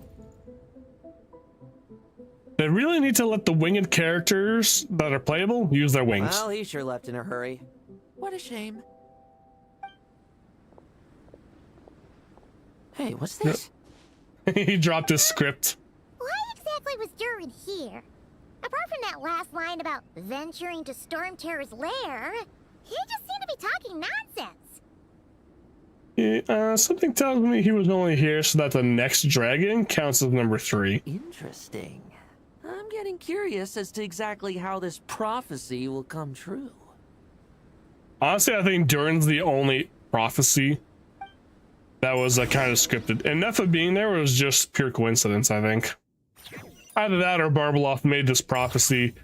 Speaker 1: They really need to let the winged characters that are playable use their wings.
Speaker 6: Well, he sure left in a hurry. What a shame. Hey, what's this?
Speaker 1: He dropped his script.
Speaker 4: Why exactly was Durin here? Apart from that last line about venturing to Storm Terror's lair, he just seemed to be talking nonsense.
Speaker 1: Something tells me he was only here so that the next dragon counts as number 3.
Speaker 6: Interesting. I'm getting curious as to exactly how this prophecy will come true.
Speaker 1: Honestly, I think Durin's the only prophecy that was kind of scripted. Enough of being there was just pure coincidence, I think. Either that or Barbeloff made this prophecy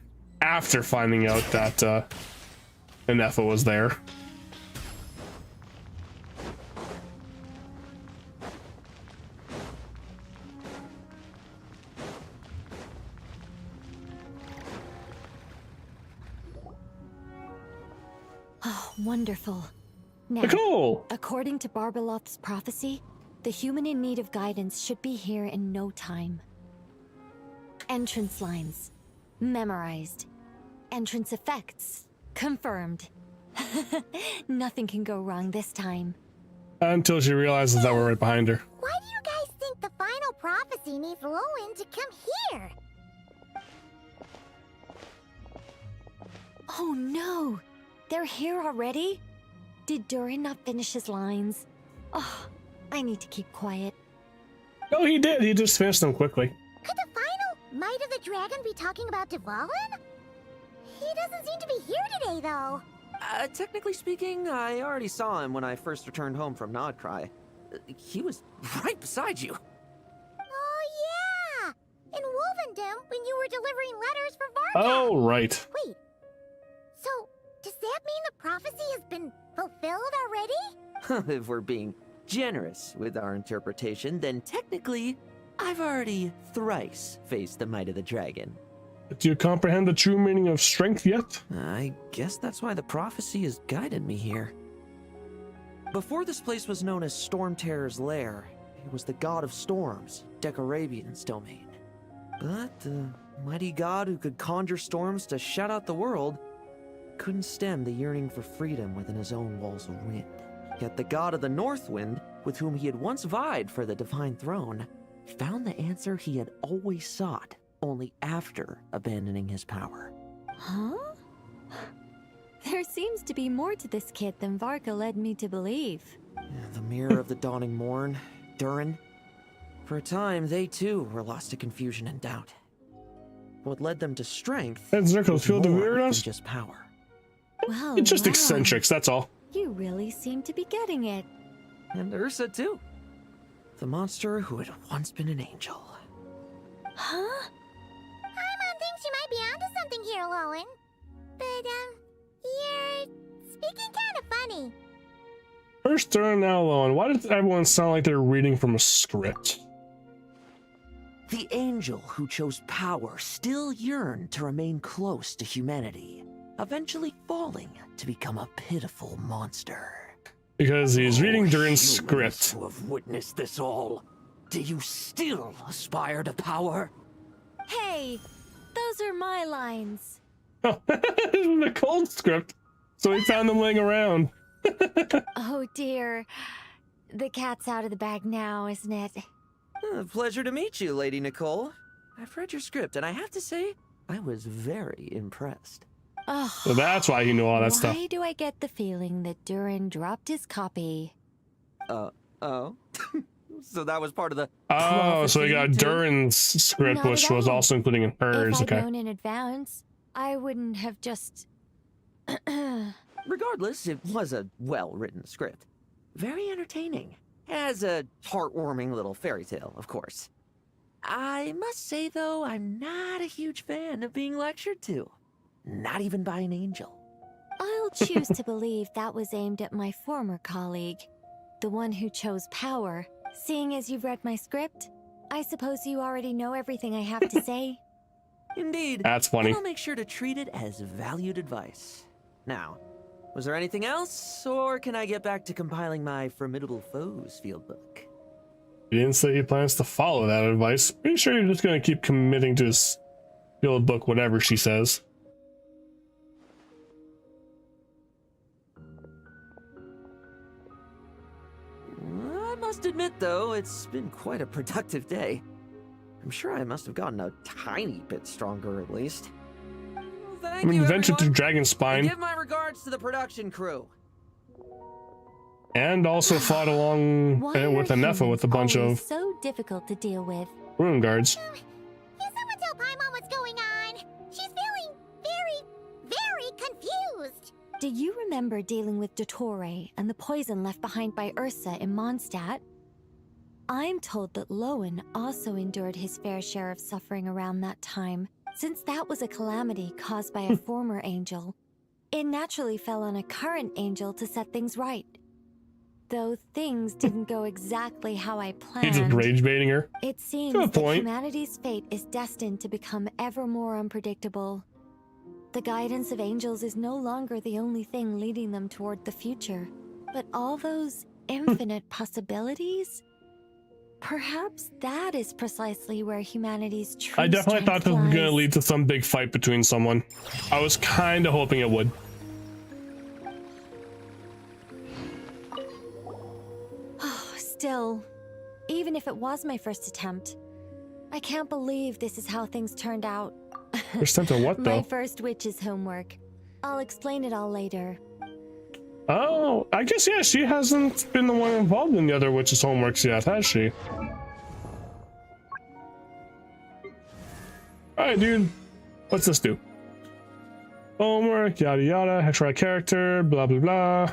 Speaker 1: after finding out that Inefa was there.
Speaker 2: Oh, wonderful. Now,
Speaker 1: Cool.
Speaker 2: according to Barbeloff's prophecy, the human in need of guidance should be here in no time. Entrance lines. Memorized. Entrance effects. Confirmed. Nothing can go wrong this time.
Speaker 1: Until she realizes that we're right behind her.
Speaker 4: Why do you guys think the final prophecy needs Lohen to come here?
Speaker 2: Oh no! They're here already? Did Durin not finish his lines? Oh, I need to keep quiet.
Speaker 1: No, he did. He just finished them quickly.
Speaker 4: Could the final Might of the Dragon be talking about Dvalin? He doesn't seem to be here today, though.
Speaker 6: Technically speaking, I already saw him when I first returned home from Nodcry. He was right beside you.
Speaker 4: Oh, yeah! In Wolvendom, when you were delivering letters for Varka.
Speaker 1: Oh, right.
Speaker 4: Wait. So, does that mean the prophecy has been fulfilled already?
Speaker 6: If we're being generous with our interpretation, then technically, I've already thrice faced the might of the dragon.
Speaker 1: Do you comprehend the true meaning of strength yet?
Speaker 6: I guess that's why the prophecy has guided me here. Before this place was known as Storm Terror's lair, it was the god of storms, Decarabian's domain. But the mighty god who could conjure storms to shut out the world couldn't stem the yearning for freedom within his own walls of wind. Yet the god of the North Wind, with whom he had once vied for the divine throne, found the answer he had always sought only after abandoning his power.
Speaker 2: Huh? There seems to be more to this kid than Varka led me to believe.
Speaker 6: The mirror of the dawning morn, Durin. For a time, they too were lost to confusion and doubt. What led them to strength
Speaker 1: That's Zirko's
Speaker 6: was
Speaker 1: field of
Speaker 6: more than
Speaker 1: weirdness.
Speaker 6: just power.
Speaker 2: Well,
Speaker 1: It's just
Speaker 2: well,
Speaker 1: eccentrics, that's all.
Speaker 2: You really seem to be getting it.
Speaker 6: And Ursa too. The monster who had once been an angel.
Speaker 2: Huh?
Speaker 4: Paimon thinks you might be onto something here, Lohen. But, you're speaking kind of funny.
Speaker 1: First Durin, now Lohen. Why does everyone sound like they're reading from a script?
Speaker 6: The angel who chose power still yearned to remain close to humanity, eventually falling to become a pitiful monster.
Speaker 1: Because he's reading Durin's script.
Speaker 6: Who have witnessed this all, do you still aspire to power?
Speaker 2: Hey, those are my lines.
Speaker 1: Oh, this is the cold script. So he found them laying around.
Speaker 2: Oh dear. The cat's out of the bag now, isn't it?
Speaker 6: Pleasure to meet you, Lady Nicole. I've read your script, and I have to say, I was very impressed.
Speaker 2: Oh,
Speaker 1: So that's why he knew all that stuff.
Speaker 2: why do I get the feeling that Durin dropped his copy?
Speaker 6: Oh? So that was part of the
Speaker 1: Oh, so he got
Speaker 6: prophecy, too?
Speaker 1: Durin's script,
Speaker 2: Not
Speaker 1: which
Speaker 2: at
Speaker 1: was
Speaker 2: all.
Speaker 1: also including in hers.
Speaker 2: If I'd
Speaker 1: Okay.
Speaker 2: known in advance, I wouldn't have just...
Speaker 6: Regardless, it was a well-written script. Very entertaining. As a heartwarming little fairy tale, of course. I must say, though, I'm not a huge fan of being lectured to. Not even by an angel.
Speaker 2: I'll choose to believe that was aimed at my former colleague, the one who chose power. Seeing as you've read my script, I suppose you already know everything I have to say.
Speaker 6: Indeed.
Speaker 1: That's funny.
Speaker 6: And I'll make sure to treat it as valued advice. Now, was there anything else, or can I get back to compiling my Formidable Foes field book?
Speaker 1: He didn't say he plans to follow that advice. Pretty sure you're just going to keep committing to his field book, whatever she says.
Speaker 6: I must admit, though, it's been quite a productive day. I'm sure I must have gotten a tiny bit stronger, at least.
Speaker 1: I mean, ventured through Dragon Spine
Speaker 6: Give my regards to the production crew.
Speaker 1: and also fought along
Speaker 2: Why
Speaker 1: with
Speaker 2: are
Speaker 1: a Nepha with a bunch
Speaker 2: always
Speaker 1: of
Speaker 2: so difficult to deal with?
Speaker 1: ruin guards.
Speaker 4: Can someone tell Paimon what's going on? She's feeling very confused.
Speaker 2: Do you remember dealing with Dottore and the poison left behind by Ursa in Mondstadt? I'm told that Lohen also endured his fair share of suffering around that time. Since that was a calamity caused by a former angel, it naturally fell on a current angel to set things right. Though things didn't go exactly how I planned,
Speaker 1: He's just rage baiting her.
Speaker 2: it seems
Speaker 1: Good
Speaker 2: that
Speaker 1: point.
Speaker 2: humanity's fate is destined to become ever more unpredictable. The guidance of angels is no longer the only thing leading them toward the future, but all those infinite possibilities? Perhaps that is precisely where humanity's true
Speaker 1: I definitely thought this was
Speaker 2: strength
Speaker 1: going to
Speaker 2: lies.
Speaker 1: lead to some big fight between someone. I was kind of hoping it would.
Speaker 2: Still, even if it was my first attempt, I can't believe this is how things turned out.
Speaker 1: First attempt at what,
Speaker 2: My
Speaker 1: though?
Speaker 2: first witch's homework. I'll explain it all later.
Speaker 1: Oh, I guess, yeah, she hasn't been the one involved in the other witch's homeworks yet, has she? Alright, dude. What's this do? Homework, yada yada, try character, blah blah blah.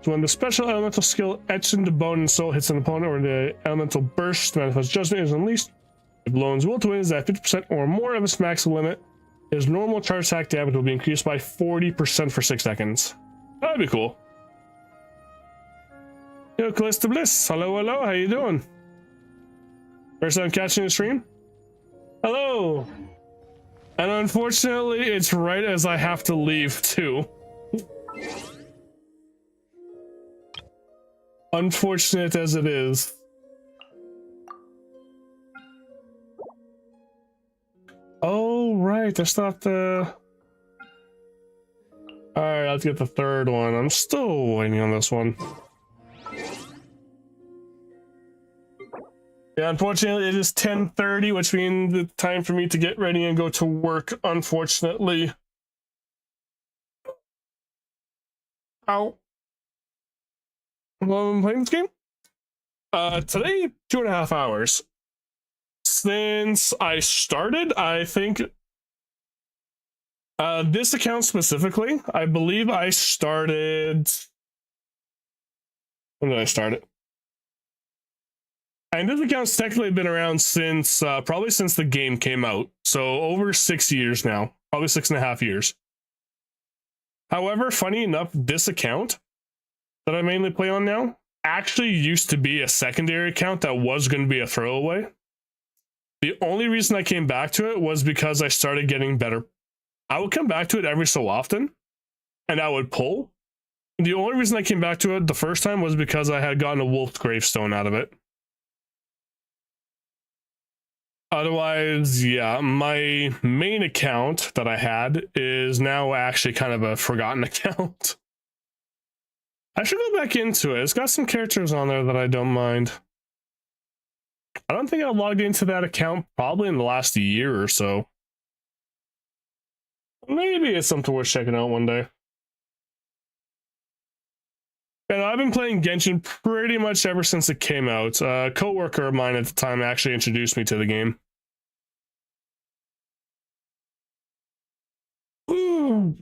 Speaker 1: So when the special elemental skill etched into bone and soul hits an opponent, or the elemental burst manifest judgment is unleashed, if Lohen's will to win is at 50% or more of its max limit, his normal charge attack damage will be increased by 40% for 6 seconds. That'd be cool. Yo, Callista Bliss. Hello, hello. How you doing? First time catching the stream? Hello. And unfortunately, it's right as I have to leave too. Unfortunate as it is. Oh, right. That's not the... Alright, let's get the third one. I'm still waiting on this one. Yeah, unfortunately, it is 10:30, which means the time for me to get ready and go to work, unfortunately. Ow. Well, I'm playing this game? Today, 2.5 hours. Since I started, I think... this account specifically, I believe I started... When did I start it? And this account's technically been around since, probably since the game came out. So over 6 years now, probably 6.5 years. However, funny enough, this account that I mainly play on now actually used to be a secondary account that was going to be a throwaway. The only reason I came back to it was because I started getting better. I would come back to it every so often, and I would pull. The only reason I came back to it the first time was because I had gotten a wolf's gravestone out of it. Otherwise, yeah, my main account that I had is now actually kind of a forgotten account. I should go back into it. It's got some characters on there that I don't mind. I don't think I logged into that account probably in the last year or so. Maybe it's something worth checking out one day. And I've been playing Genshin pretty much ever since it came out. A coworker of mine at the time actually introduced me to the game. Ooh.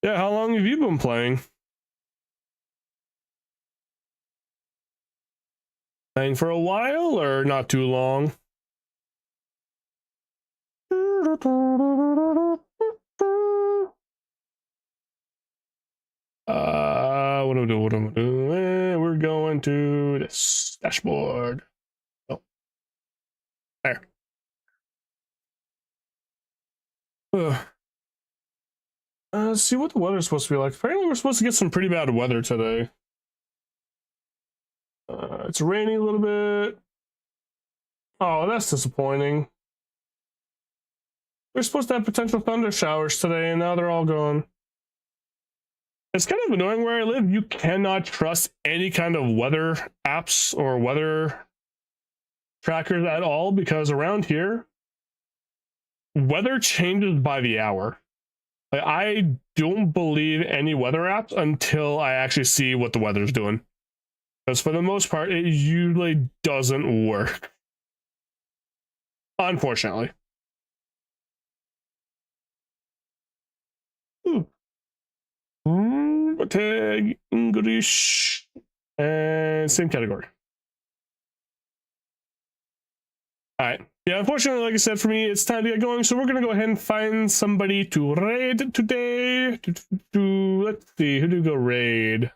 Speaker 1: Yeah, how long have you been playing? Playing for a while or not too long? What am I doing? We're going to this dashboard. Oh, there. Let's see what the weather's supposed to be like. Apparently, we're supposed to get some pretty bad weather today. It's raining a little bit. Oh, that's disappointing. We're supposed to have potential thunder showers today, and now they're all gone. It's kind of annoying where I live. You cannot trust any kind of weather apps or weather trackers at all, because around here, weather changes by the hour. Like, I don't believe any weather apps until I actually see what the weather's doing. Because for the most part, it usually doesn't work. Unfortunately. Tag English and same category. All right. Yeah, unfortunately, like I said, for me, it's time to get going. So we're gonna go ahead and find somebody to raid today. Let's see, who do we go raid?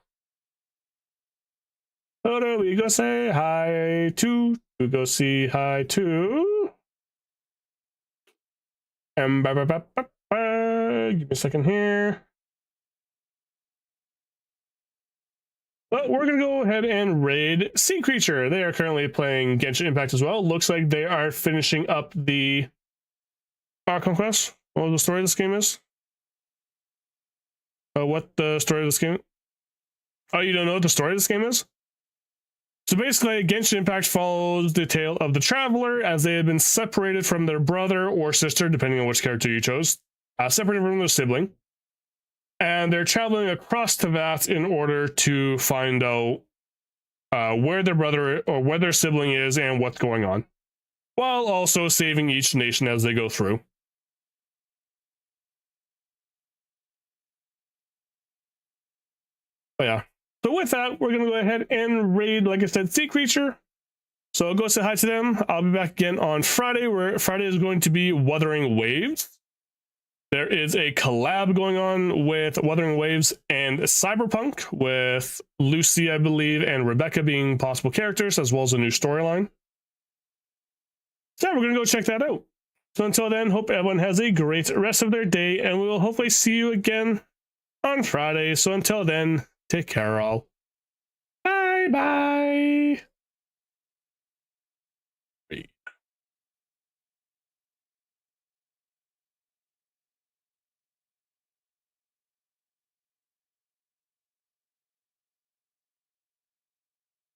Speaker 1: Who do we go say hi to? We go see hi to. And give me a second here. But we're going to go ahead and raid Sea Creature. They are currently playing Genshin Impact as well. Looks like they are finishing up the Conquest. What the story of this game is? What the story of this game? Oh, you don't know what the story of this game is? So basically, Genshin Impact follows the tale of the Traveler as they have been separated from their brother or sister, depending on which character you chose. Separated from their sibling. And they're traveling across Tavath in order to find out where their brother or where their sibling is and what's going on. while also saving each nation as they go through. But yeah. So with that, we're going to go ahead and raid, like I said, Sea Creature. So I'll go say hi to them. I'll be back again on Friday, where Friday is going to be Wuthering Waves. There is a collab going on with Wuthering Waves and Cyberpunk, with Lucy, I believe, and Rebecca being possible characters, as well as a new storyline. So we're going to go check that out. So until then, hope everyone has a great rest of their day, and we will hopefully see you again on Friday. So until then, take care all. Bye-bye.